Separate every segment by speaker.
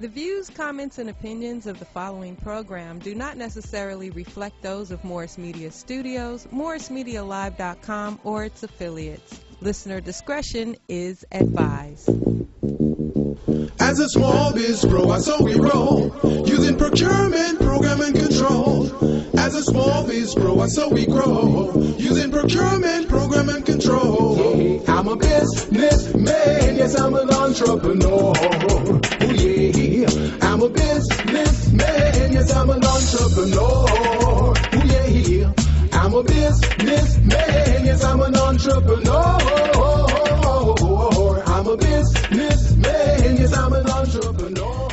Speaker 1: The views, comments, and opinions of the following program do not necessarily reflect those of Morris Media Studios, MorrisMediaLive.com, or its affiliates. Listener discretion is advised.
Speaker 2: As a small biz grower, so we roll, using procurement, program, and control. As a small biz grower, so we grow, using procurement, program, and control. I'm a businessman, yes, I'm an entrepreneur. Oh yeah, I'm a businessman, yes, I'm an entrepreneur. Oh yeah, I'm a businessman, yes, I'm an entrepreneur. I'm a businessman, yes, I'm an entrepreneur.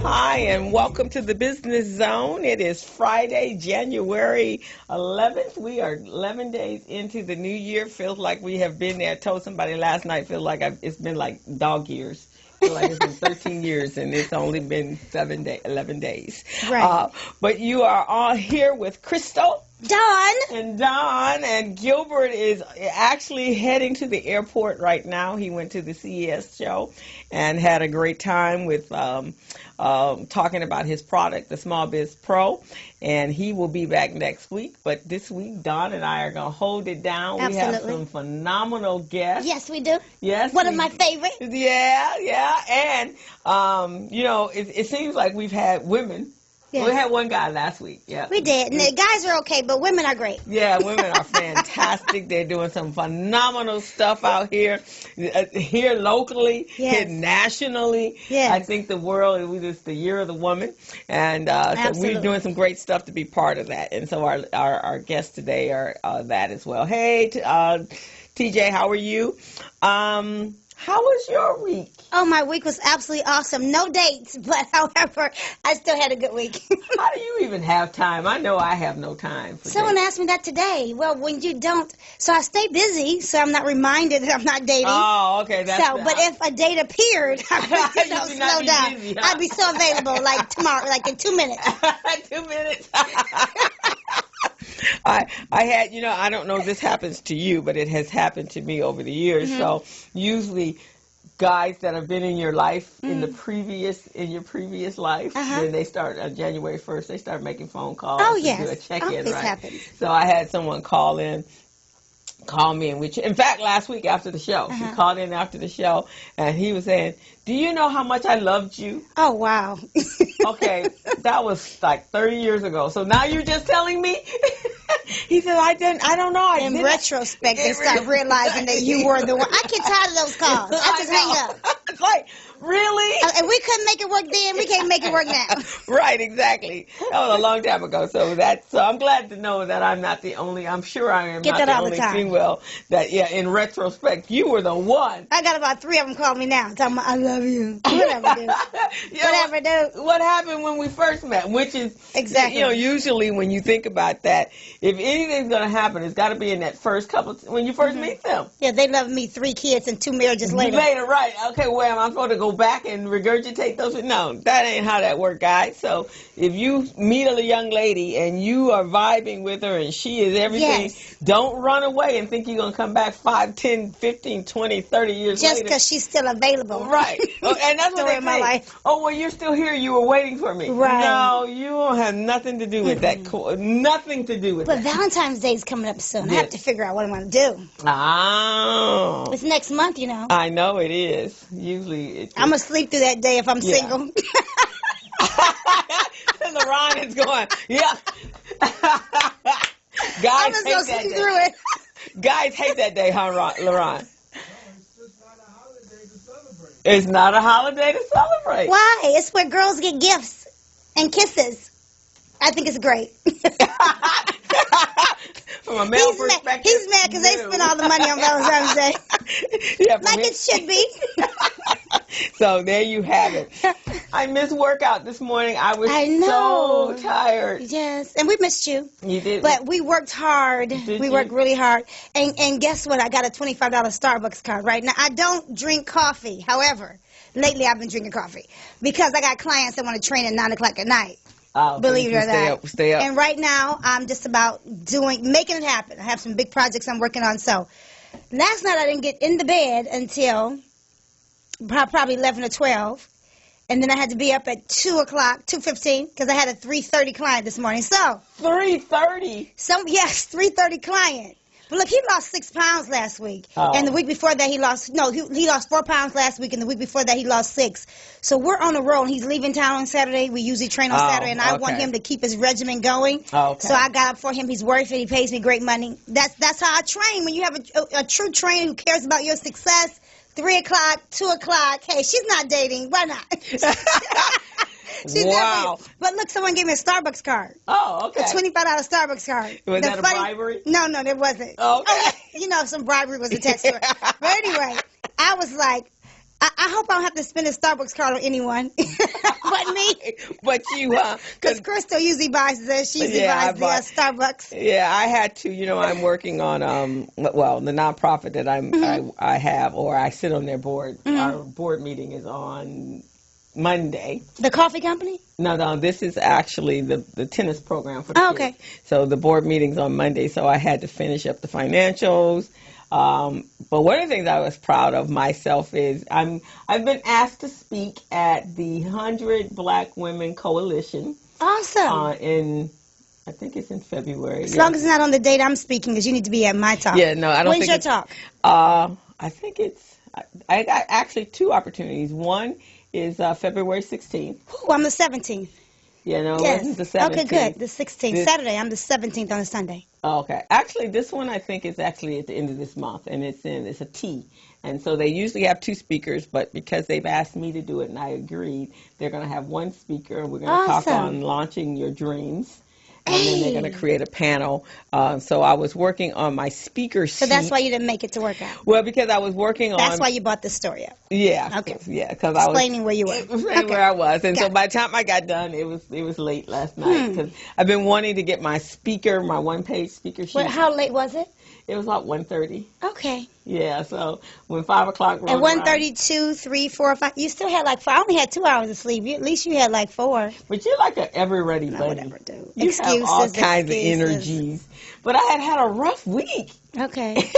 Speaker 3: Hi, and welcome to the Business Zone. It is Friday, January 11th. We are 11 days into the new year. Feels like we have been there. I told somebody last night, feel like it's been like dog years. Feel like it's been 13 years, and it's only been 11 days.
Speaker 4: Right.
Speaker 3: But you are all here with Crystal.
Speaker 4: Don
Speaker 3: And Gilbert is actually heading to the airport right now. He went to the CES show and had a great time with talking about his product, the Small Biz Pro, and he will be back next week. But this week, Don and I are going to hold it down.
Speaker 4: Absolutely.
Speaker 3: We have some phenomenal guests.
Speaker 4: Yes, we do.
Speaker 3: Yes.
Speaker 4: One of my favorites.
Speaker 3: Yeah. And, it seems like we've had women.
Speaker 4: Yes.
Speaker 3: We had one guy last week. Yeah,
Speaker 4: We did. And the guys are okay, but women are great.
Speaker 3: Yeah, women are fantastic. They're doing some phenomenal stuff out here locally,
Speaker 4: Yes.
Speaker 3: here nationally.
Speaker 4: Yes.
Speaker 3: I think the world, it's the year of the woman. And so
Speaker 4: Absolutely.
Speaker 3: we're doing some great stuff to be part of that. And so our guests today are that as well. Hey, TJ, how are you? How was your week?
Speaker 4: Oh, my week was absolutely awesome. No dates, but however, I still had a good week.
Speaker 3: How do you even have time? I know I have no time for
Speaker 4: Someone
Speaker 3: dates.
Speaker 4: asked me that today. Well, when you don't, so I stay busy, so I'm not reminded that I'm not dating.
Speaker 3: Oh, okay.
Speaker 4: But if a date appeared, I would
Speaker 3: You would
Speaker 4: slow
Speaker 3: not be
Speaker 4: down.
Speaker 3: busy, huh?
Speaker 4: I'd be so available, like tomorrow, like in 2 minutes.
Speaker 3: 2 minutes. I had, I don't know if this happens to you, but it has happened to me over the years.
Speaker 4: Mm-hmm.
Speaker 3: So usually guys that have been in your life in your previous life, then they start on January 1st, they start making phone calls
Speaker 4: Oh,
Speaker 3: to
Speaker 4: yes.
Speaker 3: do a check-in,
Speaker 4: Always
Speaker 3: right?
Speaker 4: happens.
Speaker 3: So I had someone call me, and in fact, last week after the show, he called in after the show, and he was saying, "Do you know how much I loved you?"
Speaker 4: Oh, wow.
Speaker 3: Okay, that was like 30 years ago. So now you're just telling me? He said, I don't know.
Speaker 4: In retrospect, they start realizing that you were the one. I get tired of those calls. I just hang up.
Speaker 3: It's like, really?
Speaker 4: If we couldn't make it work then, we can't make it work now.
Speaker 3: Right, exactly. That was a long time ago. So I'm glad to know that I'm not the only, I'm sure I am
Speaker 4: Get
Speaker 3: not
Speaker 4: that
Speaker 3: the
Speaker 4: all the
Speaker 3: only
Speaker 4: time.
Speaker 3: female that, in retrospect, you were the one.
Speaker 4: I got about 3 of them call me now, talking about, I love you. Whatever, dude. Whatever, dude.
Speaker 3: What happened when we first met? Which is,
Speaker 4: Exactly.
Speaker 3: usually when you think about that, if anything's going to happen, it's got to be in that first couple, when you first meet them.
Speaker 4: Yeah, they love me 3 kids and 2 marriages later.
Speaker 3: Right. Okay, well, am I supposed to go back and regurgitate those? No, that ain't how that works, guys. So if you meet a young lady and you are vibing with her and she is everything,
Speaker 4: Yes.
Speaker 3: don't run away and think you're going to come back 5, 10, 15, 20, 30 years
Speaker 4: Just
Speaker 3: later.
Speaker 4: because she's still available.
Speaker 3: Right. Oh, and that's what
Speaker 4: Story
Speaker 3: they
Speaker 4: of my
Speaker 3: think.
Speaker 4: life.
Speaker 3: Oh, well, you're still here. You were waiting for me.
Speaker 4: Right.
Speaker 3: No, you don't have nothing to do with that. Nothing to do with
Speaker 4: But
Speaker 3: that.
Speaker 4: Valentine's Day is coming up soon. I
Speaker 3: Yes.
Speaker 4: have to figure out what I'm going to do.
Speaker 3: Oh.
Speaker 4: It's next month,
Speaker 3: I know it is. Usually it's...
Speaker 4: I'm going to sleep through that day if I'm
Speaker 3: Yeah.
Speaker 4: single.
Speaker 3: LaRon is going, yeah.
Speaker 4: I'm
Speaker 3: Guys
Speaker 4: just
Speaker 3: hate
Speaker 4: going to
Speaker 3: that
Speaker 4: sleep
Speaker 3: day.
Speaker 4: through it.
Speaker 3: Guys hate that day, huh, LaRon? It's not a holiday to celebrate.
Speaker 4: Why? It's where girls get gifts and kisses. I think it's great.
Speaker 3: From a male
Speaker 4: He's mad
Speaker 3: perspective.
Speaker 4: because they spend all the money on Valentine's Day.
Speaker 3: Yeah, from
Speaker 4: Like
Speaker 3: his-
Speaker 4: it should be.
Speaker 3: So there you have it. I missed workout this morning. I was
Speaker 4: I know.
Speaker 3: so tired.
Speaker 4: Yes, and we missed you.
Speaker 3: You did.
Speaker 4: But we worked hard.
Speaker 3: Did
Speaker 4: We
Speaker 3: you?
Speaker 4: worked really hard. And guess what? I got a $25 Starbucks card right now. I don't drink coffee. However, lately I've been drinking coffee because I got clients that want to train at 9 o'clock at night.
Speaker 3: Oh,
Speaker 4: Believe it or
Speaker 3: stay
Speaker 4: not.
Speaker 3: Stay up.
Speaker 4: And right now, I'm just about making it happen. I have some big projects I'm working on. So last night I didn't get in the bed until probably 11 or 12. And then I had to be up at 2 o'clock, 2:15, because I had a 3:30 client this morning. So
Speaker 3: 3:30.
Speaker 4: Yes, 3:30 client. But look, he lost 6 pounds last week.
Speaker 3: Oh.
Speaker 4: And the week before that, he lost 4 pounds last week, and the week before that, he lost 6. So we're on a roll. He's leaving town on Saturday. We usually train on Saturday, and I want him to keep his regimen going.
Speaker 3: Okay.
Speaker 4: So I got up for him. He's worth it. He pays me great money. That's how I train. When you have a true trainer who cares about your success, 3 o'clock, 2 o'clock. Hey, she's not dating. Why not?
Speaker 3: Wow.
Speaker 4: But look, someone gave me a Starbucks card.
Speaker 3: Oh, okay.
Speaker 4: A $25 Starbucks card.
Speaker 3: Was that a bribery?
Speaker 4: No, there wasn't.
Speaker 3: Oh, okay.
Speaker 4: You know, some bribery was attached to it. But anyway, I was like, I hope I don't have to spend a Starbucks card on anyone but me.
Speaker 3: But you,
Speaker 4: Because Crystal usually buys this. She usually buys the Starbucks.
Speaker 3: Yeah, I had to. You know, I'm working on, the nonprofit that I have, or I sit on their board. Our board meeting is on Monday.
Speaker 4: The coffee company?
Speaker 3: No, this is actually the tennis program for the kids.
Speaker 4: Okay.
Speaker 3: So the board meeting's on Monday, so I had to finish up the financials. But one of the things I was proud of myself is I've been asked to speak at the 100 Black Women Coalition.
Speaker 4: Awesome.
Speaker 3: I think it's in February.
Speaker 4: As long as it's not on the date I'm speaking, because you need to be at my talk.
Speaker 3: Yeah, no, I don't think
Speaker 4: When's your talk?
Speaker 3: I think I got actually 2 opportunities. One is February 16th.
Speaker 4: Ooh, I'm the 17th.
Speaker 3: Yeah, no, it
Speaker 4: Yes.
Speaker 3: wasn't the 17th.
Speaker 4: Okay, good. The 16th. Saturday. I'm the 17th on a Sunday.
Speaker 3: Oh, okay. Actually, this one I think is actually at the end of this month, and it's a T. And so they usually have 2 speakers, but because they've asked me to do it and I agreed, they're going to have 1 speaker, and we're going to talk on launching your dreams. And then they're going to create a panel. So I was working on my speaker sheet.
Speaker 4: So that's why you didn't make it to work out.
Speaker 3: Well, because I was working on.
Speaker 4: That's why you bought the story up.
Speaker 3: Yeah.
Speaker 4: Okay.
Speaker 3: Yeah, because I was
Speaker 4: explaining where you were.
Speaker 3: Explaining where I was, and so by the time I got done, it was late last night because I've been wanting to get my 1-page speaker sheet.
Speaker 4: Well, how late was it?
Speaker 3: It was about 1:30.
Speaker 4: Okay.
Speaker 3: Yeah, so when 5 o'clock rolled
Speaker 4: At
Speaker 3: around.
Speaker 4: 1:30, 2, 3, 4, 5. You still had like 4. I only had 2 hours of sleep. At least you had like 4.
Speaker 3: But you're like an ever-ready buddy.
Speaker 4: Whatever, dude.
Speaker 3: You
Speaker 4: Excuses,
Speaker 3: have all kinds
Speaker 4: excuses.
Speaker 3: of energies. But I had a rough week.
Speaker 4: Okay.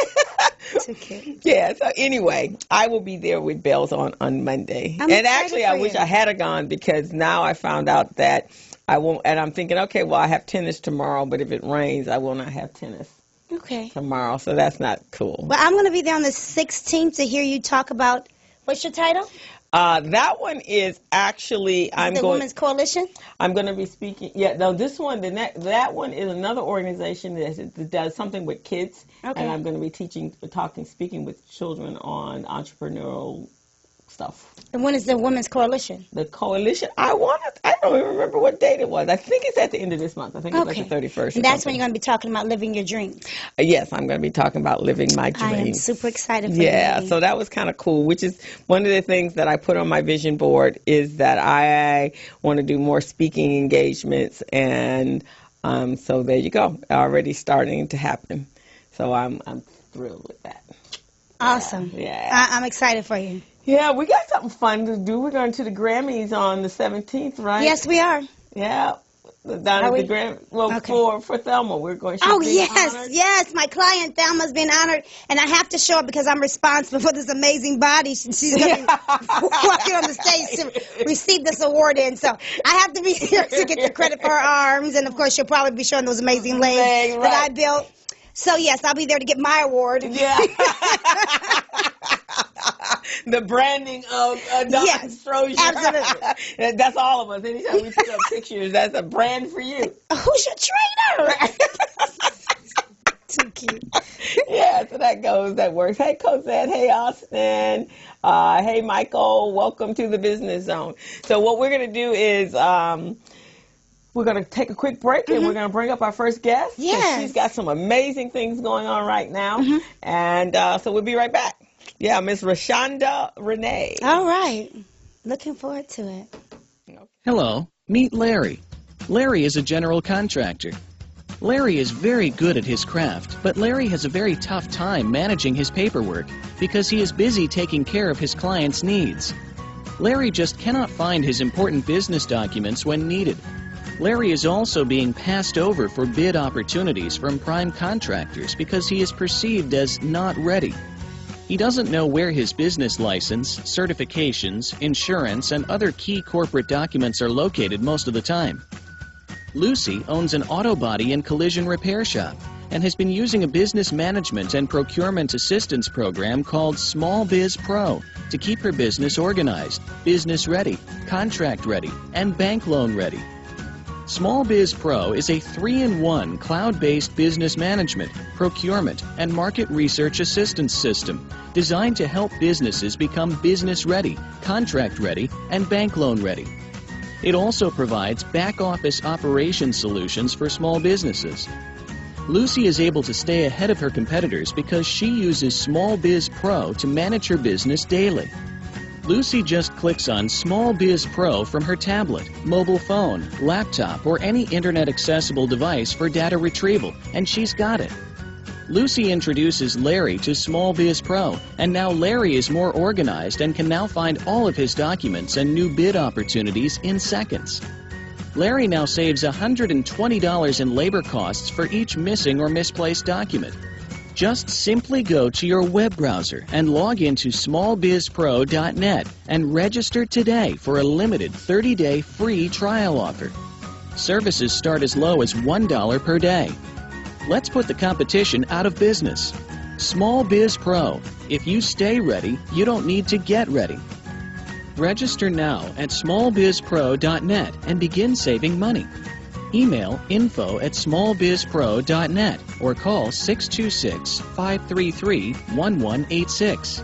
Speaker 4: Too cute.
Speaker 3: Yeah, so anyway, I will be there with Bells on Monday.
Speaker 4: I'm
Speaker 3: and
Speaker 4: excited
Speaker 3: actually,
Speaker 4: for
Speaker 3: I wish
Speaker 4: you.
Speaker 3: I had gone because now I found out that I won't, and I'm thinking, okay, well, I have tennis tomorrow, but if it rains, I will not have tennis
Speaker 4: Okay.
Speaker 3: tomorrow, so that's not cool.
Speaker 4: Well, I'm going to be there on the 16th to hear you talk about, what's your title?
Speaker 3: That one is actually,
Speaker 4: The Women's Coalition?
Speaker 3: I'm going to be speaking. Yeah, no, this one, that one is another organization that does something with kids.
Speaker 4: Okay.
Speaker 3: And I'm going to be speaking with children on entrepreneurial stuff.
Speaker 4: And when is the Women's Coalition?
Speaker 3: The coalition, I don't even remember what date it was. I think it's at the end of this month. I think it's like the 31st.
Speaker 4: And that's when you're going to be talking about living your dreams.
Speaker 3: Yes, I'm going to be talking about living my dreams.
Speaker 4: I am super excited for you.
Speaker 3: Yeah, so that was kind of cool, which is one of the things that I put on my vision board is that I want to do more speaking engagements, and so there you go, already starting to happen. So I'm thrilled with that.
Speaker 4: Awesome.
Speaker 3: Yeah.
Speaker 4: I'm excited for you.
Speaker 3: Yeah, we got something fun to do. We're going to the Grammys on the 17th, right?
Speaker 4: Yes, we are.
Speaker 3: Yeah. Down at the Grammy. Well, for Thelma, we're going to be honored.
Speaker 4: Yes. My client Thelma's been honored, and I have to show up because I'm responsible for this amazing body. She's going to be walking on the stage to receive this award in. So I have to be here to get the credit for her arms, and of course she'll probably be showing those amazing legs that I built. So yes, I'll be there to get my award.
Speaker 3: Yeah. The branding of Dr. Strozier.
Speaker 4: Absolutely.
Speaker 3: That's all of us. Anytime we put up pictures, that's a brand for you.
Speaker 4: Who's your trainer? Too cute.
Speaker 3: Yeah, so that works. Hey, Cosette. Hey, Austin. Hey, Michael. Welcome to the Business Zone. So what we're going to do is we're going to take a quick break, and we're going to bring up our first guest.
Speaker 4: Yes.
Speaker 3: She's got some amazing things going on right now. And so we'll be right back. Yeah, Miss Rashonda Renee.
Speaker 4: All right. Looking forward to it.
Speaker 5: Hello, meet Larry. Larry is a general contractor. Larry is very good at his craft, but Larry has a very tough time managing his paperwork because he is busy taking care of his clients' needs. Larry just cannot find his important business documents when needed. Larry is also being passed over for bid opportunities from prime contractors because he is perceived as not ready. He doesn't know where his business license, certifications, insurance, and other key corporate documents are located most of the time. Lucy owns an auto body and collision repair shop and has been using a business management and procurement assistance program called Small Biz Pro to keep her business organized, business ready, contract ready, and bank loan ready. Small Biz Pro is a 3-in-1 cloud-based business management, procurement, and market research assistance system designed to help businesses become business ready, contract ready, and bank loan ready. It also provides back-office operations solutions for small businesses. Lucy is able to stay ahead of her competitors because she uses Small Biz Pro to manage her business daily. Lucy just clicks on Small Biz Pro from her tablet, mobile phone, laptop, or any internet-accessible device for data retrieval, and she's got it. Lucy introduces Larry to Small Biz Pro, and now Larry is more organized and can now find all of his documents and new bid opportunities in seconds. Larry now saves $120 in labor costs for each missing or misplaced document. Just simply go to your web browser and log into smallbizpro.net and register today for a limited 30-day free trial offer. Services start as low as $1 per day. Let's put the competition out of business. Small Biz Pro. If you stay ready, you don't need to get ready. Register now at smallbizpro.net and begin saving money. Email info@smallbizpro.net or call 626-533-1186.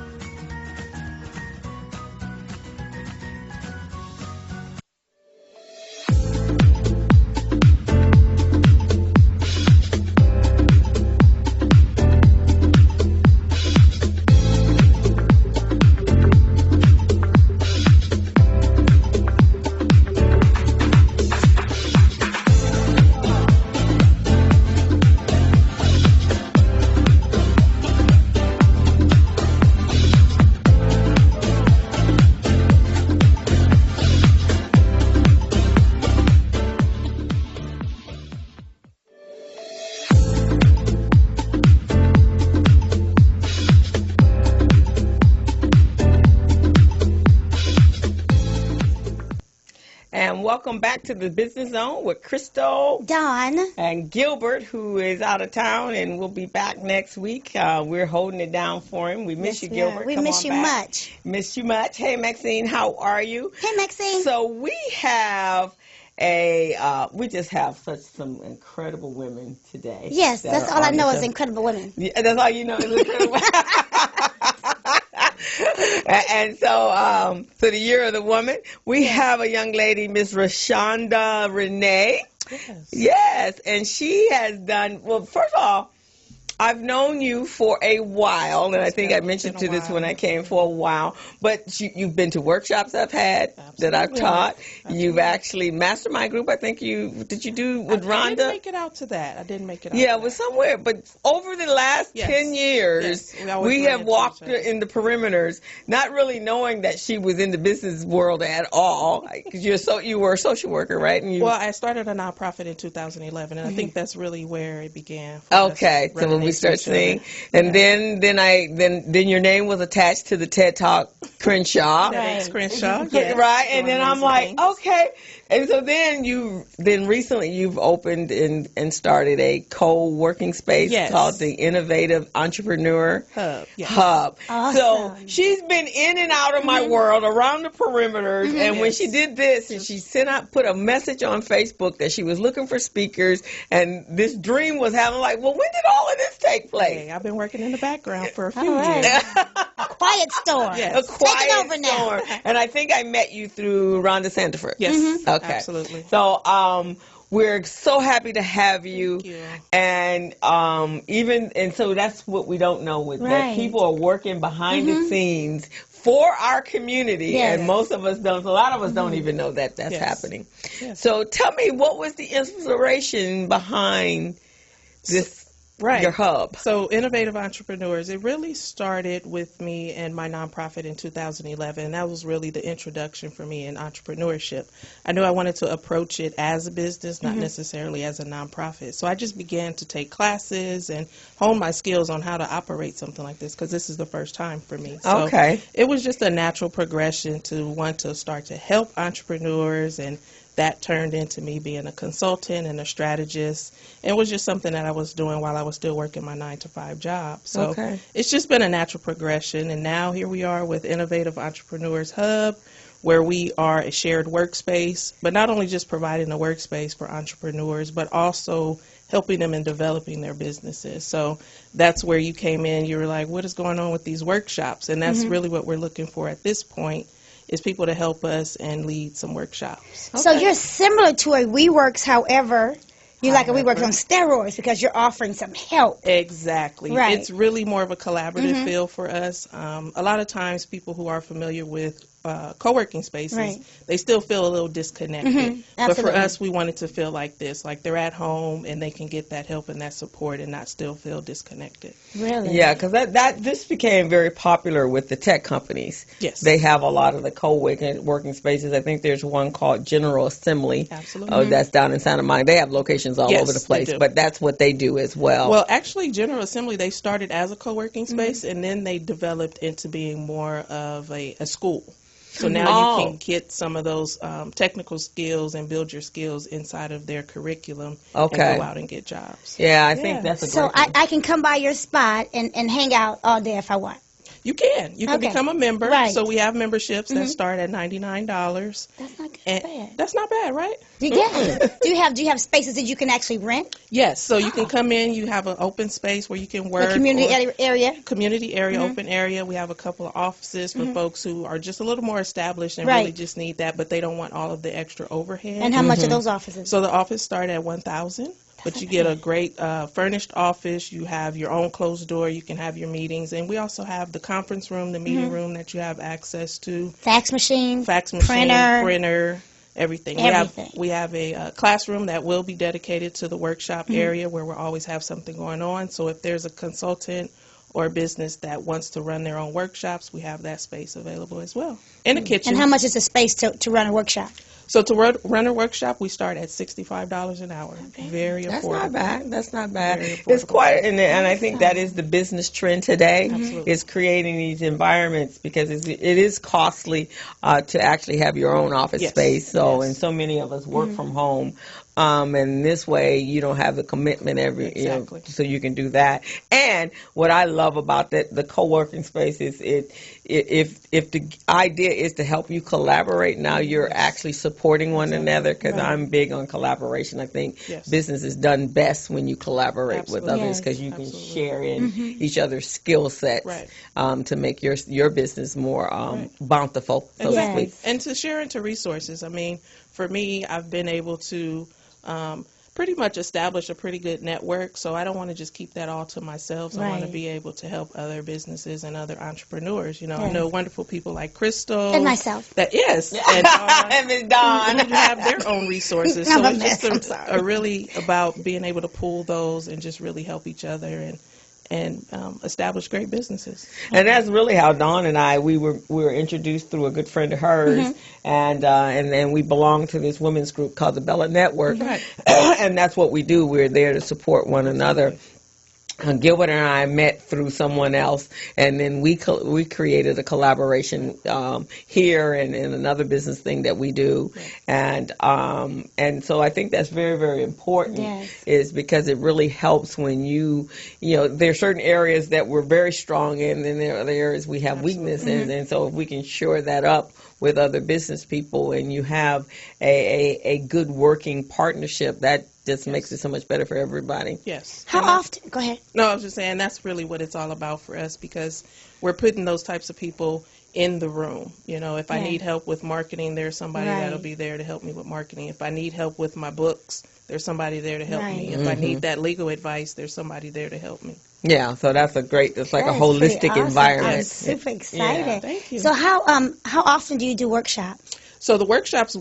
Speaker 3: And welcome back to the Business Zone with Crystal,
Speaker 4: Dawn,
Speaker 3: and Gilbert, who is out of town and will be back next week. We're holding it down for him. We miss you, Gilbert.
Speaker 4: We
Speaker 3: Come
Speaker 4: miss
Speaker 3: on
Speaker 4: you
Speaker 3: back.
Speaker 4: much.
Speaker 3: Miss you much. Hey, Maxine, how are you?
Speaker 4: Hey, Maxine.
Speaker 3: So we have we just have some incredible women today.
Speaker 4: Yes,
Speaker 3: that
Speaker 4: that's
Speaker 3: are
Speaker 4: all I
Speaker 3: on
Speaker 4: know
Speaker 3: the
Speaker 4: is
Speaker 3: show.
Speaker 4: incredible women.
Speaker 3: Yeah, that's all you know is incredible. And so the Year of the Woman, we have a young lady, Miss Rashonda Renee. Yes, and she has done, well, first of all, I've known you for a while, and I think I mentioned to this when I came for a while, but you've been to workshops I've had that I've taught. You've actually, Mastermind Group, I think did you do with Rhonda?
Speaker 6: I didn't make it out to that. I didn't make it out
Speaker 3: Yeah,
Speaker 6: to
Speaker 3: it was
Speaker 6: that.
Speaker 3: somewhere, but over the last 10 years, we have walked in the perimeters, not really knowing that she was in the business world at all, because you were a social worker, right? And
Speaker 6: Well, I started a nonprofit in 2011, and I think that's really where it began.
Speaker 3: Okay, so when we start seeing, and then your name was attached to the TED Talk Crenshaw,
Speaker 6: Crenshaw,
Speaker 3: right? And then I'm like, okay. And so then recently you've opened and started a co-working space called the Innovative Entrepreneur Hub.
Speaker 4: Awesome.
Speaker 3: So she's been in and out of my world, around the perimeters, and when she did this, and she put a message on Facebook that she was looking for speakers, and this dream was having, like, well, when did all of this take place?
Speaker 6: Hey, I've been working in the background for a few years.
Speaker 4: A quiet storm.
Speaker 3: A quiet
Speaker 4: Take it over now.
Speaker 3: storm. And I think I met you through Rhonda Sandiford.
Speaker 6: Yes,
Speaker 3: Okay.
Speaker 6: absolutely.
Speaker 3: So we're so happy to have you.
Speaker 6: Thank you.
Speaker 3: And so that's what we don't know with that people are working behind the scenes for our community, and most of us don't. A lot of us don't even know that that's happening. Yes. So tell me, what was the inspiration behind this
Speaker 6: Right.
Speaker 3: your hub?
Speaker 6: So Innovative Entrepreneurs, it really started with me and my nonprofit in 2011. And that was really the introduction for me in entrepreneurship. I knew I wanted to approach it as a business, not necessarily as a nonprofit. So I just began to take classes and hone my skills on how to operate something like this, because this is the first time for me. So
Speaker 3: Okay.
Speaker 6: it was just a natural progression to want to start to help entrepreneurs, and that turned into me being a consultant and a strategist. It was just something that I was doing while I was still working my 9-to-5 job. So it's just been a natural progression. And now here we are with Innovative Entrepreneurs Hub, where we are a shared workspace, but not only just providing a workspace for entrepreneurs, but also helping them in developing their businesses. So that's where you came in. You were like, what is going on with these workshops? And that's really what we're looking for at this point, is people to help us and lead some workshops.
Speaker 4: So you're similar to a WeWorks, however, you like a WeWorks on steroids, because you're offering some help.
Speaker 6: Exactly.
Speaker 4: Right.
Speaker 6: It's really more of a collaborative feel for us. A lot of times people who are familiar with co-working spaces, they still feel a little disconnected. But for us, we wanted to feel like this, like they're at home and they can get that help and that support and not still feel disconnected.
Speaker 4: Really?
Speaker 3: Yeah, because this became very popular with the tech companies.
Speaker 6: Yes.
Speaker 3: They have a lot of the co-working spaces. I think there's one called General Assembly.
Speaker 6: Absolutely.
Speaker 3: That's down in Santa Monica. They have locations all over the place,
Speaker 6: they do.
Speaker 3: but that's what they do as well.
Speaker 6: Well, actually, General Assembly, they started as a co-working space, and then they developed into being more of a school. So now you can get some of those technical skills and build your skills inside of their curriculum and go out and get jobs.
Speaker 3: Yeah, I think that's a great
Speaker 4: So I can come by your spot and hang out all day if I want.
Speaker 6: You can. You can become a member.
Speaker 4: Right.
Speaker 6: So we have memberships that start at $99.
Speaker 4: That's not
Speaker 6: And
Speaker 4: bad.
Speaker 6: that's not bad, right?
Speaker 4: Yeah. Do you have spaces that you can actually rent?
Speaker 6: Yes. So you can come in. You have an open space where you can work.
Speaker 4: The community area?
Speaker 6: Community area, open area. We have a couple of offices for folks who are just a little more established and really just need that, but they don't want all of the extra overhead.
Speaker 4: And how much are those offices?
Speaker 6: So the office start at $1,000. But you get a great furnished office. You have your own closed door. You can have your meetings. And we also have the conference room, the meeting room that you have access to.
Speaker 4: Fax machine,
Speaker 6: printer, everything.
Speaker 4: Everything.
Speaker 6: We have a classroom that will be dedicated to the workshop area, where we'll always have something going on. So if there's a consultant or a business that wants to run their own workshops, we have that space available as well. In the kitchen.
Speaker 4: And how much is the space to run a workshop?
Speaker 6: So to run a workshop, we start at $65 an hour. Very affordable.
Speaker 3: That's not bad. That's not bad.
Speaker 6: Very
Speaker 3: It's
Speaker 6: affordable.
Speaker 3: quite, and I think that is the business trend today.
Speaker 6: Absolutely.
Speaker 3: Is creating these environments, because it is costly to actually have your own office space. So and so many of us work from home. And this way you don't have the commitment so you can do that. And what I love about the co-working space is if the idea is to help you collaborate, now you're actually supporting one another, because I'm big on collaboration. I think business is done best when you collaborate with others, because you can share in each other's skill sets to make your business more bountiful, so to speak.
Speaker 6: And to share into resources. I mean, for me, I've been able to pretty much establish a pretty good network, so I don't want to just keep that all to myself. I want to be able to help other businesses and other entrepreneurs. I know wonderful people like Crystal
Speaker 4: and myself.
Speaker 6: And
Speaker 3: Miss Dawn,
Speaker 6: who have their own resources. So it's just really about being able to pool those and just really help each other and establish great businesses.
Speaker 3: And that's really how Dawn and I we were introduced through a good friend of hers, and then we belong to this women's group called the Bella Network, and that's what we do. We're there to support one another. Gilbert and I met through someone else, and then we created a collaboration here and in another business thing that we do, and so I think that's very, very important, is because it really helps when there are certain areas that we're very strong in, and there are other areas we have weakness in, and so if we can shore that up with other business people, and you have a good working partnership, that just makes it so much better for everybody.
Speaker 6: Yes.
Speaker 4: How often? Go ahead.
Speaker 6: No, I was just saying that's really what it's all about for us, because we're putting those types of people in the room. If I need help with marketing, there's somebody that'll be there to help me with marketing. If I need help with my books, there's somebody there to help me. If I need that legal advice, there's somebody there to help me.
Speaker 3: Yeah, so it's like a holistic environment.
Speaker 4: I'm super excited.
Speaker 6: Yeah, thank you.
Speaker 4: So how often do you do workshops?
Speaker 6: So the workshops,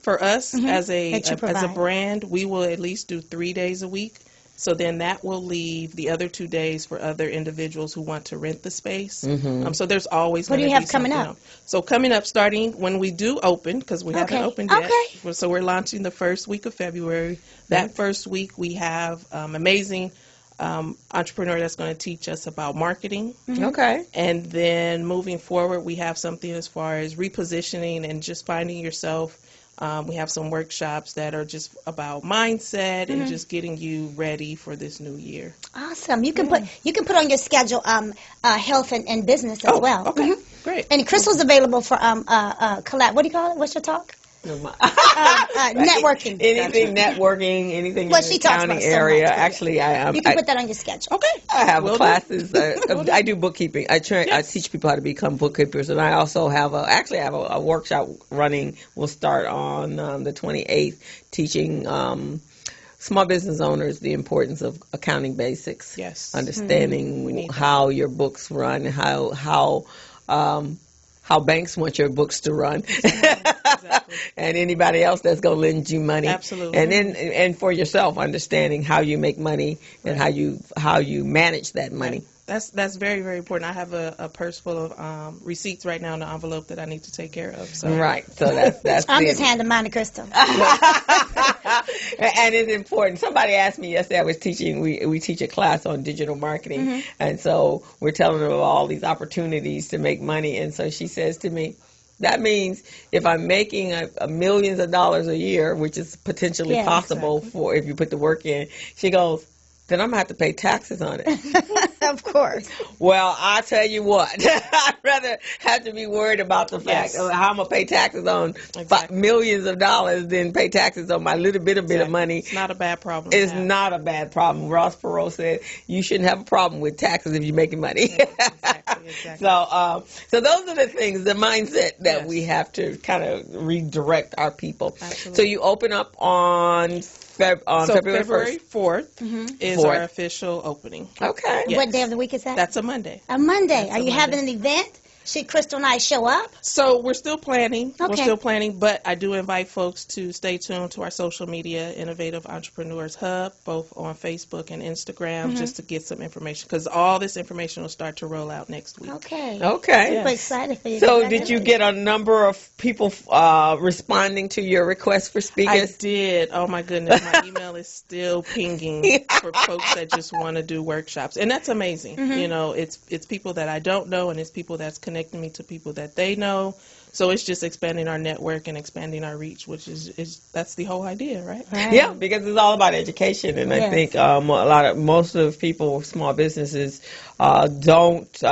Speaker 6: for us as a brand, we will at least do 3 days a week. So then that will leave the other 2 days for other individuals who want to rent the space. So there's always
Speaker 4: What do
Speaker 6: going
Speaker 4: you
Speaker 6: to be
Speaker 4: have coming
Speaker 6: something
Speaker 4: up?
Speaker 6: else. So coming up, starting when we do open, because we haven't opened yet.
Speaker 4: Okay.
Speaker 6: So we're launching the first week of February. That first week we have amazing entrepreneur that's going to teach us about marketing.
Speaker 3: Okay.
Speaker 6: And then moving forward, we have something as far as repositioning and just finding yourself. We have some workshops that are just about mindset and just getting you ready for this new year.
Speaker 4: Awesome. You can put on your schedule health and business as well.
Speaker 6: Okay, great.
Speaker 4: And Crystal's available for collab. What do you call it? What's your talk? Networking.
Speaker 3: Anything networking, anything
Speaker 4: Well,
Speaker 3: in
Speaker 4: she
Speaker 3: the
Speaker 4: talks
Speaker 3: accounting
Speaker 4: about so
Speaker 3: area.
Speaker 4: much, but
Speaker 3: Actually,
Speaker 4: You can put that on your schedule.
Speaker 6: Okay.
Speaker 3: I have
Speaker 6: Will do.
Speaker 3: classes. I do bookkeeping. I teach people how to become bookkeepers, and I also have a workshop running. We'll start on the 28th, teaching small business owners the importance of accounting basics.
Speaker 6: Yes.
Speaker 3: Understanding how your books run, how banks want your books to run,
Speaker 6: Exactly.
Speaker 3: and anybody else that's going to lend you money.
Speaker 6: Absolutely.
Speaker 3: And then, and for yourself, understanding how you make money and how you manage that money.
Speaker 6: That's very, very important. I have a purse full of receipts right now in the envelope that I need to take care of. So.
Speaker 3: Right. So that's
Speaker 4: I'm
Speaker 3: it.
Speaker 4: just handing mine to Crystal.
Speaker 3: And it's important. Somebody asked me yesterday. I was teaching. We teach a class on digital marketing, and so we're telling them of all these opportunities to make money. And so she says to me, that means if I'm making a millions of dollars a year, which is potentially possible for if you put the work in, she goes, then I'm going to have to pay taxes on it.
Speaker 4: Of course.
Speaker 3: Well, I tell you what, I'd rather have to be worried about the fact of how I'm going to pay taxes on millions of dollars than pay taxes on my little bit of money.
Speaker 6: It's not a bad problem.
Speaker 3: It's not a bad problem. Ross Perot said you shouldn't have a problem with taxes if you're making money.
Speaker 6: Exactly.
Speaker 3: So those are the things, the mindset that we have to kind of redirect our people.
Speaker 6: Absolutely.
Speaker 3: So you open up on February
Speaker 6: 4th is our official opening.
Speaker 3: Okay.
Speaker 6: Yes.
Speaker 4: What day of the week is that?
Speaker 6: That's a Monday.
Speaker 4: A Monday.
Speaker 6: That's
Speaker 4: Are you having an event? Should Crystal and I show up?
Speaker 6: So we're still planning.
Speaker 4: Okay.
Speaker 6: We're still planning, but I do invite folks to stay tuned to our social media, Innovative Entrepreneurs Hub, both on Facebook and Instagram, just to get some information, because all this information will start to roll out next week.
Speaker 4: Okay.
Speaker 3: Okay.
Speaker 4: Super excited for you.
Speaker 3: So did you get a number of people responding to your request for
Speaker 6: I
Speaker 3: speakers?
Speaker 6: did. Oh my goodness, my email is still pinging for folks that just want to do workshops, and that's amazing. You know, it's people that I don't know, and it's people that's connecting me to people that they know. So it's just expanding our network and expanding our reach, which is that's the whole idea, right?
Speaker 3: Yeah, because it's all about education, and I think most of the people, small businesses, don't.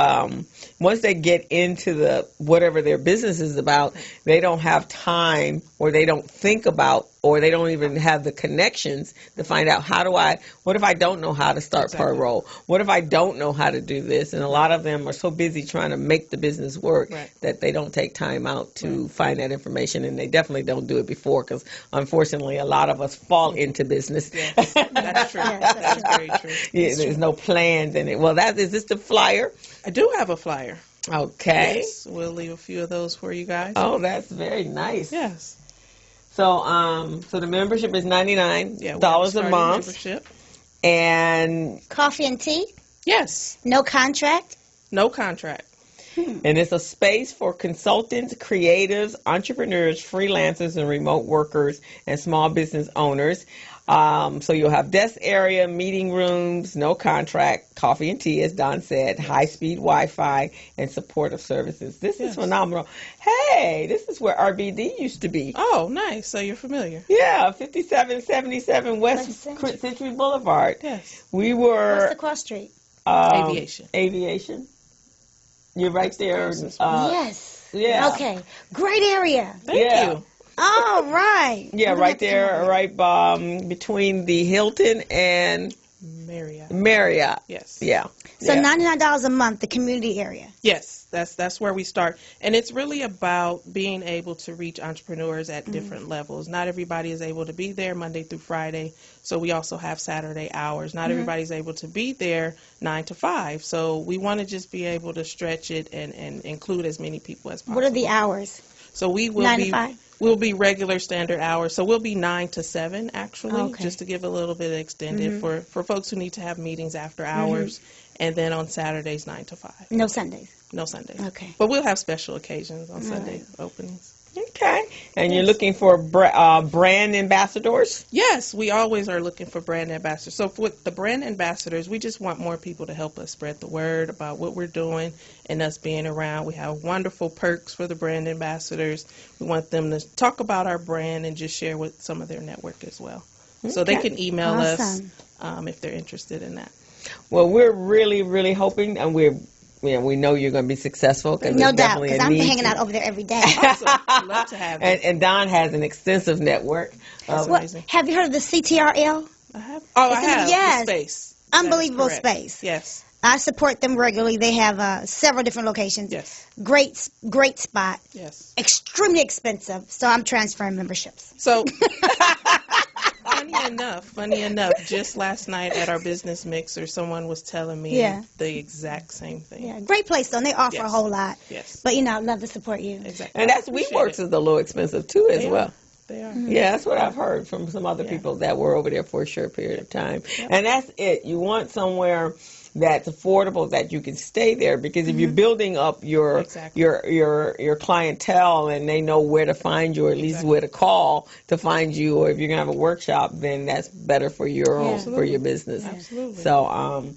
Speaker 3: Once they get into the whatever their business is about, they don't have time, or they don't think about, or they don't even have the connections to find out what if I don't know how to start payroll? What if I don't know how to do this? And a lot of them are so busy trying to make the business work that they don't take time out to find that information, and they definitely don't do it before, because unfortunately a lot of us fall into business.
Speaker 6: Yes, that's true. That's very true.
Speaker 3: There's no plans in it. Well, is this the flyer?
Speaker 6: I do have a flyer.
Speaker 3: Okay.
Speaker 6: Yes, we'll leave a few of those for you guys.
Speaker 3: Oh, that's very nice.
Speaker 6: Yes.
Speaker 3: So, the membership is $99 a month.
Speaker 6: Membership.
Speaker 3: And
Speaker 4: coffee and tea?
Speaker 6: Yes.
Speaker 4: No contract?
Speaker 6: No contract.
Speaker 3: And it's a space for consultants, creatives, entrepreneurs, freelancers, and remote workers, and small business owners. So you'll have desk area, meeting rooms, no contract, coffee and tea, as Don said, high-speed Wi-Fi, and supportive services. This is phenomenal. Hey, this is where RBD used to be.
Speaker 6: Oh, nice. So you're familiar.
Speaker 3: Yeah, 5777 West Century Boulevard.
Speaker 6: Yes.
Speaker 3: We were...
Speaker 4: What's the cross street?
Speaker 3: Aviation. You're right there.
Speaker 4: Yes.
Speaker 3: Yeah.
Speaker 4: Okay. Great area.
Speaker 6: Thank you.
Speaker 4: All right.
Speaker 3: Yeah, right there, right between the Hilton and Marriott.
Speaker 6: Yes.
Speaker 3: Yeah.
Speaker 4: So $99 a month, the community area.
Speaker 6: Yes, that's where we start. And it's really about being able to reach entrepreneurs at different levels. Not everybody is able to be there Monday through Friday, so we also have Saturday hours. Not everybody's able to be there 9 to 5, so we want to just be able to stretch it and include as many people as possible.
Speaker 4: What are the hours?
Speaker 6: So we will
Speaker 4: 9
Speaker 6: be
Speaker 4: to 5?
Speaker 6: we'll be regular standard hours. So we'll be 9 to 7 actually,
Speaker 4: Okay.
Speaker 6: just to give a little bit extended for folks who need to have meetings after hours. And then on Saturdays 9 to 5.
Speaker 4: No Sundays.
Speaker 6: No Sundays.
Speaker 4: Okay.
Speaker 6: But we'll have special occasions on Sunday openings.
Speaker 3: Okay. And you're looking for brand ambassadors?
Speaker 6: Yes, we always are looking for brand ambassadors. So with the brand ambassadors, we just want more people to help us spread the word about what we're doing and us being around. We have wonderful perks for the brand ambassadors. We want them to talk about our brand and just share with some of their network as well. So they can email us if they're interested in that.
Speaker 3: Well, we're really, really hoping, and we know you're going to be successful.
Speaker 4: No doubt, because I'm hanging out over there every day.
Speaker 6: Awesome. I'd love to have you.
Speaker 3: And Don has an extensive network.
Speaker 6: That's
Speaker 4: What,
Speaker 6: amazing.
Speaker 4: have you heard of the CTRL?
Speaker 6: I have. Oh, I have.
Speaker 4: Yes.
Speaker 6: The space.
Speaker 4: Unbelievable
Speaker 6: That is correct.
Speaker 4: space.
Speaker 6: Yes.
Speaker 4: I support them regularly. They have several different locations.
Speaker 6: Yes.
Speaker 4: Great spot.
Speaker 6: Yes.
Speaker 4: Extremely expensive. So I'm transferring memberships.
Speaker 6: So, funny enough, just last night at our business mixer, someone was telling me the exact same thing.
Speaker 4: Yeah, great place though. And they offer a whole lot.
Speaker 6: Yes.
Speaker 4: But I'd love to support you.
Speaker 6: Exactly.
Speaker 3: And that's
Speaker 6: Appreciate
Speaker 3: WeWorks is a little expensive too as well.
Speaker 6: They are.
Speaker 3: Yeah, that's what I've heard from some other people that were over there for a short period of time. And that's it. You want somewhere that's affordable that you can stay there, because if you're building up your clientele and they know where to find you, or at least where to call to find you, or if you're gonna have a workshop, then that's better for your own, for your business.
Speaker 6: Absolutely.
Speaker 3: So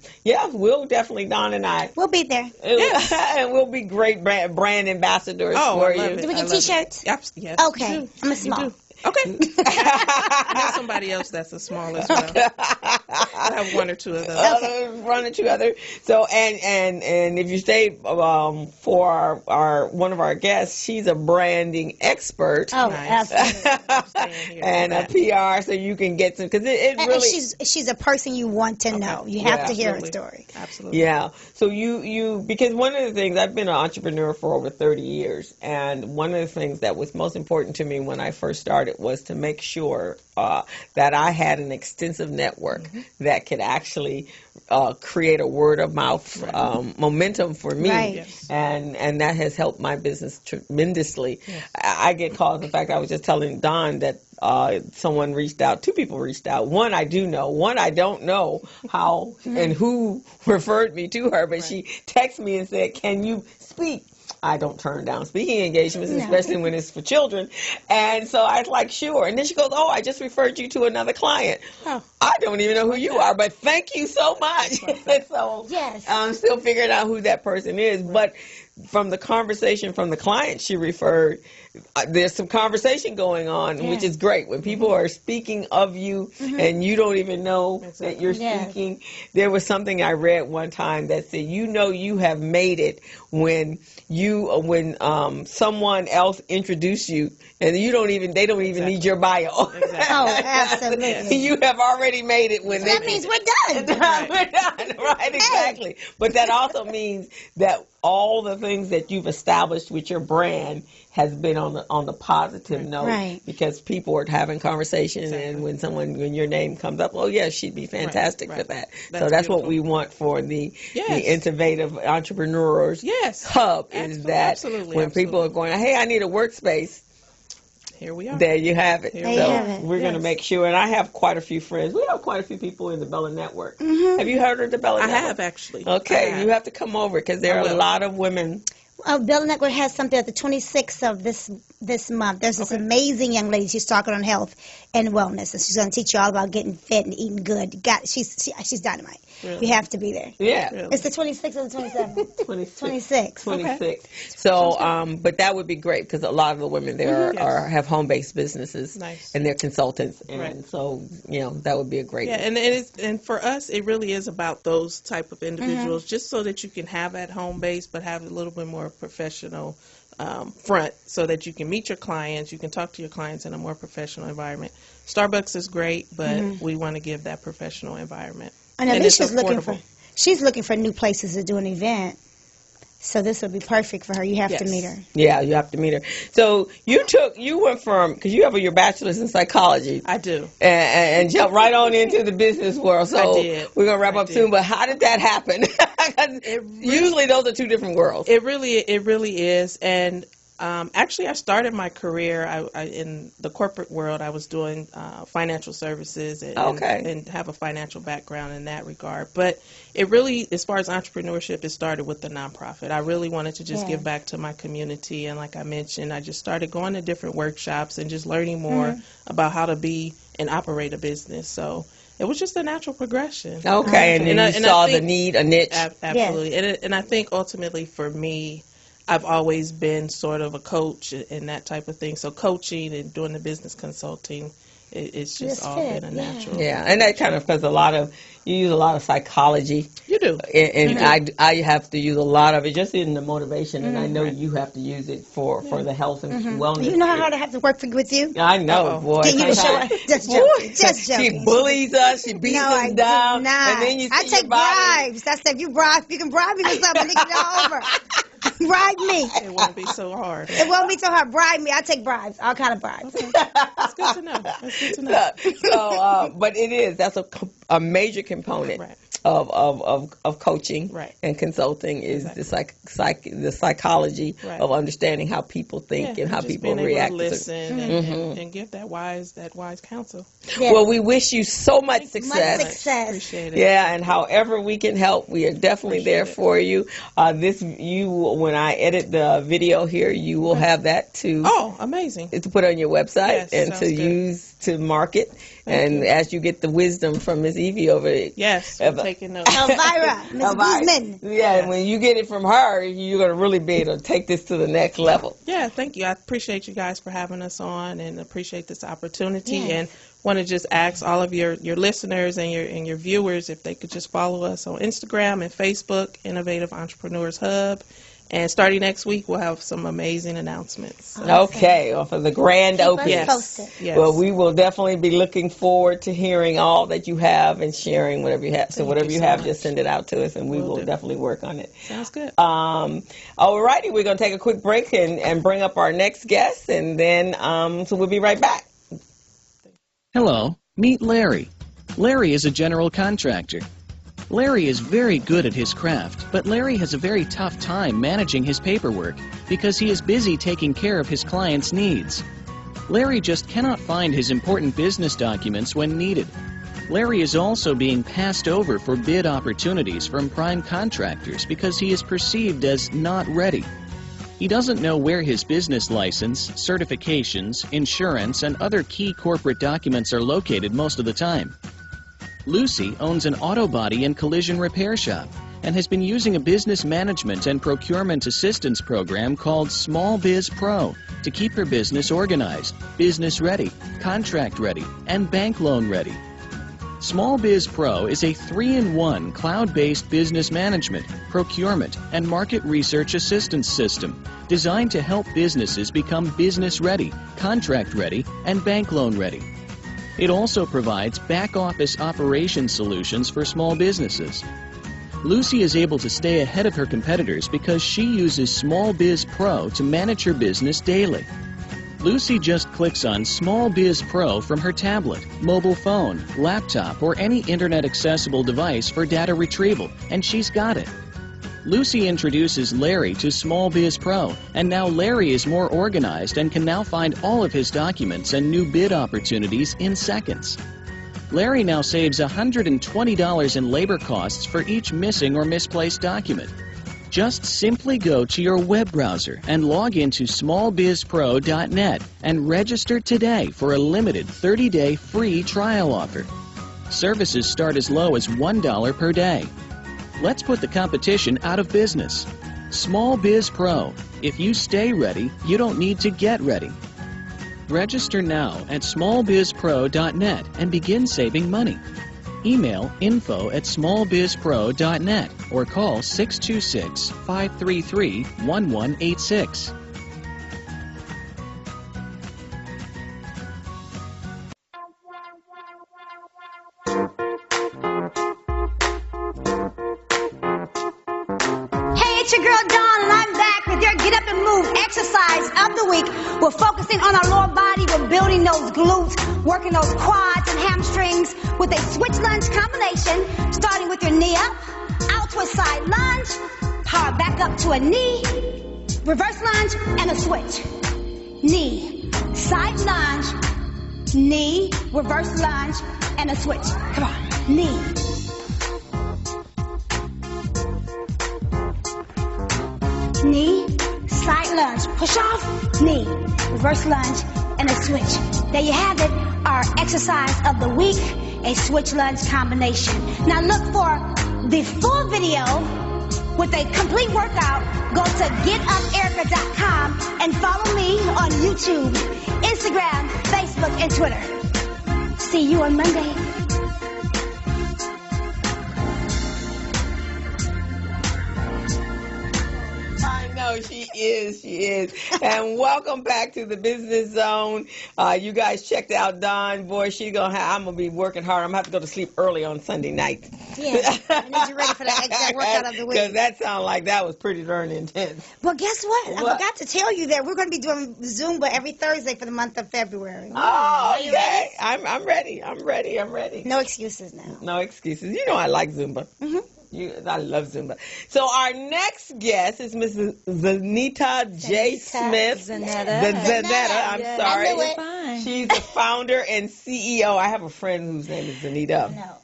Speaker 3: we'll definitely, Don and I,
Speaker 4: We'll be there.
Speaker 3: and we'll be great brand ambassadors for
Speaker 6: I love
Speaker 3: you.
Speaker 6: it.
Speaker 4: Do we
Speaker 6: I
Speaker 4: get
Speaker 6: love it.
Speaker 4: T-shirts?
Speaker 6: Yes.
Speaker 4: Okay.
Speaker 6: you do.
Speaker 4: I'm a
Speaker 6: You
Speaker 4: small.
Speaker 6: do. Okay. There's somebody else that's a small as well. I have one or two of those.
Speaker 3: One or two other. So and if you stay for our one of our guests, she's a branding expert.
Speaker 4: Oh,
Speaker 6: Nice.
Speaker 4: absolutely.
Speaker 6: I'm staying here
Speaker 3: And
Speaker 6: for
Speaker 3: a
Speaker 6: that.
Speaker 3: PR, so you can get some, because it
Speaker 4: And
Speaker 3: really.
Speaker 4: she's a person you want to know. You have to hear her
Speaker 6: Absolutely.
Speaker 4: story.
Speaker 6: Absolutely.
Speaker 3: Yeah. So you because one of the things, I've been an entrepreneur for over 30 years, and one of the things that was most important to me when I first started was to make sure that I had an extensive network that could actually create a word of mouth momentum for me,
Speaker 4: Right.
Speaker 6: Yes.
Speaker 3: and that has helped my business tremendously. I get calls. In fact, I was just telling Don that someone reached out. Two people reached out. One I do know. One I don't know how and who referred me to her, but she texted me and said, "Can you speak?" I don't turn down speaking engagements, especially when it's for children. And so I was like, sure. And then she goes, "Oh, I just referred you to another client."
Speaker 6: Oh.
Speaker 3: I don't even know who you are, but thank you so much. So
Speaker 4: Yes.
Speaker 3: I'm still figuring out who that person is. But from the conversation from the client she referred, there's some conversation going on, which is great. When people are speaking of you and you don't even know that you're speaking. There was something I read one time that said, you have made it when someone else introduced you and they don't even need your bio.
Speaker 6: Exactly.
Speaker 4: Oh, absolutely.
Speaker 3: You have already made it when
Speaker 4: That means we're done.
Speaker 3: we're done. Right, exactly. But that also means that all the things that you've established with your brand has been on the positive note,
Speaker 4: Right.
Speaker 3: because people are having conversations, and when your name comes up, oh yeah, she'd be fantastic for that. So that's what we want for the innovative entrepreneurs hub, is that when people are going, hey, I need a workspace.
Speaker 6: Here we are.
Speaker 3: There you have it.
Speaker 6: There
Speaker 4: you
Speaker 3: So
Speaker 4: have it.
Speaker 3: we're going to make sure, and I have quite a few friends. We have quite a few people in the Bella Network. Have you heard of the Bella
Speaker 6: I
Speaker 3: Network?
Speaker 6: have, actually.
Speaker 3: Okay,
Speaker 6: I have.
Speaker 3: you have to come over, because there are a lot of women.
Speaker 4: Bella Network has something at the 26th of this month. There's this amazing young lady. She's talking on health and wellness, and she's going to teach you all about getting fit and eating good. She's dynamite.
Speaker 6: Really?
Speaker 4: You have to be there.
Speaker 3: Yeah.
Speaker 6: Really?
Speaker 4: It's the 26th or the 27th?
Speaker 3: 26.
Speaker 4: 26.
Speaker 3: So, but that would be great, because a lot of the women there have home-based businesses,
Speaker 6: Nice.
Speaker 3: and they're consultants, and so that would be a great.
Speaker 6: Yeah, and for us, it really is about those type of individuals, just so that you can have at home base, but have a little bit more professional front, so that you can meet your clients, you can talk to your clients in a more professional environment. Starbucks is great, but we want to give that professional environment.
Speaker 4: And
Speaker 6: And
Speaker 4: Alicia's
Speaker 6: it's
Speaker 4: she's looking for new places to do an event. So this would be perfect for her. You have to meet her.
Speaker 3: Yeah, you have to meet her. So you went from, because you have your bachelor's in psychology.
Speaker 6: I do.
Speaker 3: And jump right on into the business world. So
Speaker 6: I did.
Speaker 3: We're going to wrap up soon, but how did that happen? Usually those are two different worlds.
Speaker 6: It really is, and Actually, I started my career in the corporate world. I was doing financial services and have a financial background in that regard. But it really, as far as entrepreneurship, it started with the nonprofit. I really wanted to just give back to my community. And like I mentioned, I just started going to different workshops and just learning more about how to be and operate a business. So it was just a natural progression.
Speaker 3: Okay, and then you saw the need, a niche.
Speaker 6: Absolutely. And I think ultimately for me, I've always been sort of a coach and that type of thing. So coaching and doing the business consulting, it's just all been a natural.
Speaker 3: Yeah, and that kind of, because you use a lot of psychology.
Speaker 6: You do.
Speaker 3: And I have to use a lot of it just in the motivation, and I know you have to use it for the health and wellness.
Speaker 4: You know how hard I have to work with you?
Speaker 3: I know, boy.
Speaker 4: Can you show it? Just joking. Just joking.
Speaker 3: She bullies us. She beats us down. And then you see
Speaker 4: I take bribes. That's if you can bribe me with something to get it over. Bribe me.
Speaker 6: It won't be so hard.
Speaker 4: It won't be so hard. Bribe me. I take bribes. All kind of bribes.
Speaker 6: Okay. That's good to know. That's good to know.
Speaker 3: So, but that's a major component of coaching and consulting is the psychology of understanding how people think and how people react.
Speaker 6: Being able to listen and give that wise counsel.
Speaker 4: Yeah.
Speaker 3: Well, we wish you so much success.
Speaker 4: Much success.
Speaker 6: Appreciate it.
Speaker 3: Yeah, and however we can help, we are definitely there for you. When I edit the video here, you will have that too.
Speaker 6: Oh, amazing!
Speaker 3: To put on your website and to use to market. And as you get the wisdom from Miss Evie over it.
Speaker 6: Yes, I'm taking notes.
Speaker 4: Elvira, Miss Guzman.
Speaker 3: Yeah, when you get it from her, you're going to really be able to take this to the next level.
Speaker 6: Yeah, thank you. I appreciate you guys for having us on and appreciate this opportunity. And want to just ask all of your listeners and your viewers if they could just follow us on Instagram and Facebook, Innovative Entrepreneurs Hub. And starting next week, we'll have some amazing announcements.
Speaker 3: Okay, well, for the grand opening.
Speaker 6: Yes.
Speaker 3: Well, we will definitely be looking forward to hearing all that you have and sharing whatever you have. So whatever you have, just send it out to us, and we will definitely work on it.
Speaker 6: Sounds good.
Speaker 3: All righty, we're going to take a quick break and bring up our next guest, and then so we'll be right back.
Speaker 5: Hello, meet Larry. Larry is a general contractor. Larry is very good at his craft, but Larry has a very tough time managing his paperwork because he is busy taking care of his clients' needs. Larry just cannot find his important business documents when needed. Larry is also being passed over for bid opportunities from prime contractors because he is perceived as not ready. He doesn't know where his business license, certifications, insurance, and other key corporate documents are located most of the time. Lucy owns an auto body and collision repair shop and has been using a business management and procurement assistance program called Small Biz Pro to keep her business organized, business ready, contract ready, and bank loan ready. Small Biz Pro is a 3-in-1 cloud-based business management, procurement, and market research assistance system designed to help businesses become business ready, contract ready, and bank loan ready. It also provides back-office operation solutions for small businesses. Lucy is able to stay ahead of her competitors because she uses Small Biz Pro to manage her business daily. Lucy just clicks on Small Biz Pro from her tablet, mobile phone, laptop, or any internet-accessible device for data retrieval, and she's got it. Lucy introduces Larry to Small Biz Pro, and now Larry is more organized and can now find all of his documents and new bid opportunities in seconds. Larry now saves $120 in labor costs for each missing or misplaced document. Just simply go to your web browser and log into smallbizpro.net and register today for a limited 30-day free trial offer. Services start as low as $1 per day. Let's put the competition out of business. Small Biz Pro. If you stay ready, you don't need to get ready. Register now at smallbizpro.net and begin saving money. Email info@smallbizpro.net or call 626-533-1186.
Speaker 4: It's your girl Dawn, and I'm back with your Get Up and Move exercise of the week. We're focusing on our lower body. We're building those glutes, working those quads and hamstrings with a switch lunge combination, starting with your knee up, out to a side lunge, power back up to a knee, reverse lunge, and a switch. Knee, side lunge, knee, reverse lunge, and a switch. Come on, knee. Knee, side lunge, push off, knee, reverse lunge, and a switch. There you have it, our exercise of the week, a switch lunge combination. Now look for the full video with a complete workout. Go to getuperica.com and follow me on YouTube, Instagram, Facebook, and Twitter. See you on Monday.
Speaker 3: She is. And welcome back to the Business Zone. You guys checked out Dawn. Boy, I'm going to be working hard. I'm going to have to go to sleep early on Sunday night.
Speaker 4: Yeah, I need you ready for the exact workout of the week.
Speaker 3: Because that sounded like that was pretty darn intense.
Speaker 4: Well, guess what? I forgot to tell you that we're going to be doing Zumba every Thursday for the month of February.
Speaker 3: Oh, okay. I'm ready. I'm ready.
Speaker 4: No excuses now.
Speaker 3: No excuses. You know I like Zumba.
Speaker 4: Mm-hmm.
Speaker 3: I love Zumba. So our next guest is Mrs. Zanetta J. Smith. Zanetta. I'm sorry.
Speaker 4: I knew it.
Speaker 1: Fine.
Speaker 3: She's the founder and CEO. I have a friend whose name is Zanetta.
Speaker 4: No.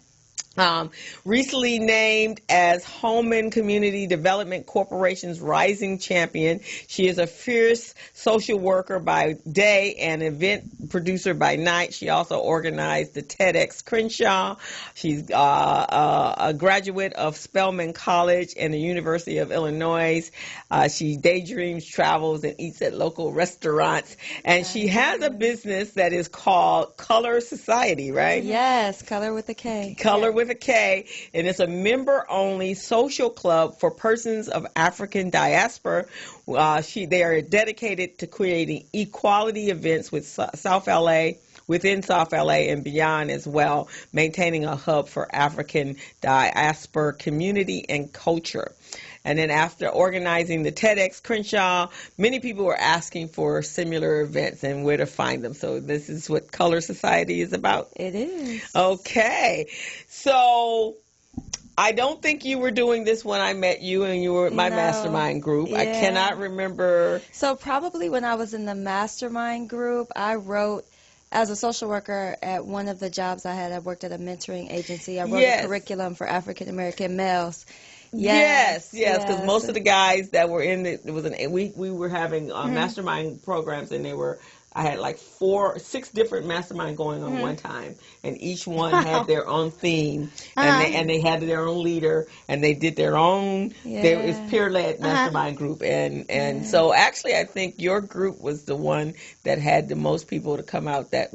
Speaker 3: Recently named as Holman Community Development Corporation's Rising Champion. She is a fierce social worker by day and event producer by night. She also organized the TEDx Crenshaw. She's a graduate of Spelman College and the University of Illinois. She daydreams, travels, and eats at local restaurants. And she has a business that is called Color Society, right?
Speaker 1: Yes, Color with a K.
Speaker 3: Color with a K, and it's a member-only social club for persons of African diaspora. They are dedicated to creating equality events with within South LA and beyond as well, maintaining a hub for African diaspora community and culture. And then after organizing the TEDx Crenshaw, many people were asking for similar events and where to find them. So this is what Color Society is about?
Speaker 1: It is.
Speaker 3: Okay. So I don't think you were doing this when I met you and you were at my mastermind group.
Speaker 1: Yeah.
Speaker 3: I cannot remember.
Speaker 1: So probably when I was in the mastermind group, I wrote, as a social worker at one of the jobs I worked at a mentoring agency. I wrote a curriculum for African American males.
Speaker 3: Yes, because most of the guys that were in we were having mastermind programs, and I had like 6 different mastermind going on one time, and each one had their own theme, and they had their own leader, and they did their own. It was peer-led mastermind group, and so actually I think your group was the one that had the most people to come out that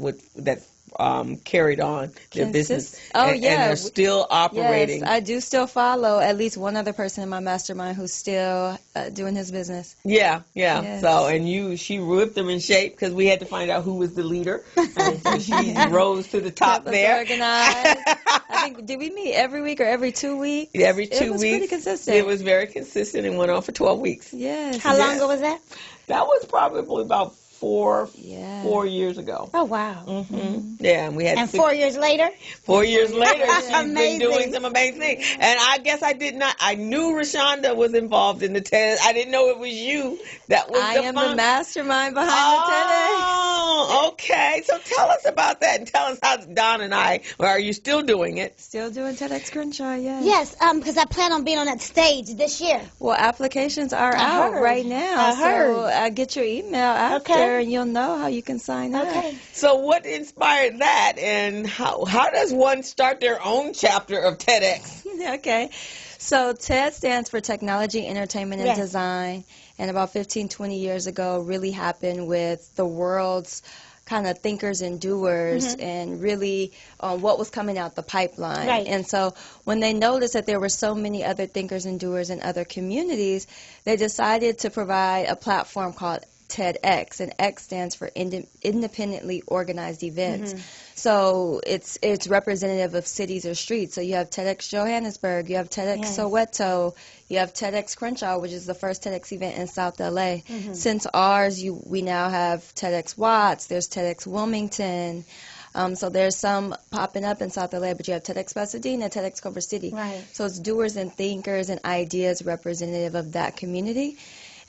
Speaker 3: carried on their business. And they're still operating.
Speaker 1: Yes, I do still follow at least one other person in my mastermind who's still doing his business.
Speaker 3: Yeah.
Speaker 1: Yes.
Speaker 3: So, and she whipped them in shape because we had to find out who was the leader. And so she rose to the top there.
Speaker 1: Organized. I think, did we meet every week or every 2 weeks?
Speaker 3: Every 2 weeks.
Speaker 1: It was pretty consistent.
Speaker 3: It was very consistent and went on for 12 weeks.
Speaker 1: Yes.
Speaker 4: How long ago was that?
Speaker 3: That was probably about 4 years ago.
Speaker 4: Oh, wow.
Speaker 3: Mm-hmm. Yeah, and we had
Speaker 4: 4 years later?
Speaker 3: 4 years later, she's been doing some amazing things. And I guess I knew Rashonda was involved in the TED. I didn't know it was you that was
Speaker 1: the mastermind behind the TEDx.
Speaker 3: Oh, okay. So tell us about that, and tell us how Don and are you still doing it?
Speaker 1: Still doing TEDx Crenshaw, yes.
Speaker 4: Yes, because I plan on being on that stage this year.
Speaker 1: Well, applications are out right now. So get your email after. And you'll know how you can sign up.
Speaker 4: Okay.
Speaker 3: So what inspired that, and how does one start their own chapter of TEDx?
Speaker 1: Okay. So TED stands for Technology, Entertainment, and Design. And about 15, 20 years ago, really happened with the world's kind of thinkers and doers and really what was coming out the pipeline.
Speaker 4: Right.
Speaker 1: And so when they noticed that there were so many other thinkers and doers in other communities, they decided to provide a platform called TEDx, and X stands for independently organized events. So it's representative of cities or streets. So you have TEDx Johannesburg, you have TEDx Soweto, you have TEDx Crenshaw, which is the first TEDx event in South LA. Since ours, we now have TEDx Watts, there's TEDx Wilmington. So there's some popping up in South LA, but you have TEDx Pasadena, TEDx Culver City.
Speaker 4: Right.
Speaker 1: So it's doers and thinkers and ideas representative of that community.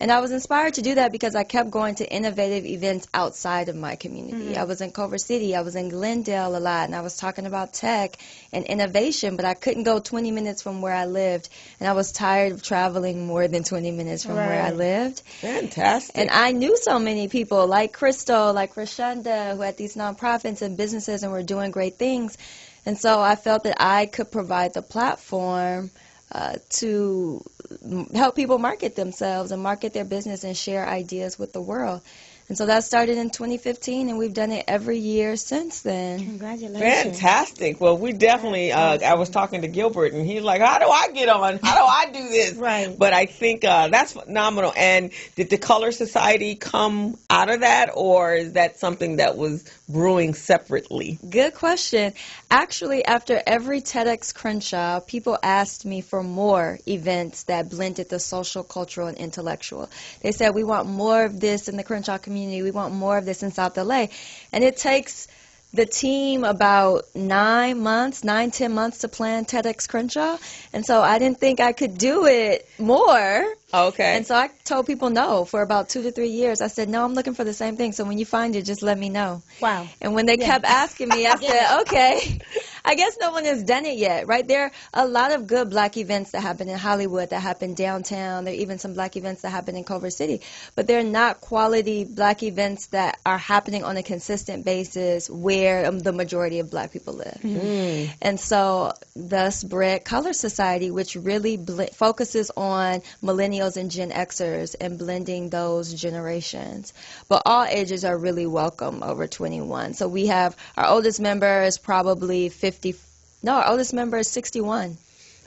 Speaker 7: And I was inspired to do that because I kept going to innovative events outside of my community. I was in Culver City, I was in Glendale a lot, and I was talking about tech and innovation, but I couldn't go 20 minutes from where I lived, and I was tired of traveling more than 20 minutes from where I lived.
Speaker 3: Fantastic.
Speaker 7: And I knew so many people like Crystal, like Rashonda, who had these nonprofits and businesses and were doing great things. And so I felt that I could provide the platform to help people market themselves and market their business and share ideas with the world. And so that started in 2015, and we've done it every year since then.
Speaker 4: Congratulations.
Speaker 3: Fantastic. Well, we definitely, I was talking to Gilbert, and he's like, how do I get on? How do I do this?
Speaker 4: Right.
Speaker 3: But I think that's phenomenal. And did the Color Society come out of that, or is that something that was brewing separately?
Speaker 7: Good question. Actually, after every TEDx Crenshaw, people asked me for more events that blended the social, cultural, and intellectual. They said, we want more of this in the Crenshaw community. We want more of this in South LA. And it takes the team about 10 months to plan TEDx Crenshaw. And so I didn't think I could do it more.
Speaker 3: Okay.
Speaker 7: And so I told people no for about 2 to 3 years. I said, no, I'm looking for the same thing. So when you find it, just let me know.
Speaker 4: Wow.
Speaker 7: And when they kept asking me, I said, okay. I guess no one has done it yet, right? There are a lot of good black events that happen in Hollywood, that happen downtown. There are even some black events that happen in Culver City. But they're not quality black events that are happening on a consistent basis where the majority of black people live. And so thus bred Color Society, which really focuses on millennials and Gen Xers and blending those generations. But all ages are really welcome over 21. So we have, our oldest member is probably 50. No, our oldest member is 61.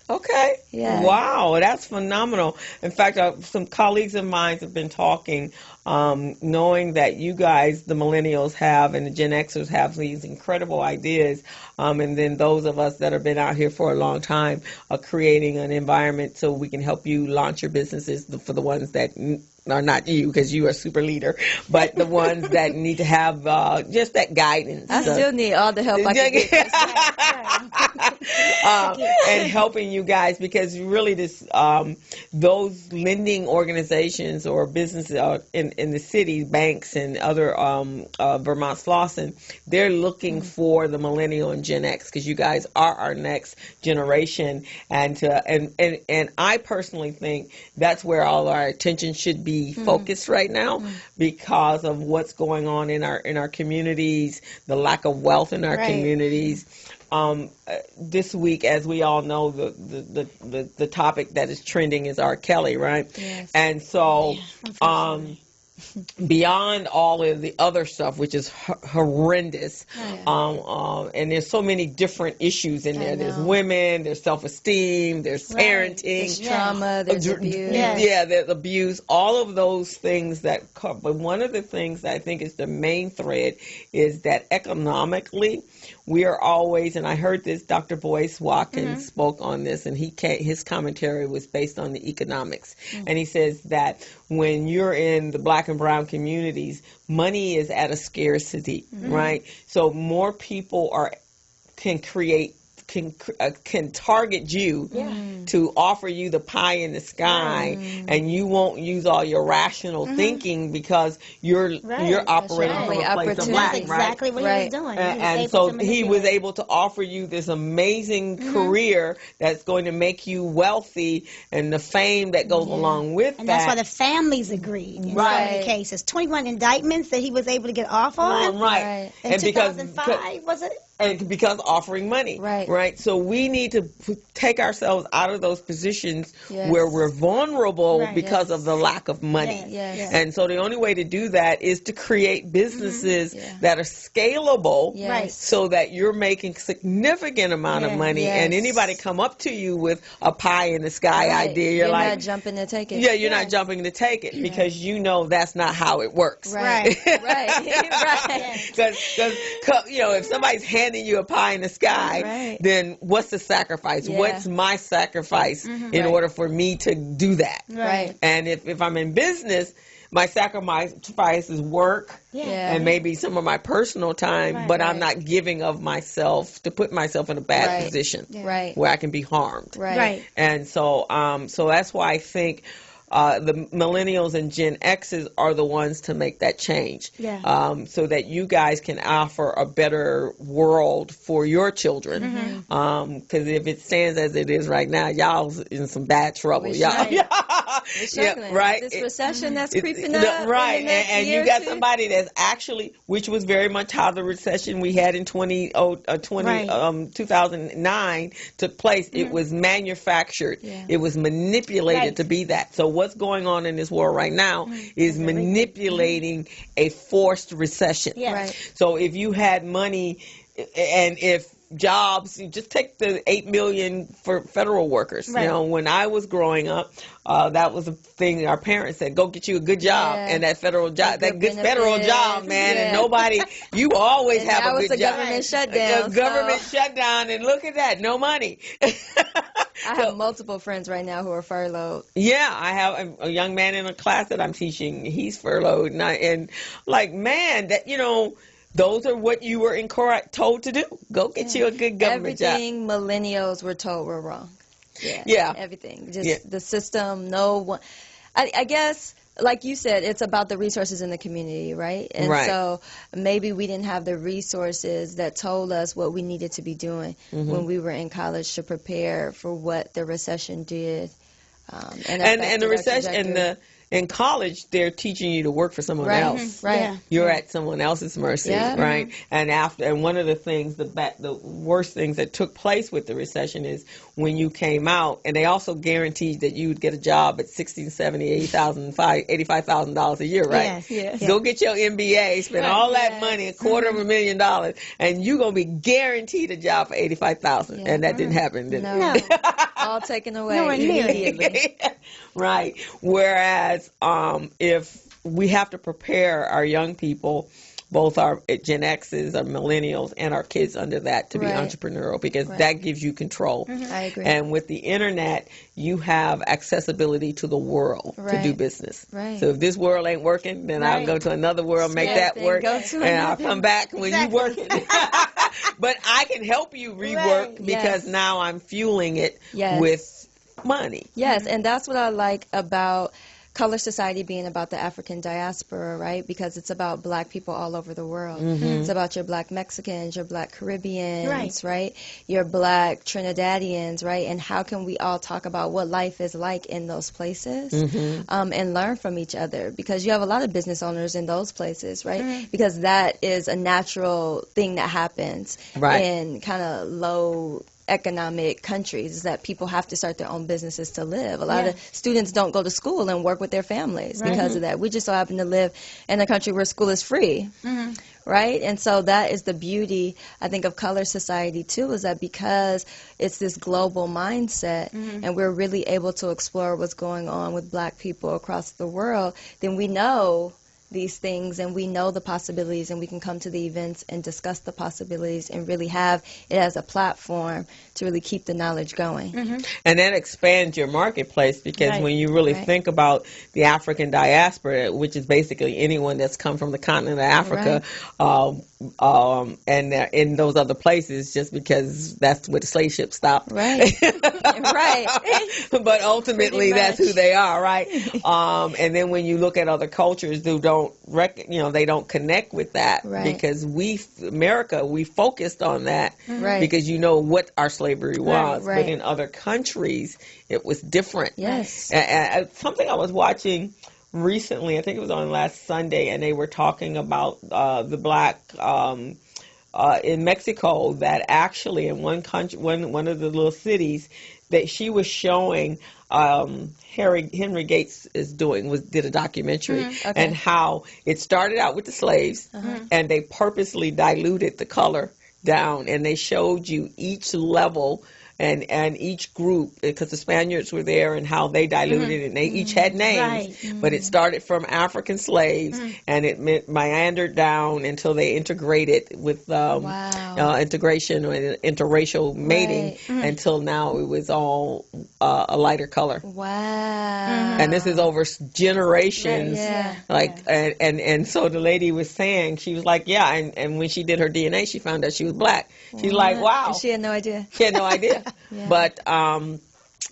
Speaker 3: Okay.
Speaker 7: Yeah.
Speaker 3: Wow, that's phenomenal. In fact, some colleagues of mine have been talking, knowing that you guys, the millennials, have and the Gen Xers have these incredible ideas, and then those of us that have been out here for a long time are creating an environment so we can help you launch your businesses for the ones that are not you, because you are a super leader, but the ones that need to have just that guidance.
Speaker 7: I still need all the help I can get.
Speaker 3: And helping you guys, because really those lending organizations or businesses in the city, banks and other Vermont Slauson, they're looking for the millennial and Gen X, because you guys are our next generation, and I personally think that's where all our attention should be focused right now, because of what's going on in our communities, the lack of wealth in our communities. This week, as we all know, the topic that is trending is R. Kelly, right?
Speaker 7: Yes.
Speaker 3: And so, beyond all of the other stuff, which is horrendous, and there's so many different issues in there. There's women, there's self-esteem, there's parenting,
Speaker 7: there's trauma, there's abuse.
Speaker 3: There's abuse, all of those things that come. But one of the things that I think is the main thread is that economically, we are always, and I heard this, Dr. Boyce Watkins spoke on this, and his commentary was based on the economics. And he says that when you're in the black and brown communities, money is at a scarcity, right? So more people can target you to offer you the pie in the sky, and you won't use all your rational thinking, because you're operating from a place of lack.
Speaker 4: That's exactly what he was doing.
Speaker 3: And so he was able to offer you this amazing career that's going to make you wealthy, and the fame that goes along with
Speaker 4: and
Speaker 3: that.
Speaker 4: that's why the families agreed in so many cases. 21 indictments that he was able to get off on.
Speaker 3: Right.
Speaker 4: In
Speaker 3: And
Speaker 4: 2005, was it?
Speaker 3: And because offering money, right? So we need to take ourselves out of those positions where we're vulnerable because of the lack of money. And so the only way to do that is to create businesses that are scalable, so that you're making significant amount of money, and anybody come up to you with a pie in the sky idea, you're like,
Speaker 7: not jumping to take it.
Speaker 3: Yeah, you're not jumping to take it, because you know that's not how it works.
Speaker 7: Right.
Speaker 3: Because if somebody's handing you a pie in the sky, then what's the sacrifice? What's my sacrifice in order for me to do that?
Speaker 7: Right.
Speaker 3: And if I'm in business, my sacrifice is work and maybe some of my personal time, but I'm not giving of myself to put myself in a bad position where I can be harmed.
Speaker 7: Right.
Speaker 3: And so that's why I think the millennials and Gen X's are the ones to make that change.
Speaker 4: Yeah.
Speaker 3: So that you guys can offer a better world for your children. Because if it stands as it is right now, y'all's in some bad trouble.
Speaker 7: We're
Speaker 3: Y'all,
Speaker 7: struggling.
Speaker 3: right?
Speaker 7: This recession that's
Speaker 3: It's-
Speaker 7: creeping up.
Speaker 3: right?
Speaker 7: In the next
Speaker 3: And
Speaker 7: year
Speaker 3: you got
Speaker 7: or two.
Speaker 3: somebody that's actually, which was very much how the recession we had in 2009 took place. It was manufactured.
Speaker 7: Yeah.
Speaker 3: It was manipulated
Speaker 4: Right.
Speaker 3: to be that. So what's going on in this world right now is manipulating a forced recession.
Speaker 4: Yes.
Speaker 7: Right.
Speaker 3: So if you had money and if jobs, you just take the 8 million for federal workers.
Speaker 4: Right.
Speaker 3: You know, when I was growing up, that was a thing our parents said, go get you a good job.
Speaker 7: Yeah.
Speaker 3: And that federal job, that
Speaker 7: Good
Speaker 3: good federal
Speaker 7: benefits.
Speaker 3: job, man. And
Speaker 7: Yeah.
Speaker 3: nobody, you always
Speaker 7: And
Speaker 3: have
Speaker 7: now
Speaker 3: a
Speaker 7: it's
Speaker 3: good
Speaker 7: a
Speaker 3: job.
Speaker 7: government shutdown.
Speaker 3: The government
Speaker 7: so
Speaker 3: shutdown, and look at that, no money.
Speaker 7: I have multiple friends right now who are furloughed.
Speaker 3: Yeah, I have a young man in a class that I'm teaching. He's furloughed, and like, man, that those are what you were told to do. Go get you a good government job.
Speaker 7: Everything millennials were told were wrong.
Speaker 3: Yeah.
Speaker 7: Everything. Just the system. No one. I guess, like you said, it's about the resources in the community, right? And
Speaker 3: Right.
Speaker 7: so maybe we didn't have the resources that told us what we needed to be doing when we were in college to prepare for what the recession did. And
Speaker 3: And
Speaker 7: affected
Speaker 3: the
Speaker 7: our
Speaker 3: recession
Speaker 7: trajectory.
Speaker 3: in college, they're teaching you to work for someone
Speaker 7: Right.
Speaker 3: else.
Speaker 7: Right.
Speaker 4: Yeah.
Speaker 3: You're at someone else's mercy,
Speaker 7: Yeah.
Speaker 3: right? And one of the things, the worst things that took place with the recession is when you came out, and they also guaranteed that you would get a job at $60,000, $70,000, $80,000, $85,000 a year, right?
Speaker 4: Yes.
Speaker 3: Go get your MBA, spend all that money, $250,000, and you're gonna be guaranteed a job for $85,000,
Speaker 7: Yeah.
Speaker 3: and that didn't happen, did it?
Speaker 7: No. All taken away
Speaker 4: Nowhere near.
Speaker 7: immediately.
Speaker 3: Right. Whereas if we have to prepare our young people, both our Gen X's, our millennials, and our kids under that to be
Speaker 7: Right.
Speaker 3: entrepreneurial, because
Speaker 7: Right.
Speaker 3: that gives you control.
Speaker 7: I agree.
Speaker 3: And with the internet, you have accessibility to the world to
Speaker 7: Right.
Speaker 3: do business.
Speaker 7: Right.
Speaker 3: So if this world ain't working, then I'll
Speaker 4: Right.
Speaker 3: go to another world, make
Speaker 7: Yes,
Speaker 3: that
Speaker 7: and
Speaker 3: work,
Speaker 7: go to
Speaker 3: and I'll
Speaker 7: another.
Speaker 3: come back when
Speaker 4: Exactly.
Speaker 3: you working. But I can help you rework
Speaker 4: Right.
Speaker 3: because
Speaker 7: Yes.
Speaker 3: now I'm fueling it
Speaker 7: Yes.
Speaker 3: with money.
Speaker 7: Yes, and that's what I like about Color Society being about the African diaspora, right? Because it's about black people all over the world. It's about your black Mexicans, your black Caribbeans, right? Your black Trinidadians, right? And how can we all talk about what life is like in those places and learn from each other? Because you have a lot of business owners in those places, right? Because that is a natural thing that happens
Speaker 3: Right.
Speaker 7: in kind of low economic countries, is that people have to start their own businesses to live. A lot of students don't go to school and work with their families because of that. We just so happen to live in a country where school is free, right? And so that is the beauty, I think, of Color Society too, is that because it's this global mindset and we're really able to explore what's going on with black people across the world, then we know these things and we know the possibilities, and we can come to the events and discuss the possibilities and really have it as a platform to really keep the knowledge going.
Speaker 3: And that expands your marketplace, because
Speaker 4: Right.
Speaker 3: when you really
Speaker 7: Right.
Speaker 3: think about the African diaspora, which is basically anyone that's come from the continent of Africa, and they're in those other places, just because that's where the slave ship stopped.
Speaker 7: Right. Right.
Speaker 3: But ultimately,
Speaker 7: Pretty
Speaker 3: that's who
Speaker 7: much.
Speaker 3: they are, right? And then when you look at other cultures who don't, they don't connect with that,
Speaker 7: Right.
Speaker 3: because America, we focused on that,
Speaker 7: Right.
Speaker 3: because you know what our slavery was.
Speaker 7: Right.
Speaker 3: But in other countries, it was different.
Speaker 7: Yes.
Speaker 3: And something I was watching recently, I think it was on last Sunday, and they were talking about the black in Mexico, that actually in one country, one of the little cities, that she was showing Henry Gates did a documentary,
Speaker 7: Okay.
Speaker 3: and how it started out with the slaves, and they purposely diluted the color down, and they showed you each level and each group, because the Spaniards were there, and how they diluted it, and they each had names,
Speaker 4: Right.
Speaker 3: but it started from African slaves, and it meandered down until they integrated with integration or interracial mating, until now it was all a lighter color.
Speaker 7: Wow.
Speaker 3: And this is over generations.
Speaker 7: Yeah.
Speaker 3: And so the lady was saying, she was like, yeah, and when she did her DNA, she found out she was black. She's like, wow.
Speaker 7: And she had no idea.
Speaker 3: She had no idea.
Speaker 7: Yeah.
Speaker 3: But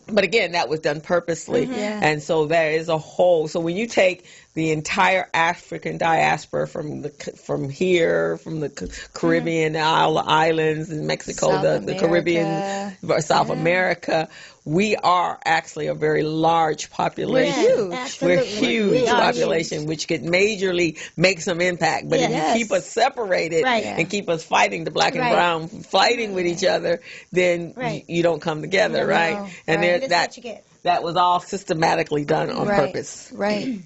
Speaker 3: But again, that was done purposely.
Speaker 7: Yeah.
Speaker 3: And so there is a whole, so when you take the entire African diaspora from here, from the Caribbean islands in Mexico,
Speaker 7: South
Speaker 3: the Caribbean,
Speaker 7: America.
Speaker 3: South
Speaker 7: Yeah.
Speaker 3: America, we are actually a very large population.
Speaker 7: huge.
Speaker 3: We're
Speaker 4: Absolutely.
Speaker 3: huge
Speaker 4: We are
Speaker 3: population,
Speaker 4: huge.
Speaker 3: which could majorly make some impact. But if you
Speaker 7: Yes.
Speaker 3: keep us separated
Speaker 4: Right.
Speaker 3: and keep us fighting, the black and
Speaker 4: Right.
Speaker 3: brown fighting with each other, then
Speaker 4: Right.
Speaker 3: you don't come together,
Speaker 7: No,
Speaker 3: right?
Speaker 7: no.
Speaker 3: And
Speaker 7: Right.
Speaker 4: That's
Speaker 3: that
Speaker 4: what you get.
Speaker 3: that was all systematically done on
Speaker 7: Right.
Speaker 3: purpose.
Speaker 7: Right.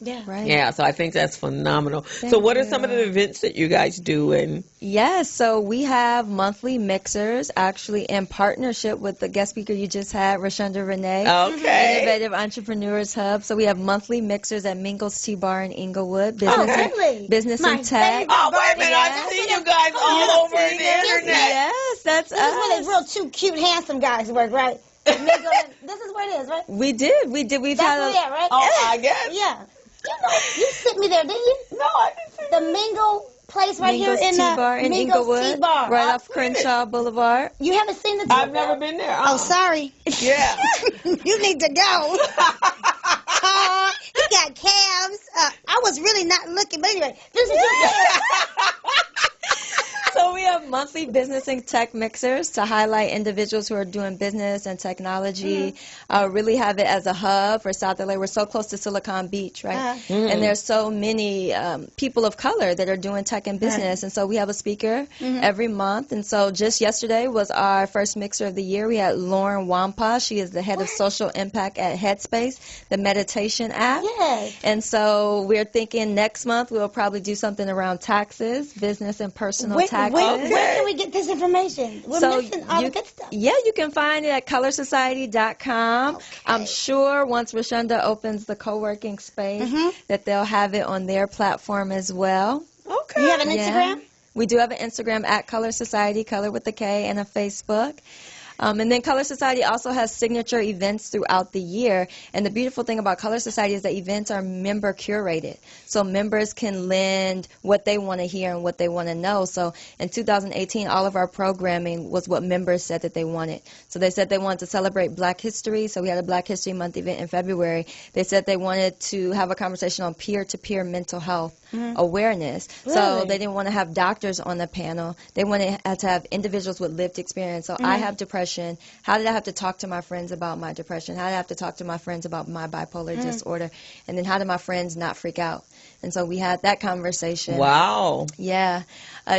Speaker 4: Yeah.
Speaker 7: Right.
Speaker 3: Yeah, so I think that's phenomenal. So
Speaker 7: Thank
Speaker 3: what are some of
Speaker 7: you.
Speaker 3: the events that you guys do? And
Speaker 7: Yes, so we have monthly mixers, actually in partnership with the guest speaker you just had, Rashonda Renee.
Speaker 3: okay.
Speaker 7: Innovative Entrepreneurs Hub. So we have monthly mixers at Mingle's Tea Bar in Inglewood. Business,
Speaker 3: Okay.
Speaker 4: Really?
Speaker 7: business
Speaker 4: My
Speaker 7: and tech.
Speaker 4: favorite.
Speaker 3: Oh, wait a minute.
Speaker 7: Yeah.
Speaker 3: I see you guys all over the internet.
Speaker 7: Yes, that's
Speaker 4: This is where
Speaker 7: us.
Speaker 4: the real two cute, handsome guys work, right? This is where it is, right?
Speaker 7: We did. We've
Speaker 4: That's
Speaker 7: had
Speaker 4: where
Speaker 7: a,
Speaker 4: they at, right?
Speaker 3: Oh, I guess.
Speaker 4: Yeah. You sent me there, didn't you?
Speaker 3: No, I didn't see
Speaker 4: The Mingle place right
Speaker 7: Mingle's
Speaker 4: here in
Speaker 7: Tea Bar in
Speaker 4: Mingle's
Speaker 7: Inglewood,
Speaker 4: Tea Bar.
Speaker 7: right
Speaker 3: I've
Speaker 7: off
Speaker 3: seen
Speaker 7: Crenshaw Boulevard.
Speaker 4: You haven't seen the tea
Speaker 3: I've
Speaker 4: bar?
Speaker 3: never been there.
Speaker 4: Oh, sorry.
Speaker 3: Yeah.
Speaker 4: You need to go. He got calves. I was really not looking, but anyway, this is your
Speaker 7: So we have monthly business and tech mixers to highlight individuals who are doing business and technology. Really have it as a hub for South LA. We're so close to Silicon Beach, right? And there's so many people of color that are doing tech and business. And so we have a speaker every month. And so just yesterday was our first mixer of the year. We had Lauren Wampa. She is the head of social impact at Headspace, the meditation app.
Speaker 4: Yes.
Speaker 7: And so we're thinking next month we'll probably do something around taxes, business and personal taxes.
Speaker 4: Where can we get this information? We're missing all the good stuff.
Speaker 7: Yeah, you can find it at colorsociety.com. I'm sure once Rashonda opens the co-working space that they'll have it on their platform as well.
Speaker 3: Okay.
Speaker 4: You have an
Speaker 7: Yeah.
Speaker 4: Instagram?
Speaker 7: We do have an Instagram at Color Society, color with a K, and a Facebook. And then Color Society also has signature events throughout the year. And the beautiful thing about Color Society is that events are member curated. So members can lend what they want to hear and what they want to know. So in 2018, all of our programming was what members said that they wanted. So they said they wanted to celebrate Black History. So we had a Black History Month event in February. They said they wanted to have a conversation on peer-to-peer mental health awareness. So
Speaker 4: Really?
Speaker 7: they didn't want to have doctors on the panel. They wanted to have individuals with lived experience. So I have depression. How did I have to talk to my friends about my depression? How did I have to talk to my friends about my bipolar disorder? And then how did my friends not freak out? And so we had that conversation.
Speaker 3: Wow.
Speaker 7: Yeah.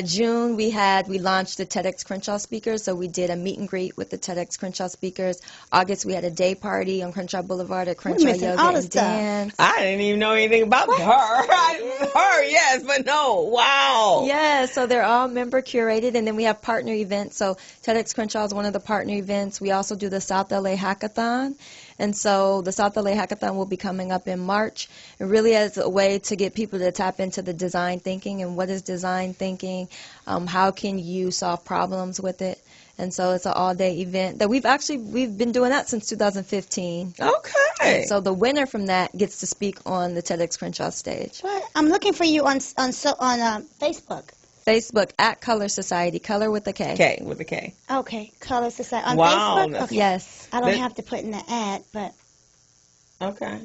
Speaker 7: June, we launched the TEDx Crenshaw speakers, so we did a meet and greet with the TEDx Crenshaw speakers. August, we had a day party on Crenshaw Boulevard at Crenshaw
Speaker 4: missing
Speaker 7: Yoga
Speaker 4: all the
Speaker 7: and
Speaker 4: stuff.
Speaker 7: Dance.
Speaker 3: I didn't even know anything about her, yes, but no. Wow.
Speaker 7: Yeah, so they're all member curated, and then we have partner events. So TEDx Crenshaw is one of the partner events. We also do the South LA Hackathon. And so the South LA Hackathon will be coming up in March. It really is a way to get people to tap into the design thinking and what is design thinking, how can you solve problems with it. And so it's an all-day event that we've been doing that since 2015.
Speaker 3: Okay.
Speaker 7: So the winner from that gets to speak on the TEDx Crenshaw stage.
Speaker 4: What? I'm looking for you on Facebook.
Speaker 7: Facebook at Color Society, color with a K.
Speaker 3: K with a K.
Speaker 4: Okay, Color Society. On
Speaker 3: Wow,
Speaker 4: Facebook?
Speaker 3: that's-
Speaker 4: Okay.
Speaker 7: Yes.
Speaker 4: I don't
Speaker 3: That-
Speaker 4: have to put in the ad, but
Speaker 3: Okay.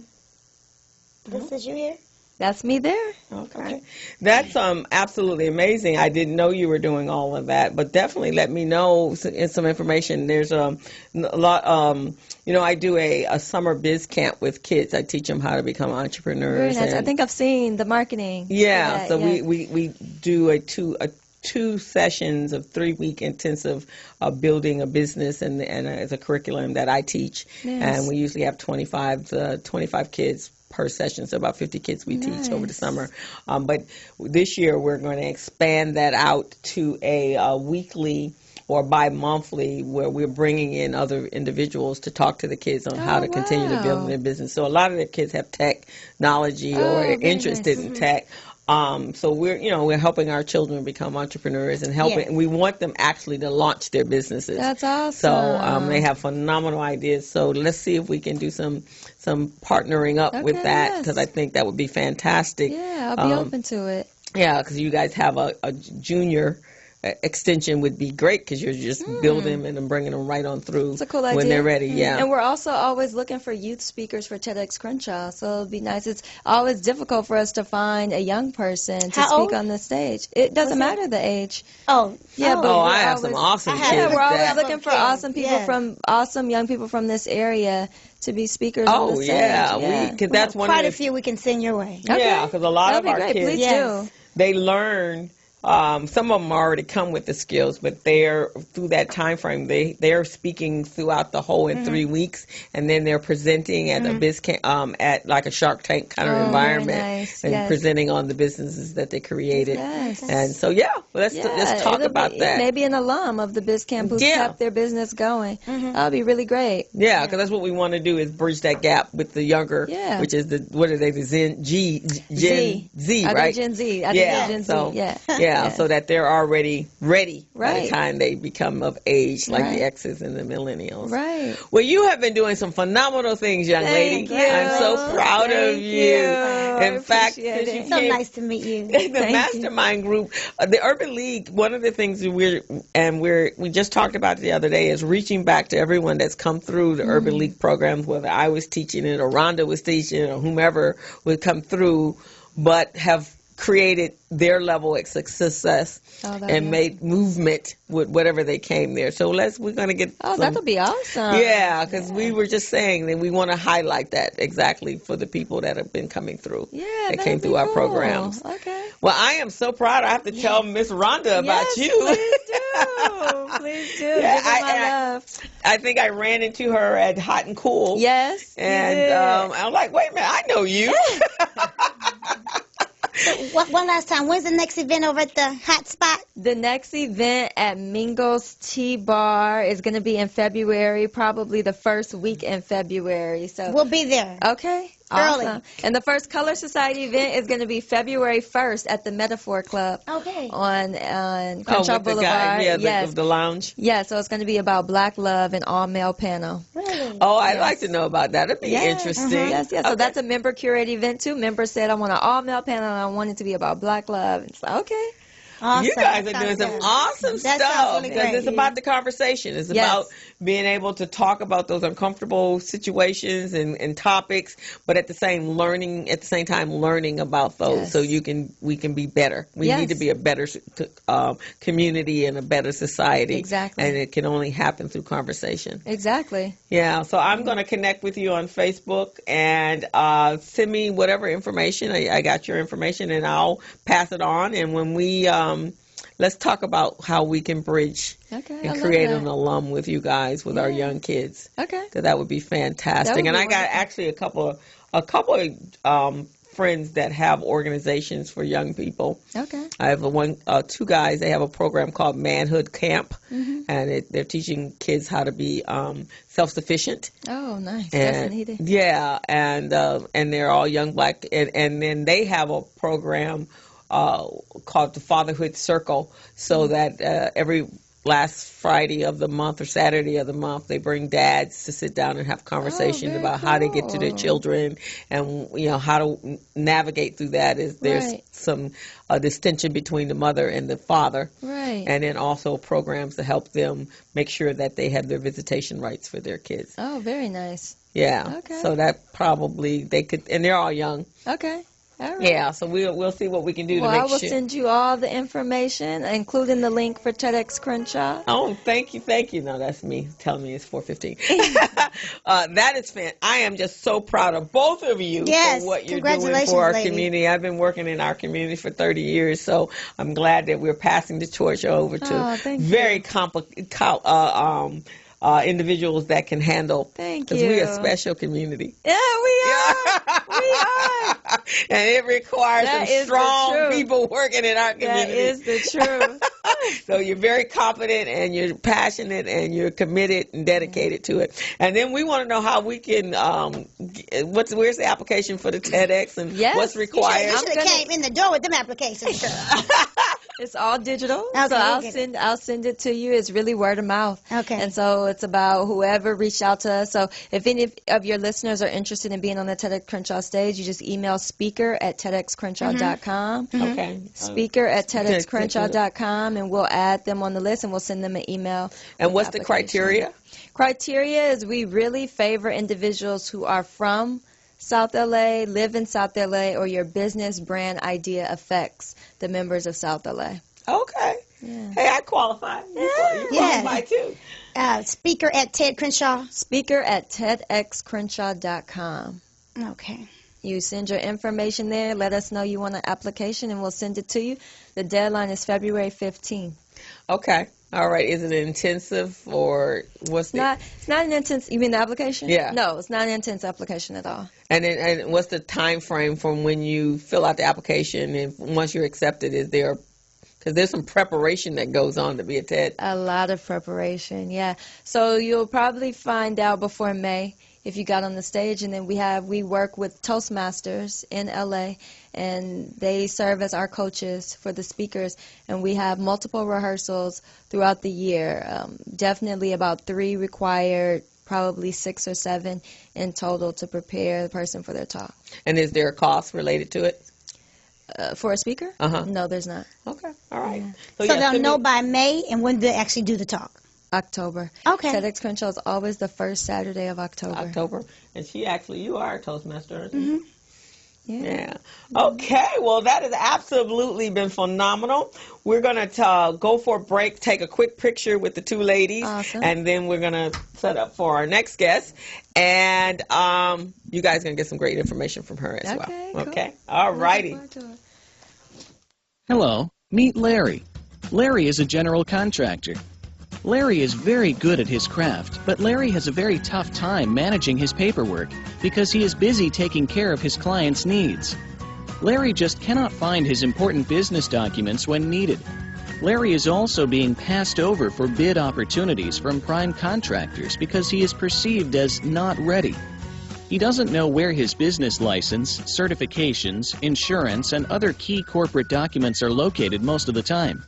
Speaker 4: this is you here?
Speaker 7: That's me there.
Speaker 3: Okay. That's absolutely amazing. I didn't know you were doing all of that, but definitely let me know some information. There's a lot, I do a summer biz camp with kids. I teach them how to become entrepreneurs.
Speaker 7: Very nice. I
Speaker 3: and-
Speaker 7: think I've seen the marketing.
Speaker 3: Yeah,
Speaker 7: for that,
Speaker 3: so
Speaker 7: yeah.
Speaker 3: we do two sessions of 3-week intensive building a business and as a curriculum that I teach.
Speaker 7: Yes.
Speaker 3: And we usually have 25 kids per session, so about 50 kids we teach over the
Speaker 7: Nice.
Speaker 3: summer. But this year we're going to expand that out to a weekly or bi-monthly where we're bringing in other individuals to talk to the kids on how to continue to build
Speaker 7: wow.
Speaker 3: their business. So a lot of the kids have technology or are
Speaker 7: very
Speaker 3: interested
Speaker 7: nice.
Speaker 3: in tech. So we're helping our children become entrepreneurs and helping.
Speaker 4: Yes.
Speaker 3: We want them actually to launch their businesses.
Speaker 7: That's awesome.
Speaker 3: So they have phenomenal ideas. So let's see if we can do some partnering up with
Speaker 7: Okay,
Speaker 3: that
Speaker 7: yes.
Speaker 3: because I think that would be fantastic.
Speaker 7: Yeah, I'll be open to it.
Speaker 3: Yeah, because you guys have a junior extension would be great because you're just building them and bringing them right on through
Speaker 7: It's a cool idea.
Speaker 3: when they're ready. Yeah.
Speaker 7: And we're also always looking for youth speakers for TEDx Crenshaw, so it'd be nice. It's always difficult for us to find a young person to
Speaker 4: How
Speaker 7: speak
Speaker 4: old?
Speaker 7: on the stage. It doesn't matter the age.
Speaker 4: Oh,
Speaker 7: Yeah, but
Speaker 3: Oh,
Speaker 7: we're
Speaker 3: I have some
Speaker 7: always-
Speaker 3: awesome kids.
Speaker 7: Yeah, we're always
Speaker 3: that-
Speaker 7: looking for
Speaker 4: Okay.
Speaker 7: awesome people
Speaker 4: Yeah.
Speaker 7: awesome young people from this area to be speakers on the
Speaker 3: Oh
Speaker 7: stage.
Speaker 3: yeah, because that's one
Speaker 4: quite
Speaker 3: of
Speaker 4: a
Speaker 3: the
Speaker 4: few we can send your way.
Speaker 7: Okay.
Speaker 3: yeah, because a lot
Speaker 7: That'd
Speaker 3: of
Speaker 7: be
Speaker 3: our
Speaker 7: great.
Speaker 3: kids
Speaker 7: Please
Speaker 4: Yes.
Speaker 7: do.
Speaker 3: they learn. Some of them already come with the skills, but they're through that time frame. They're speaking throughout the whole in 3 weeks, and then they're presenting at a at like a Shark Tank kind of
Speaker 7: Oh,
Speaker 3: environment,
Speaker 7: very nice.
Speaker 3: and
Speaker 7: Yes.
Speaker 3: presenting on the businesses that they created.
Speaker 7: Yes.
Speaker 3: And so let's talk
Speaker 7: it'll
Speaker 3: about
Speaker 7: be,
Speaker 3: that.
Speaker 7: Maybe an alum of the Biz Camp who's
Speaker 3: Yeah.
Speaker 7: kept their business going. That would be really great.
Speaker 3: Yeah, because that's what we want to do is bridge that gap with the younger,
Speaker 7: Yeah.
Speaker 3: which is what are they, the Gen Z,
Speaker 7: I
Speaker 3: right?
Speaker 7: think Gen Z. I
Speaker 3: Yeah,
Speaker 7: think Gen
Speaker 3: so
Speaker 7: Z. Yeah.
Speaker 3: yeah, so that they're already ready by the
Speaker 7: Right.
Speaker 3: time they become of age, like
Speaker 7: Right.
Speaker 3: the X's and the millennials.
Speaker 7: Right.
Speaker 3: Well, you have been doing some phenomenal things, young lady.
Speaker 7: Thank you.
Speaker 3: I'm so proud of
Speaker 7: Thank
Speaker 3: you.
Speaker 7: you. I
Speaker 3: In fact,
Speaker 7: appreciate
Speaker 3: since you
Speaker 7: it.
Speaker 4: So
Speaker 3: came
Speaker 4: nice to meet you.
Speaker 3: the
Speaker 7: Thank you.
Speaker 3: mastermind group, the Urban League, one of the things we just talked about the other day is reaching back to everyone that's come through the Urban League programs, whether I was teaching it or Rhonda was teaching it or whomever would come through, but have created their level of success and made movement with whatever they came there. So we're going to get
Speaker 7: That'll be awesome.
Speaker 3: yeah, because we were just saying that we want to highlight that exactly for the people that have been coming through.
Speaker 7: Yeah,
Speaker 3: that
Speaker 7: that'd
Speaker 3: came
Speaker 7: be
Speaker 3: through our
Speaker 7: cool.
Speaker 3: programs.
Speaker 7: Okay.
Speaker 3: Well, I am so proud. I have to tell Miss Rhonda about
Speaker 7: Yes,
Speaker 3: you.
Speaker 7: Please do. Please do.
Speaker 3: Yeah,
Speaker 7: Give her my love.
Speaker 3: I think I ran into her at Hot and Cool.
Speaker 7: Yes. you
Speaker 3: And
Speaker 7: did.
Speaker 3: I'm like, wait a minute, I know you.
Speaker 4: One last time, when's the next event over at the hot spot?
Speaker 7: The next event at Mingo's Tea Bar is going to be in February, probably the first week in February. So
Speaker 4: We'll be there.
Speaker 7: okay.
Speaker 4: Early.
Speaker 7: Awesome. And the first Color Society event is going to be February 1st at the Metaphor Club
Speaker 4: Okay.
Speaker 7: on Crenshaw
Speaker 3: with the
Speaker 7: Boulevard.
Speaker 3: guy,
Speaker 7: yes.
Speaker 3: the lounge.
Speaker 7: Yeah, so it's going to be about black love and all male panel.
Speaker 4: Really?
Speaker 3: Oh, I'd like to know about that. It'd be
Speaker 7: Yes.
Speaker 3: interesting.
Speaker 7: Yes, yes. So that's a member curated event too. Members said I want an all male panel and I want it to be about black love. It's like, okay.
Speaker 4: Awesome.
Speaker 3: You guys are
Speaker 4: That
Speaker 3: doing
Speaker 4: sounds
Speaker 3: some
Speaker 4: good.
Speaker 3: awesome
Speaker 4: That
Speaker 3: stuff
Speaker 4: sounds really
Speaker 3: because
Speaker 4: great.
Speaker 3: it's about the conversation. It's
Speaker 7: Yes.
Speaker 3: about being able to talk about those uncomfortable situations and topics, but at the same time learning about those
Speaker 7: Yes.
Speaker 3: so we can be better. We
Speaker 7: Yes.
Speaker 3: need to be a better community and a better society.
Speaker 7: Exactly.
Speaker 3: And it can only happen through conversation.
Speaker 7: Exactly.
Speaker 3: Yeah, so I'm going to connect with you on Facebook and send me whatever information. I got your information and I'll pass it on. And when we, let's talk about how we can bridge
Speaker 7: Okay. I
Speaker 3: and
Speaker 7: love
Speaker 3: create
Speaker 7: that.
Speaker 3: an alum with you guys, with our young kids.
Speaker 7: Okay.
Speaker 3: Because that would be fantastic.
Speaker 7: That would
Speaker 3: And
Speaker 7: be
Speaker 3: I got
Speaker 7: wonderful.
Speaker 3: actually a couple of friends that have organizations for young people.
Speaker 7: Okay.
Speaker 3: I have two guys. They have a program called Manhood Camp, and they're teaching kids how to be self-sufficient.
Speaker 7: Oh, nice. That's neat.
Speaker 3: Yeah, and they're all young black, and then they have a program called the Fatherhood Circle, so that every last Friday of the month or Saturday of the month, they bring dads to sit down and have conversations
Speaker 7: very
Speaker 3: about how they get to their
Speaker 7: cool.
Speaker 3: children and how to navigate through that. There's
Speaker 7: Right.
Speaker 3: some distinction between the mother and the father.
Speaker 7: Right.
Speaker 3: And then also programs to help them make sure that they have their visitation rights for their kids.
Speaker 7: Oh, very nice.
Speaker 3: Yeah.
Speaker 7: Okay.
Speaker 3: So that probably they could, and they're all young.
Speaker 7: Okay. All right.
Speaker 3: Yeah. So we'll see what we can do
Speaker 7: Well,
Speaker 3: to
Speaker 7: I
Speaker 3: make
Speaker 7: will
Speaker 3: sure.
Speaker 7: send you all the information, including the link for TEDx Crenshaw.
Speaker 3: Oh, thank you. No, that's me telling me it's 4:15. That is fan. I am just so proud of both of you
Speaker 4: Yes,
Speaker 3: for what you're doing
Speaker 4: congratulations,
Speaker 3: for our
Speaker 4: lady.
Speaker 3: community. I've been working in our community for 30 years, so I'm glad that we're passing the torch over to
Speaker 7: Oh, thank you.
Speaker 3: very individuals that can handle.
Speaker 7: Thank
Speaker 3: Because we're a
Speaker 7: you.
Speaker 3: special community.
Speaker 7: Yeah, we are. We are.
Speaker 3: And it requires
Speaker 7: That
Speaker 3: some
Speaker 7: is the
Speaker 3: strong
Speaker 7: truth.
Speaker 3: people working in our
Speaker 7: That
Speaker 3: community.
Speaker 7: is the truth.
Speaker 3: So you're very confident and you're passionate and you're committed and dedicated to it. And then we want to know how we can, where's the application for the TEDx and
Speaker 7: Yes.
Speaker 3: what's
Speaker 4: You
Speaker 3: required?
Speaker 4: should have came in the door with them applications, girl.
Speaker 7: It's all digital,
Speaker 4: Okay,
Speaker 7: so
Speaker 4: we'll get it.
Speaker 7: I'll send it to you. It's really word of mouth.
Speaker 4: Okay.
Speaker 7: And so it's about whoever reached out to us. So if any of your listeners are interested in being on the TEDx Crenshaw stage, you just email speaker@tedxcrenshaw.com.
Speaker 3: Okay.
Speaker 7: Speaker@tedxcrenshaw.com, and we'll add them on the list, and we'll send them an email.
Speaker 3: And
Speaker 7: with
Speaker 3: what's the
Speaker 7: application.
Speaker 3: criteria?
Speaker 7: Criteria is we really favor individuals who are from South LA, live in South LA, or your business brand idea affects the members of South LA.
Speaker 3: Okay.
Speaker 7: Yeah.
Speaker 3: Hey, I qualify. You qualify too.
Speaker 4: Speaker at Ted Crenshaw.
Speaker 7: Speaker@tedxcrenshaw.com.
Speaker 4: Okay.
Speaker 7: You send your information there, let us know you want an application, and we'll send it to you. The deadline is February 15th.
Speaker 3: Okay. All right. Is it intensive or what's the?
Speaker 7: It's not an intense. You mean the application?
Speaker 3: Yeah.
Speaker 7: No, it's not an intense application at all.
Speaker 3: And what's the time frame from when you fill out the application and once you're accepted? Is there? Because there's some preparation that goes on to be a TED.
Speaker 7: A lot of preparation, yeah. So you'll probably find out before May if you got on the stage, and then we work with Toastmasters in LA, and they serve as our coaches for the speakers, and we have multiple rehearsals throughout the year. Definitely about 3 required, probably 6 or 7 in total to prepare the person for their talk.
Speaker 3: And is there a cost related to it?
Speaker 7: For a speaker?
Speaker 3: Uh-huh.
Speaker 7: No, there's not.
Speaker 3: Okay. All right.
Speaker 7: Yeah.
Speaker 4: So
Speaker 3: yeah,
Speaker 4: they'll
Speaker 3: send
Speaker 4: know
Speaker 3: me-
Speaker 4: by May, and when do they actually do the talk?
Speaker 7: October.
Speaker 4: Okay.
Speaker 7: TEDx Crenshaw is always the first Saturday of October.
Speaker 3: October. And you are a Toastmaster, aren't you?
Speaker 4: Mm-hmm.
Speaker 3: Yeah. Okay. Well, that has absolutely been phenomenal. We're going to go for a break, take a quick picture with the 2 ladies,
Speaker 7: Awesome.
Speaker 3: and then we're going to set up for our next guest. And you guys are going to get some great information from her as
Speaker 7: Okay,
Speaker 3: well.
Speaker 7: cool.
Speaker 3: Okay. All righty.
Speaker 7: Looking forward to it.
Speaker 5: Hello, meet Larry. Larry is a general contractor. Larry is very good at his craft, but Larry has a very tough time managing his paperwork because he is busy taking care of his clients' needs. Larry just cannot find his important business documents when needed. Larry is also being passed over for bid opportunities from prime contractors because he is perceived as not ready. He doesn't know where his business license, certifications, insurance, and other key corporate documents are located most of the time.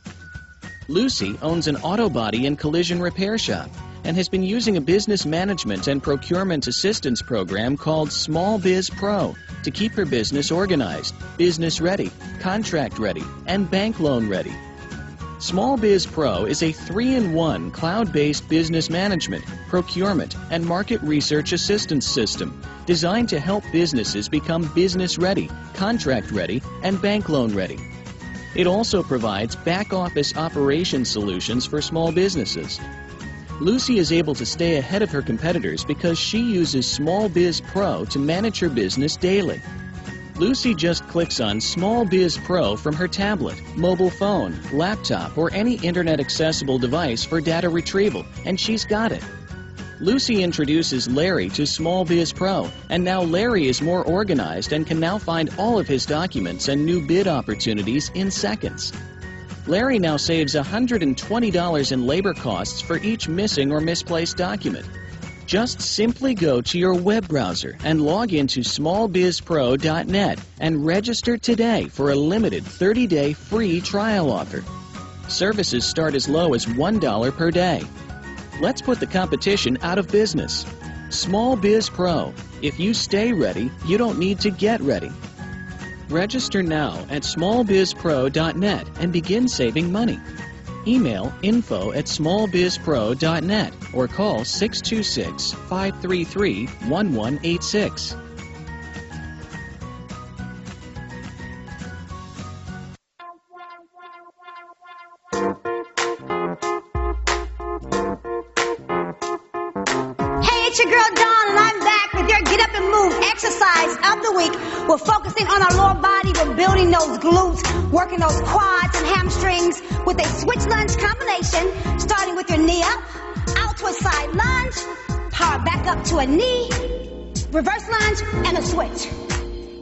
Speaker 5: Lucy owns an auto body and collision repair shop and has been using a business management and procurement assistance program called Small Biz Pro to keep her business organized, business ready, contract ready, and bank loan ready. Small Biz Pro is a 3-in-1 cloud-based business management, procurement, and market research assistance system designed to help businesses become business ready, contract ready, and bank loan ready. It also provides back-office operation solutions for small businesses. Lucy is able to stay ahead of her competitors because she uses Small Biz Pro to manage her business daily. Lucy just clicks on Small Biz Pro from her tablet, mobile phone, laptop, or any internet-accessible device for data retrieval, and she's got it. Lucy introduces Larry to Small Biz Pro, and now Larry is more organized and can now find all of his documents and new bid opportunities in seconds. Larry now saves $120 in labor costs for each missing or misplaced document. Just simply go to your web browser and log into smallbizpro.net and register today for a limited 30-day free trial offer. Services start as low as $1 per day. Let's put the competition out of business. Small Biz Pro. If you stay ready, you don't need to get ready. Register now at smallbizpro.net and begin saving money. Email info@smallbizpro.net or call 626-533-1186.
Speaker 4: It's your girl Dawn, and I'm back with your Get Up and Move exercise of the week. We're focusing on our lower body. We're building those glutes, working those quads and hamstrings with a switch lunge combination, starting with your knee up, out to a side lunge, power back up to a knee, reverse lunge, and a switch.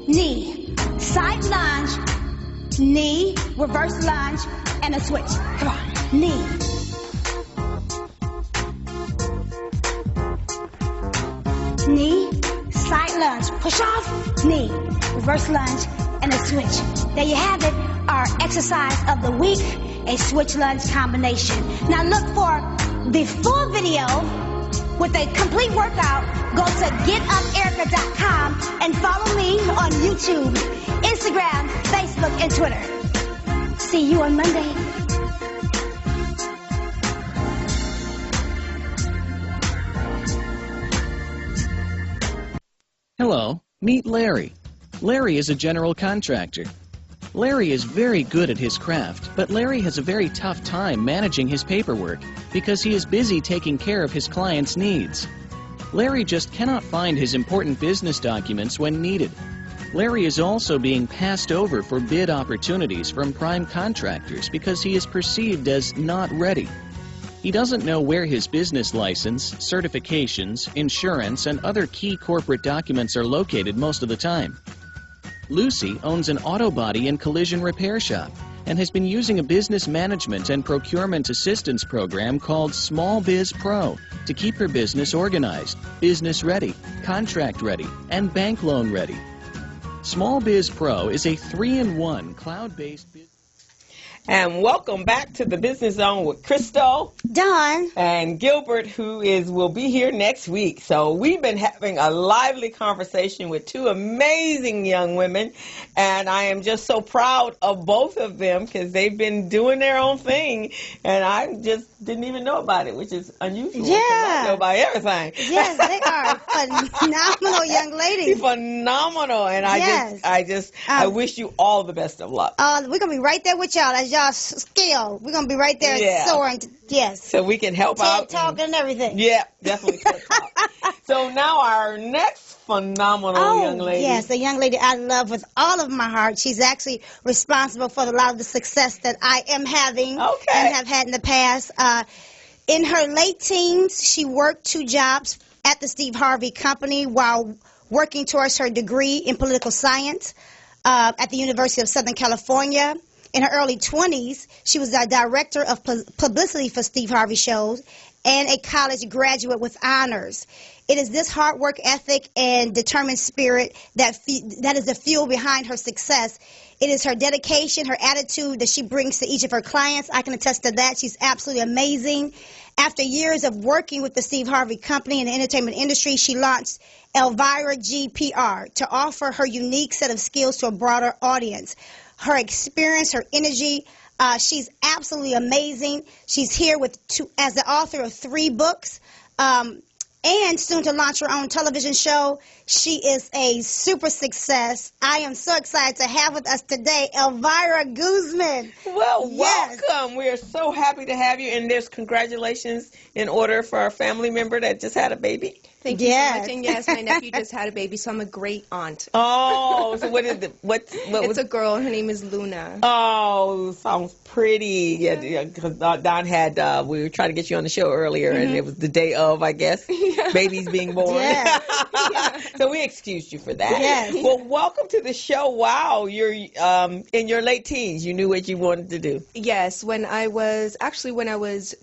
Speaker 4: Knee, side lunge, knee, reverse lunge, and a switch. Come on, knee. Knee, side lunge, push off, knee, reverse lunge, and a switch. There you have it, our exercise of the week, a switch lunge combination. Now look for the full video with a complete workout. Go to getuperica.com and follow me on YouTube, Instagram, Facebook, and Twitter. See you on Monday.
Speaker 5: Hello, meet Larry. Larry is a general contractor. Larry is very good at his craft, but Larry has a very tough time managing his paperwork because he is busy taking care of his clients' needs. Larry just cannot find his important business documents when needed. Larry is also being passed over for bid opportunities from prime contractors because he is perceived as not ready. He doesn't know where his business license, certifications, insurance, and other key corporate documents are located most of the time. Lucy owns an auto body and collision repair shop and has been using a business management and procurement assistance program called Small Biz Pro to keep her business organized, business ready, contract ready, and bank loan ready. Small Biz Pro is a 3-in-1 cloud-based business.
Speaker 3: And welcome back to the Business Zone with Crystal,
Speaker 4: Dawn,
Speaker 3: and Gilbert, who will be here next week. So we've been having a lively conversation with two amazing young women, and I am just so proud of both of them because they've been doing their own thing, and I just didn't even know about it, which is unusual.
Speaker 4: Yeah.
Speaker 3: I know about everything.
Speaker 4: Yes, they are phenomenal young ladies.
Speaker 3: Phenomenal, and I wish you all the best of luck.
Speaker 4: We're gonna be right there with y'all as y'all scale. We're gonna be right there soaring. Yes.
Speaker 3: So we can help out.
Speaker 4: TED Talk and everything.
Speaker 3: Yeah, definitely TED Talk. So now our next phenomenal young lady.
Speaker 4: Yes, a young lady I love with all of my heart. She's actually responsible for a lot of the success that I am having and have had in the past. In her late teens, she worked 2 jobs at the Steve Harvey Company while working towards her degree in political science at the University of Southern California. In her early 20s, she was a director of publicity for Steve Harvey shows and a college graduate with honors. It is this hard work ethic and determined spirit that is the fuel behind her success. It is her dedication, her attitude that she brings to each of her clients. I can attest to that. She's absolutely amazing. After years of working with the Steve Harvey Company in the entertainment industry, she launched Elvira GPR to offer her unique set of skills to a broader audience. Her experience, her energy, she's absolutely amazing. She's here as the author of 3 books. And soon to launch her own television show. She is a super success. I am so excited to have with us today Elvira Guzman.
Speaker 3: Well, welcome. We are so happy to have you, and there's congratulations in order for our family member that just had a baby.
Speaker 8: Thank you so much. And yes, my nephew just had a baby, so I'm a great aunt.
Speaker 3: Oh, so what is it?
Speaker 8: It's a girl. Her name is Luna.
Speaker 3: Oh, sounds pretty. Yeah, because Don had, we were trying to get you on the show earlier, and it was the day of, I guess, babies being born.
Speaker 4: Yeah.
Speaker 3: So we excused you for that.
Speaker 4: Yes.
Speaker 3: Well, welcome to the show. Wow, you're in your late teens. You knew what you wanted to do.
Speaker 8: Yes, when I was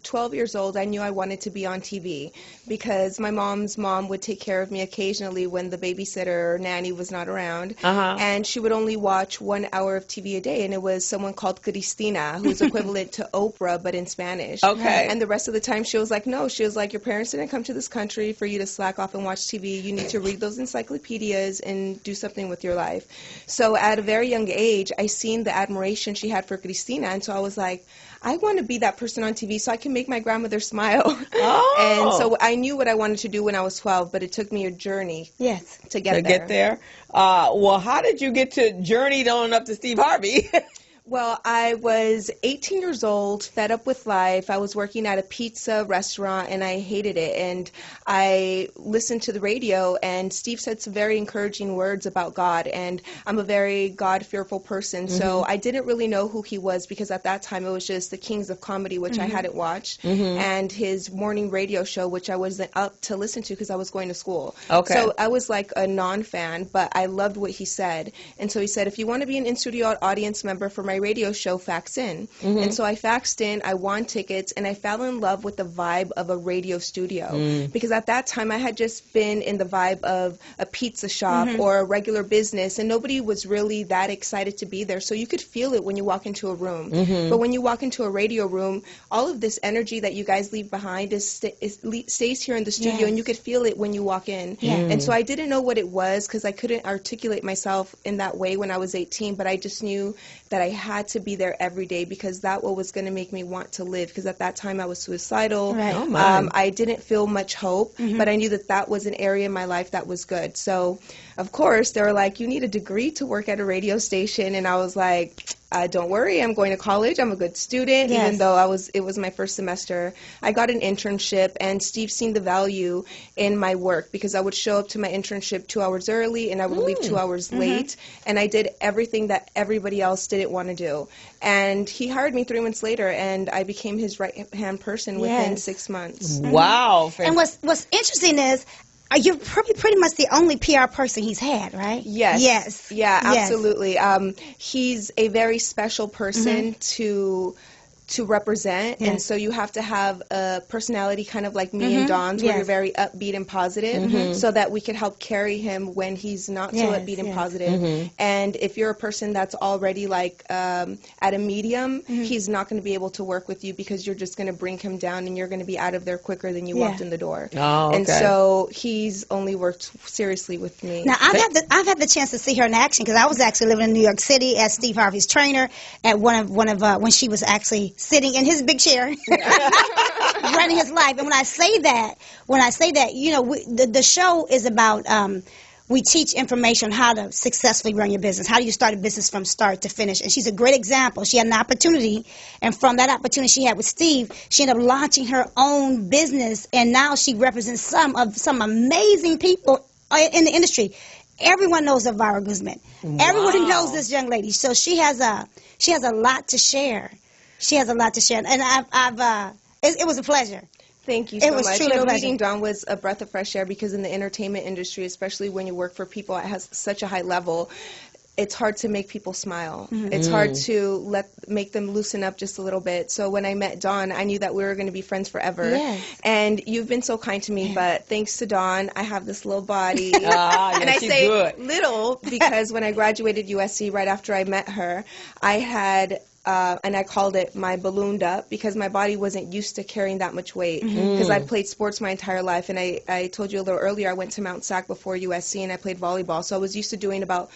Speaker 8: 12 years old, I knew I wanted to be on TV because my mom's mom would take care of me occasionally when the babysitter or nanny was not around. And she would only watch 1 hour of TV a day, and it was someone called Cristina, who's equivalent to Oprah, but in Spanish.
Speaker 3: Okay.
Speaker 8: And the rest of the time, she was like, no, she was like, your parents didn't come to this country for you to slack off and watch TV. You need to read those encyclopedias and do something with your life. So at a very young age, I seen the admiration she had for Cristina, and so I was like, I want to be that person on TV so I can make my grandmother smile.
Speaker 3: Oh.
Speaker 8: And so I knew what I wanted to do when I was 12, but it took me a journey to get there.
Speaker 3: Well, how did you get to journey on up to Steve Harvey?
Speaker 8: Well, I was 18 years old, fed up with life. I was working at a pizza restaurant, and I hated it. And I listened to the radio, and Steve said some very encouraging words about God. And I'm a very God-fearful person, so I didn't really know who he was because at that time it was just the Kings of Comedy, which I hadn't watched, and his morning radio show, which I wasn't up to listen to because I was going to school.
Speaker 3: Okay.
Speaker 8: So I was like a non-fan, but I loved what he said. And so he said, if you want to be an in-studio audience member for my radio show Fax In. And so I faxed in, I won tickets, and I fell in love with the vibe of a radio studio. Because at that time I had just been in the vibe of a pizza shop or a regular business, and nobody was really that excited to be there. So you could feel it when you walk into a room. But when you walk into a radio room, all of this energy that you guys leave behind stays here in the studio, and you could feel it when you walk in. And so I didn't know what it was because I couldn't articulate myself in that way when I was 18, but I just knew that I had to be there every day because that was going to make me want to live, because at that time I was suicidal. I didn't feel much hope, but I knew that that was an area in my life that was good. So, of course, they were like, you need a degree to work at a radio station, and I was like, don't worry, I'm going to college. I'm a good student, even though it was my first semester. I got an internship, and Steve seen the value in my work because I would show up to my internship 2 hours early, and I would leave 2 hours late, and I did everything that everybody else didn't want to do. And he hired me 3 months later, and I became his right-hand person within 6 months.
Speaker 3: Wow.
Speaker 4: And what's interesting is, you're pretty much the only PR person he's had, right?
Speaker 8: Yes. Yeah, absolutely. He's a very special person to represent, and so you have to have a personality kind of like me and Dawn's, where you're very upbeat and positive, so that we could help carry him when he's not so upbeat and positive. And if you're a person that's already like at a medium, he's not going to be able to work with you because you're just going to bring him down, and you're going to be out of there quicker than you walked in the door. And so he's only worked seriously with me.
Speaker 4: Now I've had the chance to see her in action because I was actually living in New York City as Steve Harvey's trainer at one of when she was actually sitting in his big chair, running his life. And when I say that, you know, the show is about, we teach information on how to successfully run your business. How do you start a business from start to finish? And she's a great example. She had an opportunity, and from that opportunity she had with Steve, she ended up launching her own business, and now she represents some amazing people in the industry. Everyone knows of Vara Guzman. Everyone knows this young lady. So she has a lot to share. She has a lot to share, and it was a pleasure.
Speaker 8: Thank you so much.
Speaker 4: Truly a pleasure.
Speaker 8: Meeting Dawn was a breath of fresh air because in the entertainment industry, especially when you work for people that has such a high level, it's hard to make people smile. It's hard to make them loosen up just a little bit. So when I met Dawn, I knew that we were going to be friends forever. And you've been so kind to me, but thanks to Dawn, I have this little body. And I say little because when I graduated USC, right after I met her, I had and I called it my ballooned up because my body wasn't used to carrying that much weight because I played sports my entire life, and I told you a little earlier I went to Mount Sac before USC and I played volleyball, so I was used to doing about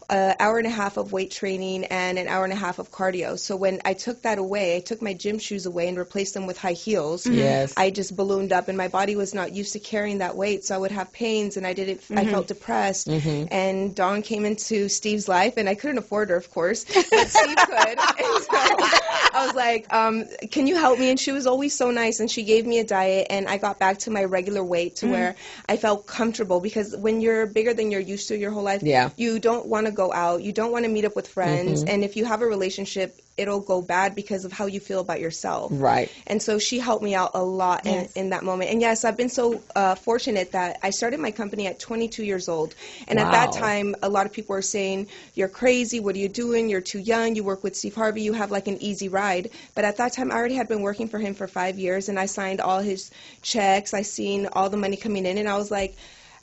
Speaker 8: an hour and a half of weight training and an hour and a half of cardio. So when I took that away, I took my gym shoes away and replaced them with high heels. I just ballooned up, and my body was not used to carrying that weight, so I would have pains, and I felt depressed. And Dawn came into Steve's life, and I couldn't afford her, of course, but Steve could. And so I was like, can you help me? And she was always so nice, and she gave me a diet, and I got back to my regular weight to where I felt comfortable, because when you're bigger than you're used to your whole life, you don't want to go out, you don't want to meet up with friends, and if you have a relationship, it'll go bad because of how you feel about yourself. And so she helped me out a lot in that moment. And yes, I've been so fortunate that I started my company at 22 years old. And at that time, a lot of people were saying, you're crazy, what are you doing? You're too young, you work with Steve Harvey, you have like an easy ride. But at that time, I already had been working for him for 5 years, and I signed all his checks, I seen all the money coming in, and I was like,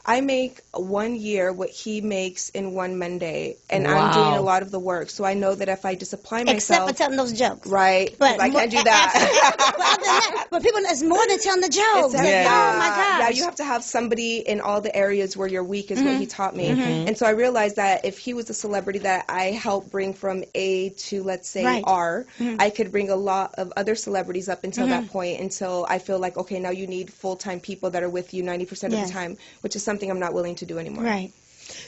Speaker 8: I make 1 year what he makes in one Monday, and I'm doing a lot of the work. So I know that if I just apply myself,
Speaker 4: except for telling those jokes,
Speaker 8: right? But I can't do that.
Speaker 4: But people, it's more than telling the jokes. Oh my gosh!
Speaker 8: Yeah, you have to have somebody in all the areas where you're weak, is what he taught me. And so I realized that if he was a celebrity that I helped bring from A to, let's say, R, I could bring a lot of other celebrities up until that point. Until I feel like, okay, now you need full-time people that are with you 90% of the time, which is something I'm not willing to do anymore.
Speaker 4: Right.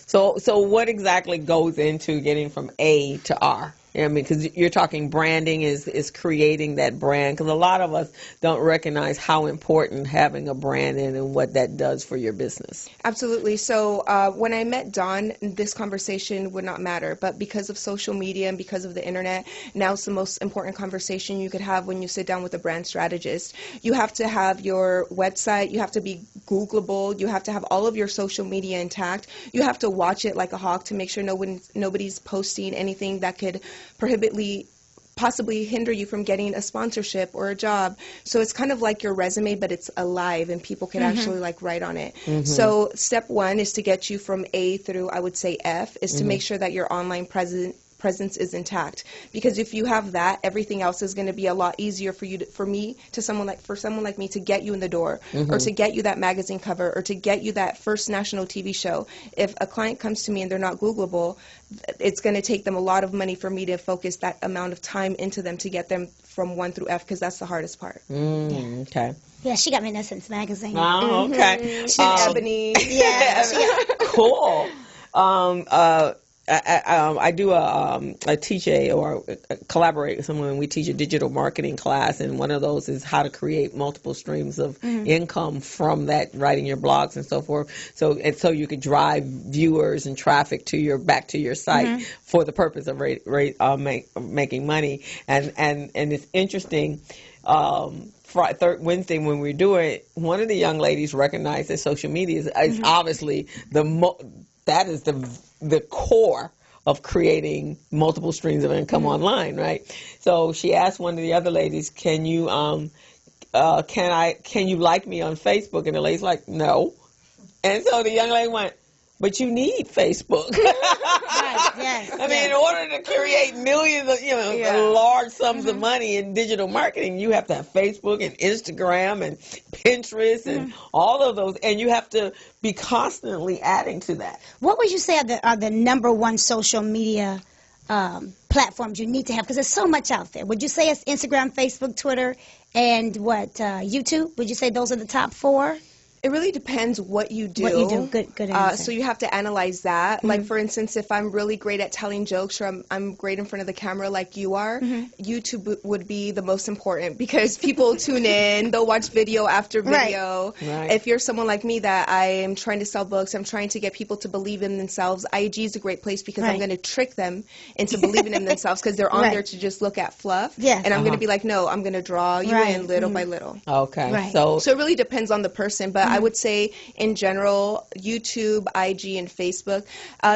Speaker 3: So what exactly goes into getting from A to R? I mean, because you're talking branding is creating that brand, because a lot of us don't recognize how important having a brand is and what that does for your business.
Speaker 8: Absolutely. So when I met Dawn, this conversation would not matter. But because of social media and because of the internet, now it's the most important conversation you could have when you sit down with a brand strategist. You have to have your website. You have to be Googleable. You have to have all of your social media intact. You have to watch it like a hawk to make sure nobody's posting anything that could possibly hinder you from getting a sponsorship or a job. So it's kind of like your resume, but it's alive and people can actually like write on it. So step one is to get you from A through, I would say, F, is to make sure that your online presence is intact, because if you have that, everything else is going to be a lot easier for someone like me to get you in the door, or to get you that magazine cover, or to get you that first national TV show. If a client comes to me and they're not Googleable, it's going to take them a lot of money for me to focus that amount of time into them to get them from 1 through F, because that's the hardest part.
Speaker 3: Okay.
Speaker 4: Yeah, she got me in Essence magazine.
Speaker 3: Oh, okay.
Speaker 8: She's Ebony.
Speaker 4: Yeah.
Speaker 3: Cool. I do I teach or collaborate with someone. We teach a digital marketing class, and one of those is how to create multiple streams of income from that, writing your blogs and so forth. So you could drive viewers and traffic back to your site for the purpose of making money. And it's interesting. Wednesday when we do it, one of the young ladies recognized that social media is obviously that is the core of creating multiple streams of income online, right? So she asked one of the other ladies, "Can you like me on Facebook?" And the lady's like, "No." And so the young lady went, "But you need Facebook."
Speaker 4: Right, yes,
Speaker 3: I mean, in order to create millions of, large sums of money in digital marketing, you have to have Facebook and Instagram and Pinterest and all of those, and you have to be constantly adding to that.
Speaker 4: What would you say are the number one social media platforms you need to have? Because there's so much out there. Would you say it's Instagram, Facebook, Twitter, and YouTube? Would you say those are the top 4?
Speaker 8: It really depends what you do.
Speaker 4: What you do, good answer.
Speaker 8: So you have to analyze that. Like, for instance, if I'm really great at telling jokes, or I'm great in front of the camera like you are, YouTube would be the most important, because people tune in, they'll watch video after video.
Speaker 3: Right.
Speaker 8: If you're someone like me that I am trying to sell books, I'm trying to get people to believe in themselves, IG is a great place, because I'm going to trick them into believing in themselves, because they're on there to just look at fluff.
Speaker 4: Yes.
Speaker 8: And I'm going to be like, no, I'm going to draw you in little by little.
Speaker 3: Okay.
Speaker 4: Right.
Speaker 3: So
Speaker 8: it really depends on the person, but I would say in general, YouTube, IG, and Facebook.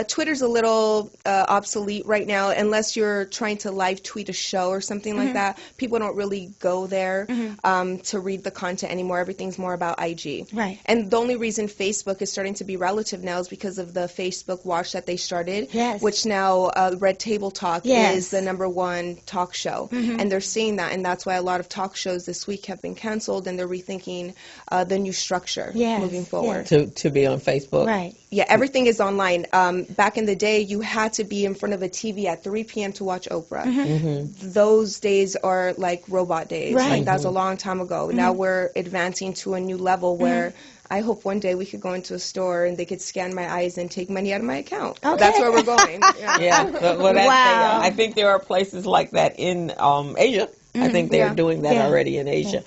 Speaker 8: Twitter's a little obsolete right now, unless you're trying to live tweet a show or something like that. People don't really go there to read the content anymore. Everything's more about IG.
Speaker 4: Right.
Speaker 8: And the only reason Facebook is starting to be relative now is because of the Facebook Watch that they started, which now Red Table Talk is the #1 talk show. And they're seeing that, and that's why a lot of talk shows this week have been canceled, and they're rethinking the new structure moving forward.
Speaker 3: To be on Facebook.
Speaker 4: Right.
Speaker 8: Yeah, everything is online. Back in the day, you had to be in front of a TV at 3 p.m. to watch Oprah. Those days are like robot days.
Speaker 4: Right.
Speaker 8: Like, that was a long time ago. Now we're advancing to a new level where I hope one day we could go into a store and they could scan my eyes and take money out of my account. Okay. That's where we're going.
Speaker 3: Well, I think there are places like that in Asia. I think they're doing that already in Asia.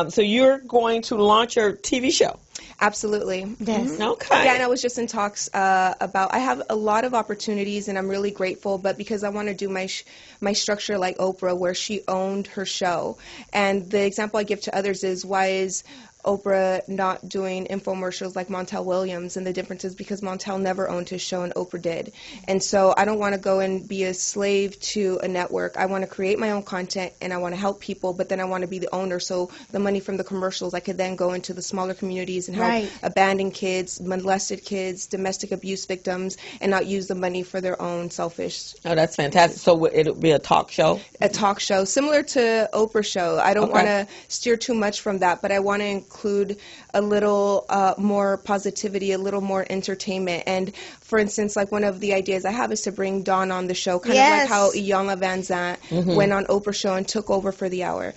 Speaker 3: So you're going to launch your TV show.
Speaker 8: Absolutely.
Speaker 4: Yes.
Speaker 3: Okay.
Speaker 8: Yeah, and I was just in talks about, I have a lot of opportunities, and I'm really grateful, but because I want to do my structure like Oprah, where she owned her show. And the example I give to others is, why is Oprah not doing infomercials like Montel Williams? And the difference is because Montel never owned his show and Oprah did. And so I don't want to go and be a slave to a network. I want to create my own content, and I want to help people, but then I want to be the owner, so the money from the commercials, I could then go into the smaller communities and help abandoned kids, molested kids, domestic abuse victims, and not use the money for their own selfish.
Speaker 3: Oh, that's fantastic. So it'll be a talk show?
Speaker 8: A talk show, similar to Oprah's show. I don't want to steer too much from that, but I want to include a little more positivity, a little more entertainment. And for instance, like, one of the ideas I have is to bring Dawn on the show, kind of like how Iyanla Van Zant went on Oprah's show and took over for the hour.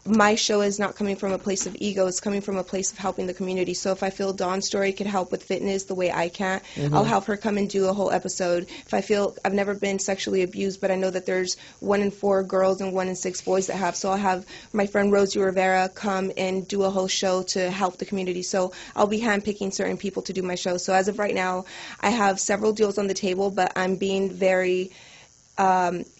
Speaker 8: My show is not coming from a place of ego, it's coming from a place of helping the community. So if I feel Dawn's story could help with fitness the way I can't, I'll have her come and do a whole episode. If I feel I've never been sexually abused, but I know that there's 1 in 4 girls and 1 in 6 boys that have, so I'll have my friend Rosie Rivera come and do a whole show to help the community. So I'll be handpicking certain people to do my show. So as of right now, I have several deals on the table, but I'm being very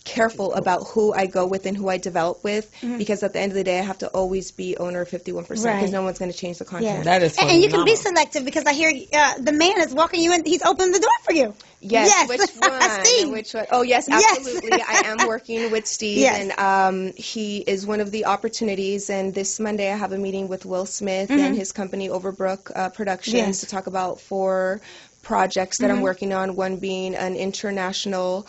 Speaker 8: careful about who I go with and who I develop with, because at the end of the day, I have to always be owner of 51% because no one's going to change the content.
Speaker 4: Yeah.
Speaker 3: That is phenomenal.
Speaker 4: And you can be selective because I hear the man is walking you in. He's opening the door for you.
Speaker 8: Yes. Which one?
Speaker 4: Steve.
Speaker 8: Which one? Oh, yes, absolutely. I am working with Steve, and he is one of the opportunities. And this Monday, I have a meeting with Will Smith and his company Overbrook Productions to talk about 4 projects that I'm working on, one being an international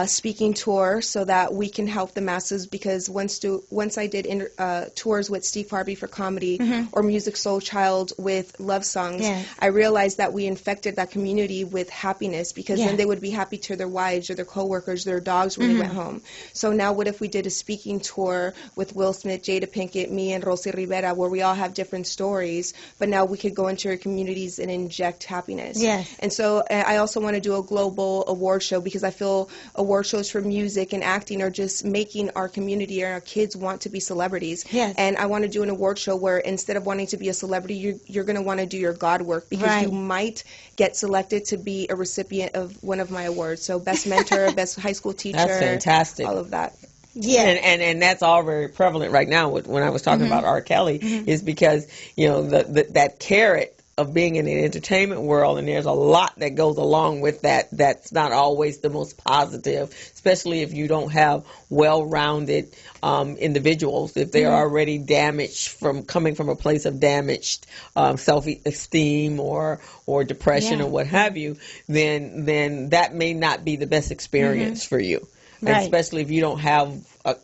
Speaker 8: speaking tour so that we can help the masses, because once I did tours with Steve Harvey for comedy or Music Soul Child with love songs, I realized that we infected that community with happiness, because then they would be happy to their wives or their coworkers, their dogs when they went home. So now what if we did a speaking tour with Will Smith, Jada Pinkett, me, and Rosie Rivera, where we all have different stories, but now we could go into our communities and inject happiness. And so I also want to do a global award show, because I feel award shows for music and acting are just making our community and our kids want to be celebrities. And I want to do an award show where instead of wanting to be a celebrity, you're going to want to do your God work, because you might get selected to be a recipient of one of my awards. So best mentor, best high school teacher.
Speaker 3: That's fantastic.
Speaker 8: All of that.
Speaker 3: And that's all very prevalent right now. When I was talking about R. Kelly, is because, you know, that carrot of being in the entertainment world, and there's a lot that goes along with that that's not always the most positive, especially if you don't have well-rounded individuals. If they are already damaged, from coming from a place of damaged self-esteem or depression or what have you, then that may not be the best experience for you. Especially if you don't have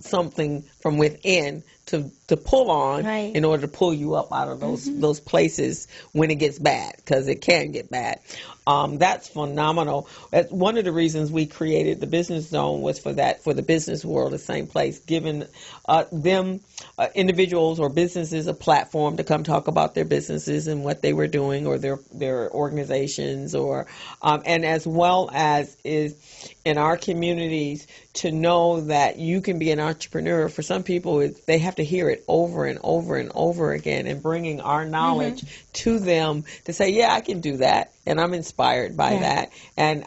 Speaker 3: something from within to pull on in order to pull you up out of those places when it gets bad, because it can get bad. That's phenomenal. That's one of the reasons we created the Business Zone, was for the business world, the same place, giving them individuals or businesses a platform to come talk about their businesses and what they were doing, or their organizations, or and as well as is in our communities, to know that you can be an entrepreneur. For some people, they have to hear it over and over and over again, and bringing our knowledge to them to say, yeah, I can do that, and I'm inspired by that, and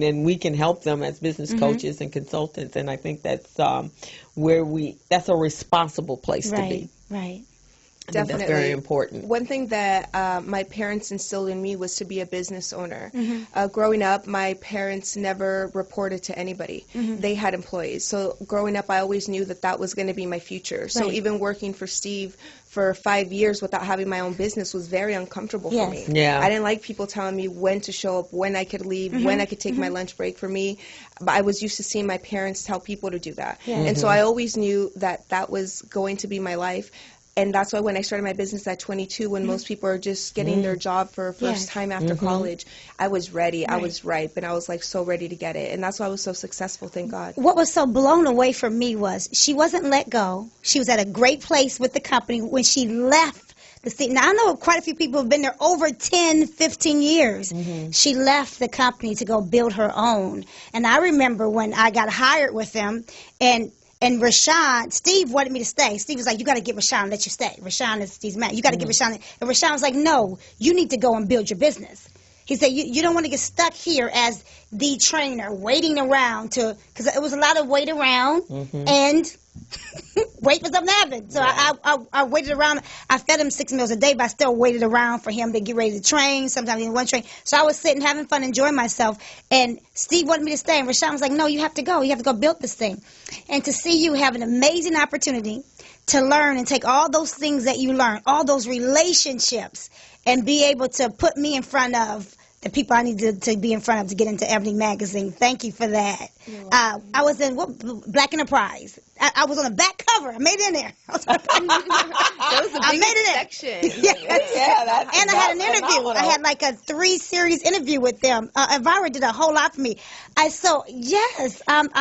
Speaker 3: then we can help them as business coaches and consultants. And I think that's that's a responsible place to be. I think that's very important.
Speaker 8: One thing that my parents instilled in me was to be a business owner. Growing up, my parents never reported to anybody. They had employees. So growing up, I always knew that was going to be my future. So even working for Steve for 5 years without having my own business was very uncomfortable for me. I didn't like people telling me when to show up, when I could leave, when I could take my lunch break. For me, but I was used to seeing my parents tell people to do that. And so I always knew that was going to be my life. And that's why when I started my business at 22, when most people are just getting their job for first time after college, I was ready. I was ripe, and I was like so ready to get it. And that's why I was so successful, thank God.
Speaker 4: What was so blown away for me was she wasn't let go. She was at a great place with the company when she left the seat. Now, I know quite a few people have been there over 10, 15 years. She left the company to go build her own. And I remember when I got hired with them, and Rashawn, Steve wanted me to stay. Steve was like, you got to get Rashawn and let you stay. Rashawn is Steve's man. You got to get Rashawn. And Rashawn was like, no, you need to go and build your business. He said, you don't want to get stuck here as the trainer, waiting around because it was a lot of wait around and wait for something to happen. So I waited around. I fed him 6 meals a day, but I still waited around for him to get ready to train. Sometimes he didn't want to train. So I was sitting, having fun, enjoying myself. And Steve wanted me to stay. And Rashawn was like, no, you have to go. You have to go build this thing. And to see you have an amazing opportunity to learn and take all those things that you learned, all those relationships, and be able to put me in front of the people I needed to be in front of to get into Ebony Magazine. Thank you for that. I was in Black Enterprise. I was on the back cover. I made it in there.
Speaker 8: That was the biggest section.
Speaker 4: And I had an interview. Phenomenal. I had like a 3-series interview with them. Elvira did a whole lot for me. I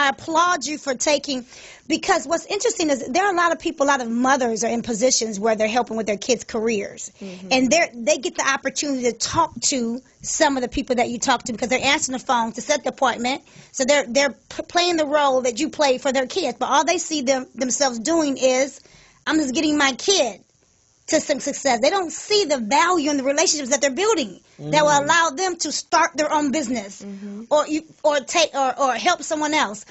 Speaker 4: applaud you for taking, because what's interesting is there are a lot of people, a lot of mothers are in positions where they're helping with their kids' careers. And they get the opportunity to talk to some of the people that you talk to, because they're answering the phone to set the appointment. So they're playing the role that you play for their kids. But all they see themselves doing is, I'm just getting my kid to some success. They don't see the value in the relationships that they're building that will allow them to start their own business or help someone else.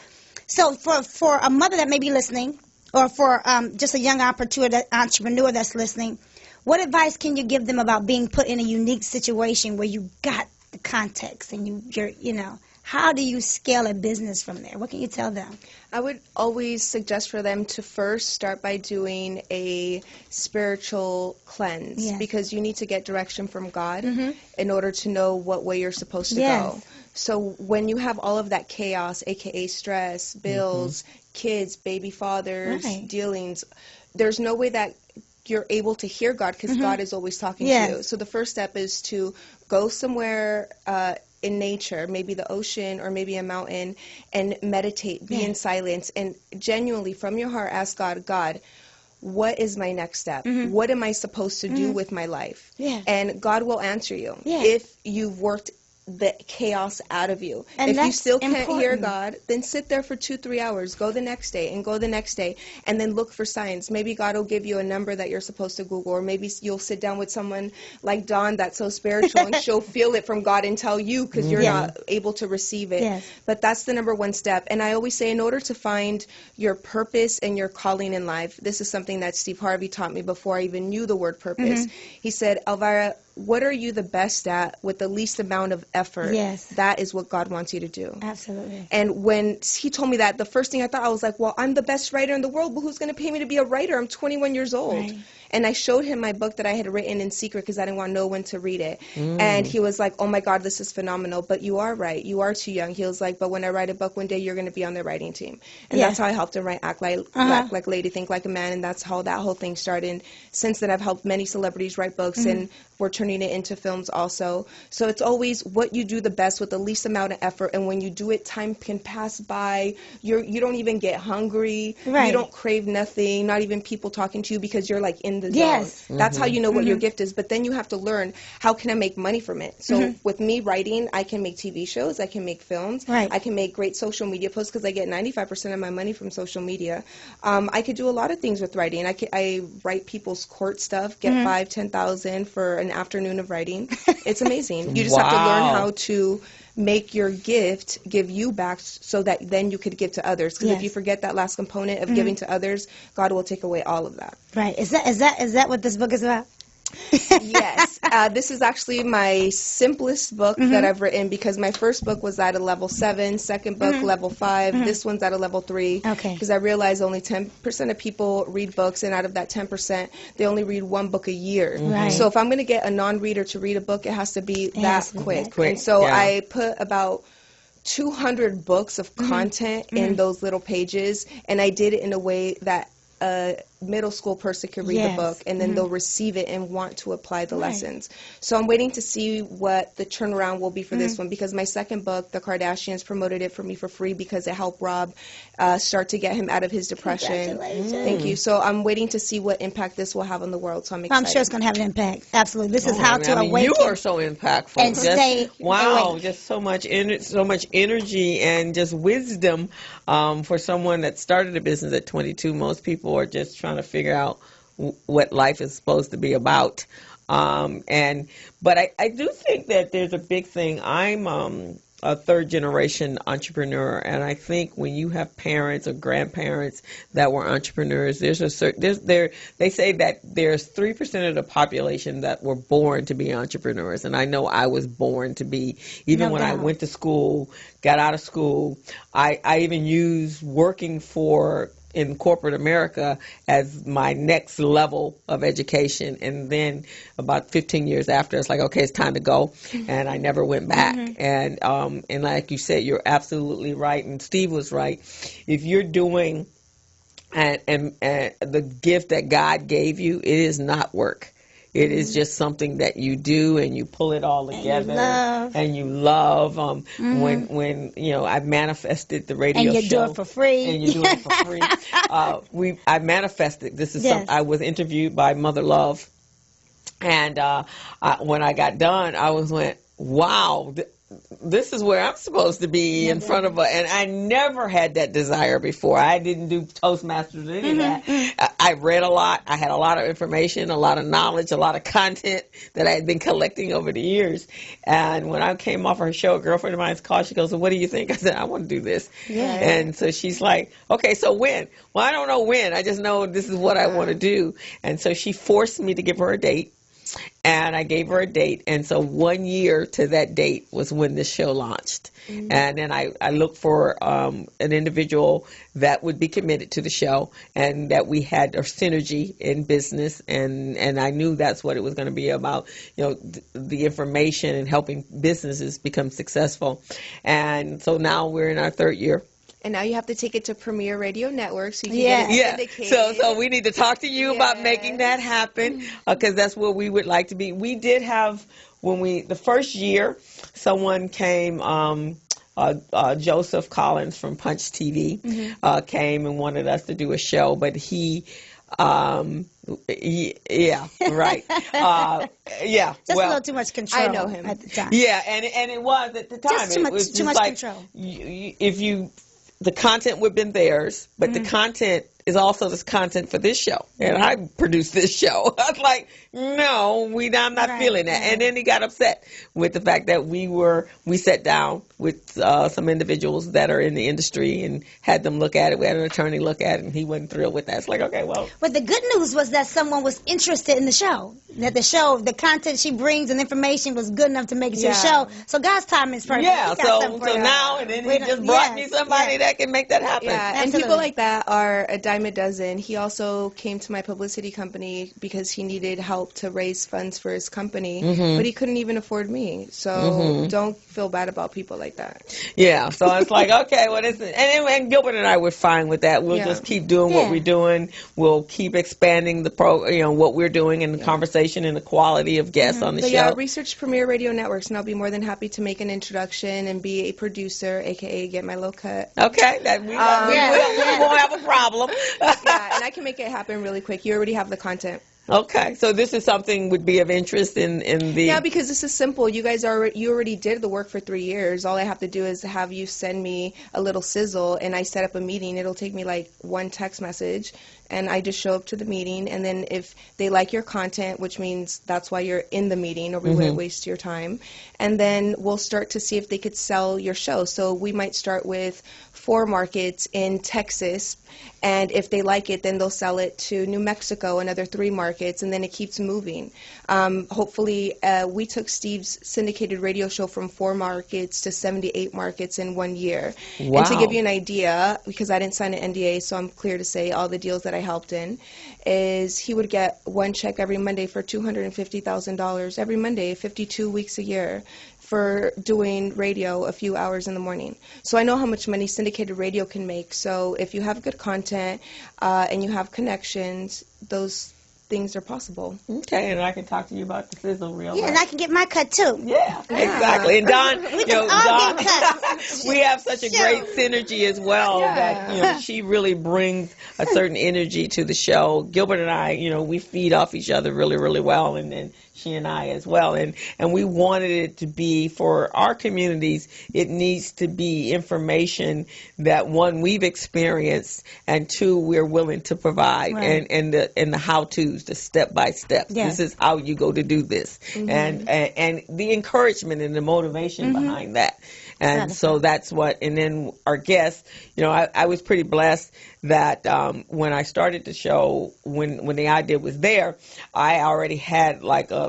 Speaker 4: So for a mother that may be listening, or for just a young entrepreneur that's listening, what advice can you give them about being put in a unique situation where you got the context and you're how do you scale a business from there? What can you tell them?
Speaker 8: I would always suggest for them to first start by doing a spiritual cleanse, because you need to get direction from God in order to know what way you're supposed to go. So when you have all of that chaos, aka stress, bills, kids, baby fathers, dealings, there's no way that you're able to hear God, because God is always talking to you. So the first step is to go somewhere in nature, maybe the ocean or maybe a mountain, and meditate, be in silence, and genuinely from your heart ask God, what is my next step? What am I supposed to do with my life? And God will answer you if you've worked the chaos out of you. And if you still can't hear God, then sit there for 2-3 hours, go the next day, and then look for signs. Maybe God will give you a number that you're supposed to Google, or maybe you'll sit down with someone like Dawn that's so spiritual, and she'll feel it from God and tell you, because you're not able to receive it. But that's the number one step. And I always say, in order to find your purpose and your calling in life, this is something that Steve Harvey taught me before I even knew the word purpose. He said, Elvira, what are you the best at with the least amount of effort? That is what God wants you to do.
Speaker 4: Absolutely.
Speaker 8: And when he told me that, the first thing I thought, I was like, well, I'm the best writer in the world, but who's going to pay me to be a writer? I'm 21 years old. And I showed him my book that I had written in secret because I didn't want no one to read it. And he was like, oh my God, this is phenomenal. But you are right. You are too young. He was like, but when I write a book one day, you're going to be on the writing team. And that's how I helped him write Act Like a Lady, Think Like a Man. And that's how that whole thing started. And since then, I've helped many celebrities write books, and we're turning it into films also. So it's always what you do the best with the least amount of effort. And when you do it, time can pass by. You don't even get hungry. You don't crave nothing, not even people talking to you, because you're like in the zone. That's how you know what your gift is. But then you have to learn, how can I make money from it? So with me writing, I can make TV shows, I can make films, I can make great social media posts, because I get 95% of my money from social media. I could do a lot of things with writing. I write people's court stuff, get $5,000-10,000 for an afternoon of writing. It's amazing. You just have to learn how to make your gift give you back, so that then you could give to others. Because if you forget that last component of giving to others, God will take away all of that.
Speaker 4: Right. Is that what this book is about?
Speaker 8: Yes. This is actually my simplest book that I've written, because my first book was at a level 7, second book level 5, this one's at a level 3. Because I realized only 10% of people read books, and out of that 10%, they only read one book a year. So if I'm going to get a non-reader to read a book, it has to be that quick. And so I put about 200 books of content in those little pages, and I did it in a way that a middle school person could read the book, and then they'll receive it and want to apply the lessons. So I'm waiting to see what the turnaround will be for this one, because my second book, The Kardashians, promoted it for me for free because it helped Rob start to get him out of his depression. Thank you. So I'm waiting to see what impact this will have on the world. So I'm excited.
Speaker 4: I'm sure it's going to have an impact. Absolutely. This is how to awaken.
Speaker 3: You are so impactful.
Speaker 4: And stay
Speaker 3: awake. Just so much energy and just wisdom for someone that started a business at 22. Most people are just trying to figure out what life is supposed to be about. But I do think that there's a big thing. I'm a third generation entrepreneur, and I think when you have parents or grandparents that were entrepreneurs, they say that there's 3% of the population that were born to be entrepreneurs, and I know I was born to be. Even when I went to school, got out of school, I even used working in corporate America as my next level of education. And then about 15 years after, it's like, okay, it's time to go. And I never went back. And like you said, you're absolutely right. And Steve was right. If you're doing and the gift that God gave you, it is not work. It is just something that you do, and you pull it all together, and you love. When I manifested the radio show,
Speaker 4: and you do it for free,
Speaker 3: I manifested. This is something. I was interviewed by Mother Love, and when I got done, I went, wow. this is where I'm supposed to be in front of and I never had that desire before. I didn't do Toastmasters or any of that. I read a lot. I had a lot of information, a lot of knowledge, a lot of content that I had been collecting over the years. And when I came off her show, a girlfriend of mine's called. She goes, "Well, what do you think?" I said, "I want to do this." And so she's like, "Okay, so when?" Well, I don't know when. I just know this is what I want to do. And so she forced me to give her a date. And I gave her a date, and so 1 year to that date was when this show launched. And then I looked for an individual that would be committed to the show and that we had a synergy in business, and I knew that's what it was going to be about, the information and helping businesses become successful. And so now we're in our third year.
Speaker 8: And now you have to take it to Premier Radio Network so you can get it syndicated.
Speaker 3: So we need to talk to you about making that happen, because that's where we would like to be. We did have, the first year, someone came, Joseph Collins from Punch TV came and wanted us to do a show, but he right.
Speaker 4: Just a little too much control.
Speaker 8: I know him
Speaker 4: at the time.
Speaker 3: Yeah, and it was at the time.
Speaker 4: Just too much, too much
Speaker 3: like,
Speaker 4: control.
Speaker 3: The content would have been theirs, but the content is also this content for this show. And I produced this show. I was like, no, I'm not feeling that. And then he got upset with the fact that we sat down with some individuals that are in the industry and had them look at it. We had an attorney look at it, and he wasn't thrilled with that. It's like, okay, well.
Speaker 4: But the good news was that someone was interested in the show. That the content she brings and information was good enough to make it to the show. So God's timing is perfect.
Speaker 3: Yeah, so now, and then he just brought me somebody that can make that happen.
Speaker 8: Yeah, and people like that are a dime a dozen. He also came to my publicity company because he needed help to raise funds for his company, but he couldn't even afford me. So don't feel bad about people like that.
Speaker 3: Yeah, so it's like, okay, what is it? And Gilbert and I were fine with that. We'll just keep doing what we're doing. We'll keep expanding what we're doing in the conversation and the quality of guests on the show.
Speaker 8: Yeah, research Premier Radio Networks, and I'll be more than happy to make an introduction and be a producer, a.k.a. get my little cut.
Speaker 3: Okay, we won't have a problem.
Speaker 8: Yeah, and I can make it happen really quick. You already have the content.
Speaker 3: Okay, so this is something would be of interest in the...
Speaker 8: Yeah, because this is simple. You already did the work for 3 years. All I have to do is have you send me a little sizzle, and I set up a meeting. It'll take me like one text message, and I just show up to the meeting. And then if they like your content, which means that's why you're in the meeting, or we wouldn't waste your time, and then we'll start to see if they could sell your show. So we might start with 4 markets in Texas, and if they like it, then they'll sell it to New Mexico, another 3 markets, and then it keeps moving. Hopefully, we took Steve's syndicated radio show from 4 markets to 78 markets in 1 year.
Speaker 3: Wow.
Speaker 8: And to give you an idea, because I didn't sign an NDA, so I'm clear to say all the deals that I helped in, is he would get one check every Monday for $250,000 every Monday, 52 weeks a year, for doing radio a few hours in the morning. So I know how much money syndicated radio can make. So if you have good content and you have connections, those things are possible.
Speaker 3: Okay, and I can talk to you about the sizzle real
Speaker 4: and I can get my cut too.
Speaker 3: Yeah, exactly. And Don,
Speaker 4: Don,
Speaker 3: we have such a great synergy as well that she really brings a certain energy to the show. Gilbert and I, we feed off each other really, really well, and then she and I as well, and we wanted it to be for our communities. It needs to be information that, one, we've experienced, and 2, we're willing to provide, and the how-tos, the step-by-step. This is how you go to do this, and the encouragement and the motivation behind that. And so that's what, and then our guests, I was pretty blessed that when I started the show, when the idea was there, I already had like a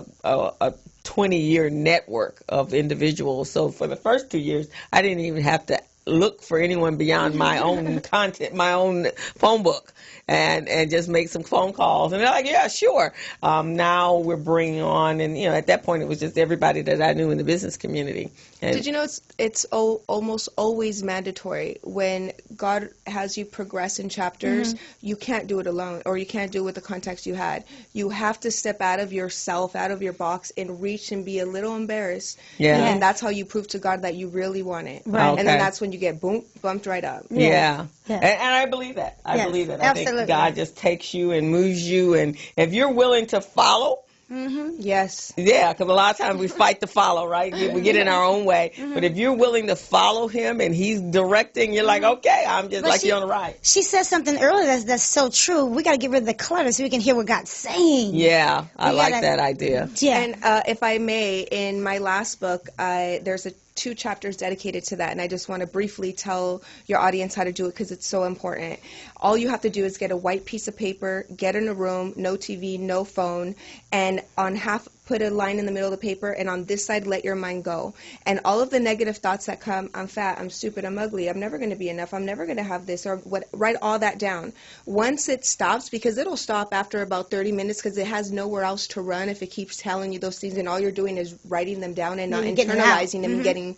Speaker 3: 20-year network of individuals. So for the first 2 years, I didn't even have to look for anyone beyond my own content, my own phone book, and just make some phone calls. And they're like, yeah, sure. Now we're bringing on, and at that point it was just everybody that I knew in the business community. And
Speaker 8: did you know it's almost always mandatory when God has you progress in chapters? You can't do it alone, or you can't do it with the context you had. You have to step out of yourself, out of your box, and reach and be a little embarrassed.
Speaker 3: Yeah.
Speaker 8: And that's how you prove to God that you really want it.
Speaker 4: Right.
Speaker 8: And then that's when you get bumped right up.
Speaker 3: Yeah. And I believe that. I believe that. I think God just takes you and moves you, and if you're willing to follow,
Speaker 8: Yes.
Speaker 3: Yeah, because a lot of times we fight to follow, right? We get in our own way. But if you're willing to follow him and he's directing, you're like, okay, I'm just like you on the right.
Speaker 4: She said something earlier that's so true. We got to get rid of the clutter so we can hear what God's saying.
Speaker 3: Yeah, I like that idea.
Speaker 4: Yeah.
Speaker 8: And if I may, in my last book, there's 2 chapters dedicated to that, and I just want to briefly tell your audience how to do it because it's so important. All you have to do is get a white piece of paper, get in a room, no TV, no phone, and on half put a line in the middle of the paper, and on this side let your mind go. And all of the negative thoughts that come, I'm fat, I'm stupid, I'm ugly, I'm never going to be enough, I'm never going to have this, or what, write all that down. Once it stops, because it'll stop after about 30 minutes because it has nowhere else to run if it keeps telling you those things, and all you're doing is writing them down and not internalizing them and getting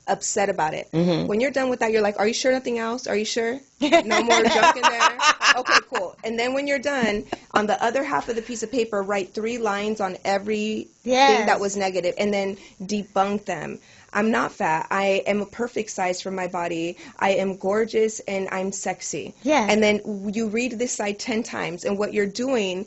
Speaker 8: upset about it. When you're done with that, you're like, are you sure nothing else? Are you sure? No more junk in there? Okay, cool. And then when you're done, on the other half of the piece of paper, write 3 lines on every thing that was negative and then debunk them. I'm not fat. I am a perfect size for my body. I am gorgeous and I'm sexy.
Speaker 4: Yeah.
Speaker 8: And then you read this side 10 times, and what you're doing,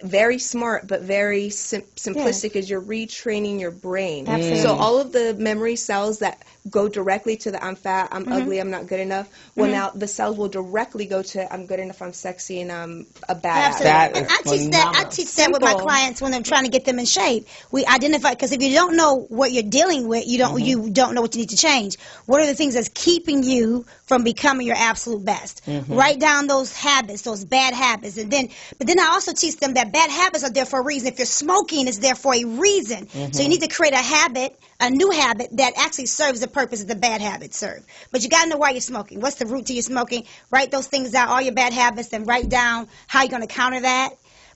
Speaker 8: very smart but very simplistic, is you're retraining your brain.
Speaker 4: Absolutely.
Speaker 8: So all of the memory cells that go directly to the I'm fat, I'm ugly, I'm not good enough, well, now the cells will directly go to I'm good enough, I'm sexy, and I'm a badass.
Speaker 4: Absolutely. And I teach that with my clients when I'm trying to get them in shape. We identify, because if you don't know what you're dealing with, you don't know what you need to change. What are the things that's keeping you from becoming your absolute best? Write down those habits, those bad habits, but then I also teach them that bad habits are there for a reason. If you're smoking, it's there for a reason. So you need to create a habit, a new habit that actually serves the purpose that the bad habits serve. But you got to know why you're smoking. What's the root to your smoking? Write those things down, all your bad habits, and write down how you're going to counter that.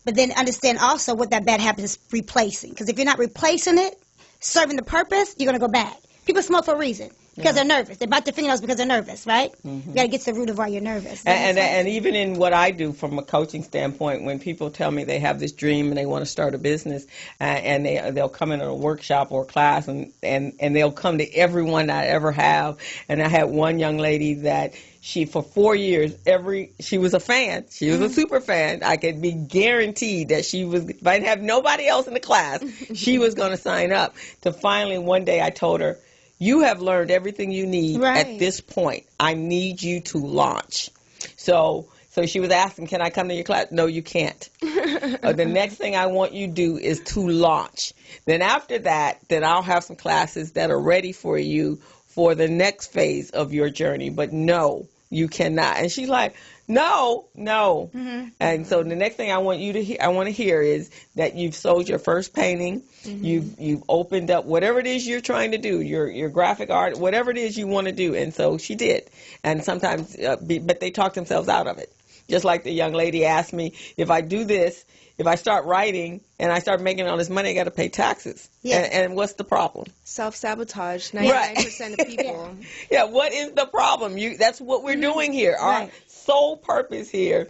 Speaker 4: But then understand also what that bad habit is replacing. Because if you're not replacing it, serving the purpose, you're going to go back. People smoke for a reason. Because they're nervous. They bite their fingernails because they're nervous, right? You got to get to the root of why you're nervous.
Speaker 3: And even in what I do from a coaching standpoint, when people tell me they have this dream and they want to start a business, and they'll come in a workshop or class, and they'll come to everyone I ever have. And I had one young lady that she, for 4 years, she was a fan. She was a super fan. I could be guaranteed that she was, if I didn't have nobody else in the class, she was going to sign up. To finally, one day I told her, you have learned everything you need at this point. I need you to launch. So she was asking, can I come to your class? No, you can't. The next thing I want you to do is to launch. Then after that, then I'll have some classes that are ready for you for the next phase of your journey. But no, you cannot. And she's like, no. And so the next thing I want you to hear, I want to hear is that you've sold your first painting, you've opened up whatever it is you're trying to do, your graphic art, whatever it is you want to do. And so she did. And sometimes, but they talk themselves out of it. Just like the young lady asked me, if I do this, if I start writing and I start making all this money, I got to pay taxes. And what's the problem?
Speaker 8: Self-sabotage, 99% of people.
Speaker 3: Yeah, what is the problem? That's what we're doing here. Our sole purpose here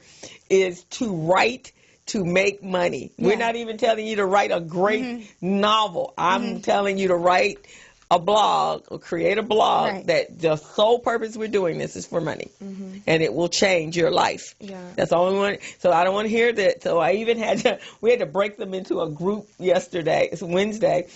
Speaker 3: is to write, to make money. We're not even telling you to write a great novel. I'm telling you to write a blog or create a blog that the sole purpose we're doing this is for money. And it will change your life. That's all we want. So I don't want to hear that. So I even we had to break them into a group yesterday. It's Wednesday.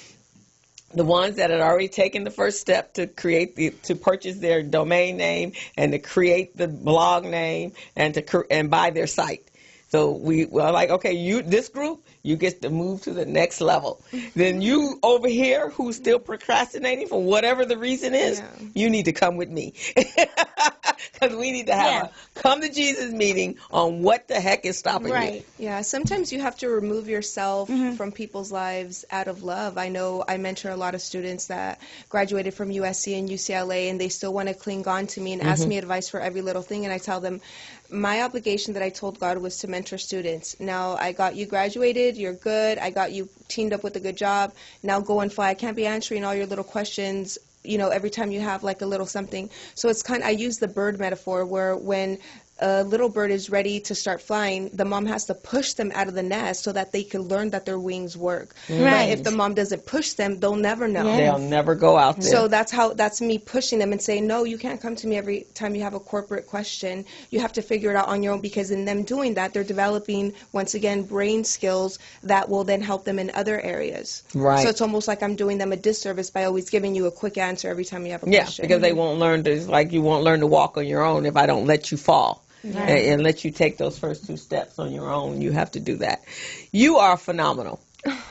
Speaker 3: The ones that had already taken the first step to to purchase their domain name and to create the blog name and buy their site. So we were like, okay, this group, you get to move to the next level. Then you over here, who's still procrastinating for whatever the reason is, you need to come with me. Because we need to have a come to Jesus meeting on what the heck is stopping you.
Speaker 8: Yeah, sometimes you have to remove yourself from people's lives out of love. I know I mentor a lot of students that graduated from USC and UCLA, and they still want to cling on to me and ask me advice for every little thing. And I tell them, my obligation that I told God was to mentor students. Now, I got you graduated, you're good, I got you teamed up with a good job, now go and fly. I can't be answering all your little questions, every time you have like a little something. So it's I use the bird metaphor where when a little bird is ready to start flying, the mom has to push them out of the nest so that they can learn that their wings work.
Speaker 4: Right.
Speaker 8: But if the mom doesn't push them, they'll never know.
Speaker 4: Yes.
Speaker 3: They'll never go out there.
Speaker 8: So that's me pushing them and saying, no, you can't come to me every time you have a corporate question. You have to figure it out on your own, because in them doing that, they're developing, once again, brain skills that will then help them in other areas.
Speaker 3: Right.
Speaker 8: So it's almost like I'm doing them a disservice by always giving you a quick answer every time you have a
Speaker 3: Yeah,
Speaker 8: question.
Speaker 3: because they won't learn to, it's like you won't learn to walk on your own if I don't let you fall. And let you take those first 2 steps on your own. You have to do that. You are phenomenal.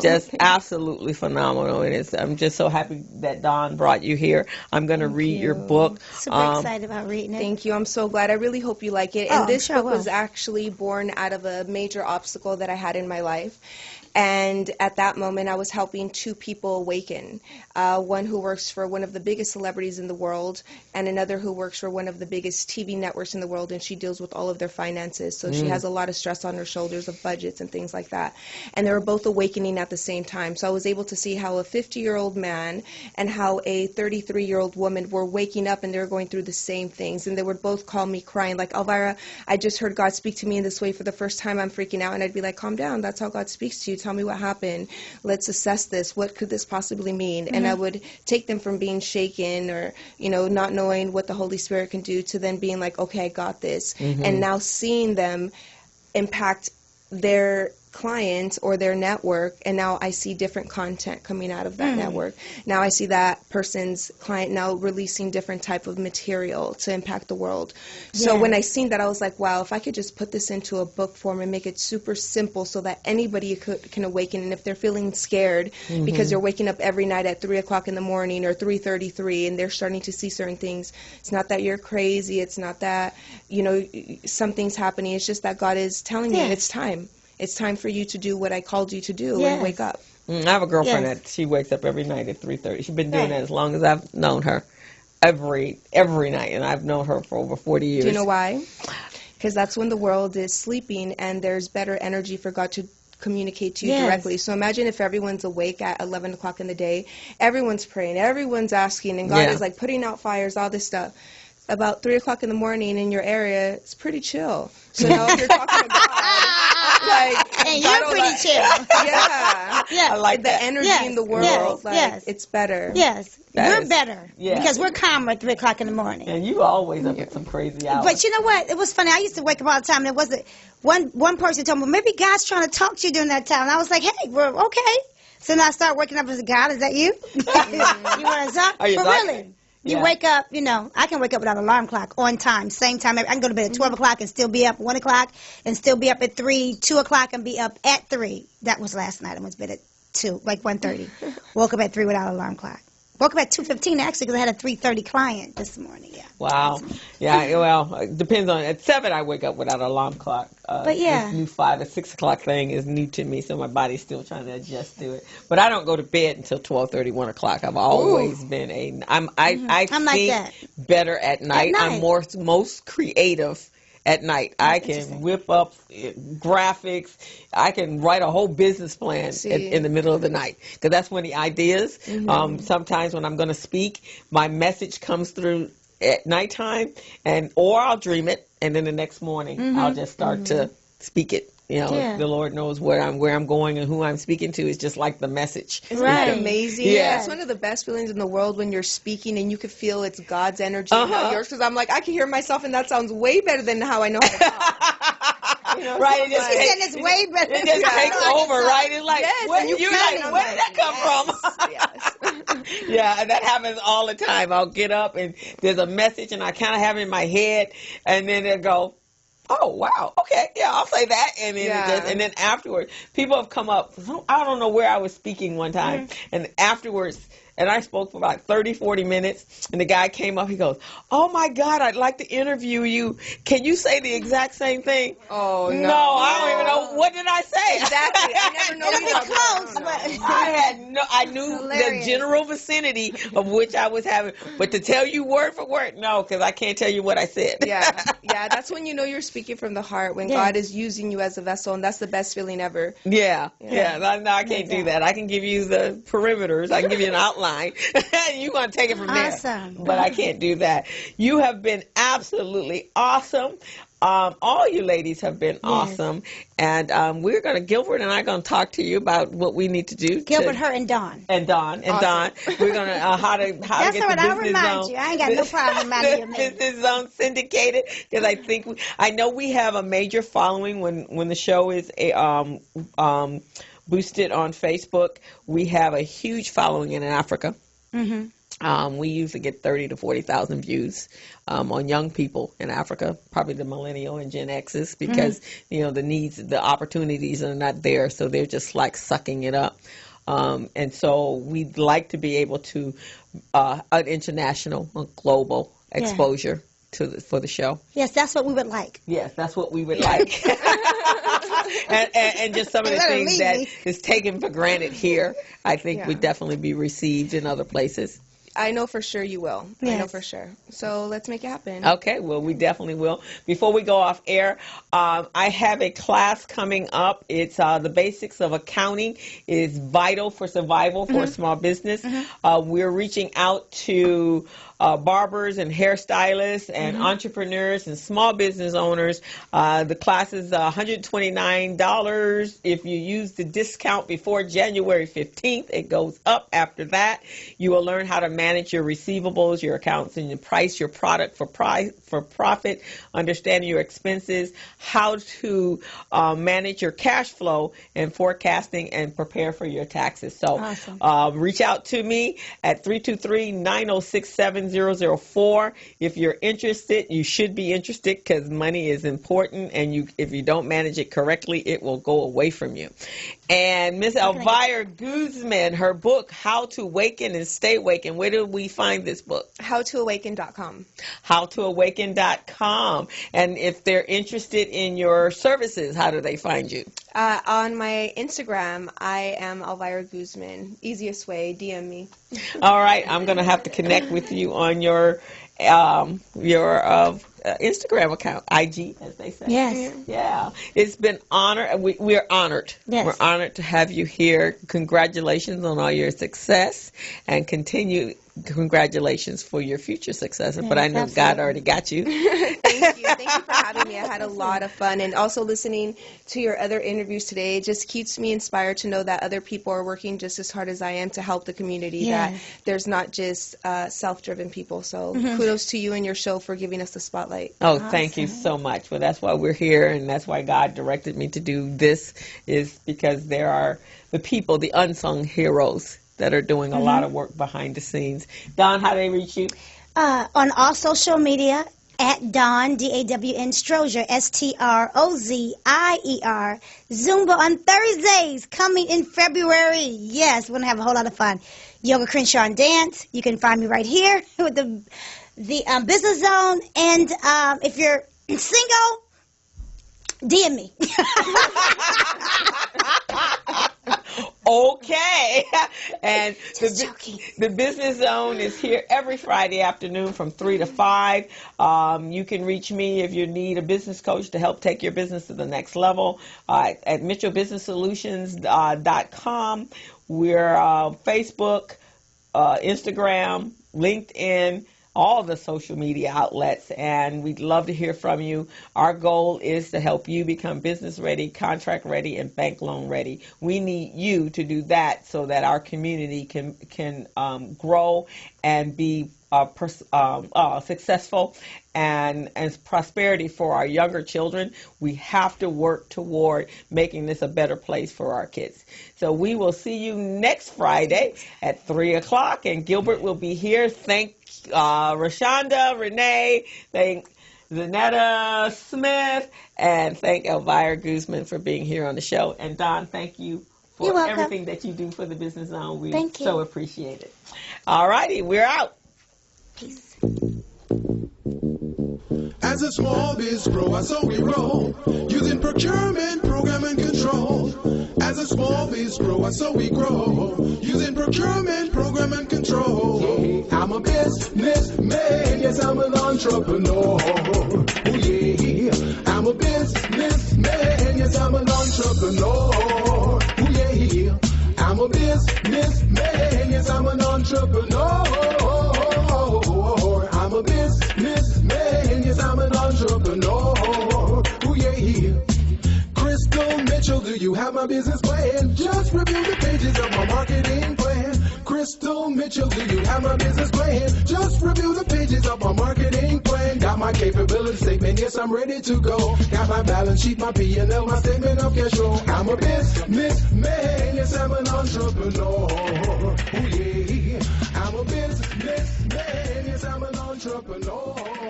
Speaker 3: Just absolutely phenomenal. And I'm just so happy that Dawn brought you here. I'm going to read your book.
Speaker 4: Super excited about reading it.
Speaker 8: Thank you. I'm so glad. I really hope you like it.
Speaker 4: Oh,
Speaker 8: And this
Speaker 4: I'm sure I
Speaker 8: book was
Speaker 4: will.
Speaker 8: actually born out of a major obstacle that I had in my life. And at that moment, I was helping 2 people awaken. One who works for one of the biggest celebrities in the world, and another who works for one of the biggest TV networks in the world, and she deals with all of their finances. So she has a lot of stress on her shoulders of budgets and things like that. And they were both awakening at the same time. So I was able to see how a 50-year-old man and how a 33-year-old woman were waking up, and they were going through the same things. And they would both call me crying, like, Elvira, I just heard God speak to me in this way for the first time. I'm freaking out. And I'd be like, calm down. That's how God speaks to you. Tell me what happened. Let's assess this. What could this possibly mean? And I would take them from being shaken or, not knowing what the Holy Spirit can do to then being like, okay, I got this. And now seeing them impact their clients or their network, and now I see different content coming out of that network. Now I see that person's client now releasing different type of material to impact the world. So when I seen that, I was like, wow, if I could just put this into a book form and make it super simple so that anybody can awaken. And if they're feeling scared because they're waking up every night at 3 o'clock in the morning or 3:33 and they're starting to see certain things, it's not that you're crazy. It's not that, something's happening. It's just that God is telling you, and it's time. It's time for you to do what I called you to do and wake up.
Speaker 3: I have a girlfriend that she wakes up every night at 3:30. She's been doing that as long as I've known her, every night, and I've known her for over 40 years.
Speaker 8: Do you know why? Because that's when the world is sleeping and there's better energy for God to communicate to you directly. So imagine if everyone's awake at 11 o'clock in the day, everyone's praying, everyone's asking, and God is like putting out fires, all this stuff. About 3 o'clock in the morning in your area, it's pretty chill. So now if you're talking to God, like,
Speaker 4: And
Speaker 8: God
Speaker 4: you're
Speaker 8: will,
Speaker 4: pretty
Speaker 8: like,
Speaker 4: chill.
Speaker 8: Yeah.
Speaker 3: I like
Speaker 8: the
Speaker 3: that.
Speaker 8: energy in the world, it's better.
Speaker 4: Yes,
Speaker 3: That
Speaker 4: we're
Speaker 3: is-
Speaker 4: better because we're calmer at 3 o'clock in the morning.
Speaker 3: And you always up at some crazy hours.
Speaker 4: But you know what? It was funny. I used to wake up all the time, and it wasn't one person told me, maybe God's trying to talk to you during that time. And I was like, hey, we're okay. So then I start waking up and say, God, is that you? You want to talk?
Speaker 3: Are you
Speaker 4: But
Speaker 3: talking?
Speaker 4: really, you
Speaker 3: Yeah.
Speaker 4: wake up, I can wake up without an alarm clock on time, same time. I can go to bed at 12 o'clock and still be up 1 o'clock and still be up at 3, 2 o'clock and be up at 3. That was last night. I went to bed at 2, like 1:30. Woke up at 3 without an alarm clock. Woke up at 2:15 actually because I had a 3:30 client this morning. Yeah.
Speaker 3: Wow. Yeah, well, it depends on, at 7 I wake up without an alarm clock.
Speaker 4: But yeah.
Speaker 3: This new 5 or 6 o'clock thing is new to me, so my body's still trying to adjust to it. But I don't go to bed until 12:30, 1 o'clock. I've always been
Speaker 4: I'm like
Speaker 3: think
Speaker 4: that.
Speaker 3: better at night.
Speaker 4: night.
Speaker 3: I'm most creative at night. I can whip up graphics. I can write a whole business plan in the middle of the night because that's when the ideas. Sometimes when I'm going to speak, my message comes through at nighttime, or I'll dream it, and then the next morning I'll just start to speak it. The Lord knows where I'm going and who I'm speaking to is just like the message.
Speaker 8: Isn't that amazing?
Speaker 3: Yeah.
Speaker 8: It's one of the best feelings in the world when you're speaking and you can feel it's God's energy, not yours. Because I'm like, I can hear myself, and that sounds way better than how I know how to talk.
Speaker 3: Right?
Speaker 4: She said it's way better.
Speaker 3: It just takes over, right? It's like,
Speaker 8: and you
Speaker 3: you're like, where did that come from? Yeah, and that happens all the time. I'll get up and there's a message and I kind of have it in my head, and then they'll go, oh, wow, okay, yeah, I'll say that. And then and then afterwards, people have come up. I don't know where I was speaking one time, and afterwards, and I spoke for about 30, 40 minutes, and the guy came up, he goes, oh, my God, I'd like to interview you. Can you say the exact same thing?
Speaker 8: Oh, no.
Speaker 3: No, I don't even know. What did I say?
Speaker 8: Exactly. I never know.
Speaker 4: It'll be close, but
Speaker 3: I knew
Speaker 4: hilarious.
Speaker 3: the general vicinity of which I was having, but to tell you word for word, no, because I can't tell you what I said.
Speaker 8: Yeah, that's when you know you're speaking from the heart, when God is using you as a vessel, and that's the best feeling ever.
Speaker 3: Yeah. No, I can't do that. I can give you the perimeters. I can give you an outline. You're going to take it from there.
Speaker 4: Awesome.
Speaker 3: But I can't do that. You have been absolutely awesome. All you ladies have been awesome. And Gilbert and I are going to talk to you about what we need to do.
Speaker 4: Gilbert, her, and Dawn.
Speaker 3: And Dawn. We're going to, how to get
Speaker 4: That's all right.
Speaker 3: the
Speaker 4: I'll
Speaker 3: business
Speaker 4: remind
Speaker 3: zone.
Speaker 4: you. I ain't got no problem reminding you of me.
Speaker 3: Business zone syndicated. Because I know we have a major following when the show is boosted on Facebook. We have a huge following in Africa. Mm-hmm. We usually get 30 to 40,000 views on young people in Africa, probably the millennial and Gen X's, because the opportunities are not there, so they're just like sucking it up. And so we'd like to be able to an international, global exposure for the show.
Speaker 4: Yes, that's what we would like.
Speaker 3: Yes, that's what we would like. and just some of the things that is taken for granted here, I think would definitely be received in other places.
Speaker 8: I know for sure you will.
Speaker 4: Yes.
Speaker 8: I know for sure. So let's make it happen.
Speaker 3: Okay, well, we definitely will. Before we go off air, I have a class coming up. It's the basics of accounting is vital for survival for a small business. We're reaching out to barbers and hairstylists and entrepreneurs and small business owners. The class is $129. If you use the discount before January 15th, it goes up after that. You will learn how to manage your receivables, your accounts, and you price your product for profit, understanding your expenses, how to manage your cash flow and forecasting and prepare for your taxes. So reach out to me at 323-906-7004. If you're interested, you should be interested because money is important, and if you don't manage it correctly, it will go away from you. And Miss Elvira Guzman, her book, How to Awaken and Stay Awakened. Where do we find this book?
Speaker 8: HowToAwaken.com.
Speaker 3: HowToAwaken.com. And if they're interested in your services, how do they find you?
Speaker 8: On my Instagram, I am Elvira Guzman. Easiest way, DM me.
Speaker 3: All right, I'm going to have to connect with you on your Instagram account, IG, as they say.
Speaker 4: Yes.
Speaker 3: Yeah. It's been honored. We're honored.
Speaker 4: Yes.
Speaker 3: We're honored to have you here. Congratulations on all your success, and congratulations for your future success. But I know God already got you.
Speaker 8: Thank you. Thank you for having me. I had a lot of fun. And also listening to your other interviews today, it just keeps me inspired to know that other people are working just as hard as I am to help the community, that there's not just self-driven people. So kudos to you and your show for giving us the spotlight.
Speaker 3: Oh, thank you so much. Well, that's why we're here, and that's why God directed me to do this, is because there are the people, the unsung heroes, that are doing a lot of work behind the scenes. Dawn, how do they reach you?
Speaker 4: On all social media, at Dawn, D-A-W-N, Strozier, S-T-R-O-Z-I-E-R. Zumba on Thursdays, coming in February. Yes, we're going to have a whole lot of fun. Yoga, Crenshaw, and Dance. You can find me right here with the Business Zone. And if you're single, DM me.
Speaker 3: Okay. And the Business Zone is here every Friday afternoon from 3 to 5. You can reach me if you need a business coach to help take your business to the next level at mitchellbusinesssolutions.com. We're Facebook, Instagram, LinkedIn, all the social media outlets, and we'd love to hear from you. Our goal is to help you become business ready, contract ready, and bank loan ready. We need you to do that so that our community can grow and be successful and prosperity for our younger children. We have to work toward making this a better place for our kids. So we will see you next Friday at 3 o'clock, and Gilbert will be here. Thank Rashonda, Renee, thank Zanetta Smith, and thank Elvira Guzman for being here on the show. And Dawn, thank you for everything that you do for the Business Zone. We so appreciate it. All righty, we're out.
Speaker 4: Peace.
Speaker 2: As a small biz grower, so we roll, using procurement, program, and control. As a small biz grower, so we grow, using procurement, program, and control. I'm a businessman, yes, I'm an entrepreneur. Oh yeah, I'm a businessman, yes, I'm an entrepreneur. Oh yeah, I'm a businessman, yes, I'm an entrepreneur. I'm a businessman, yes, I'm an entrepreneur. do you have my business plan? Just review the pages of my marketing plan. Crystal Mitchell, do you have my business plan? Just review the pages of my marketing plan. Got my capability statement, yes, I'm ready to go. Got my balance sheet, my P&L, my statement of cash flow. I'm a businessman, yes, I'm an entrepreneur. Ooh, yeah. I'm a businessman, yes, I'm an entrepreneur.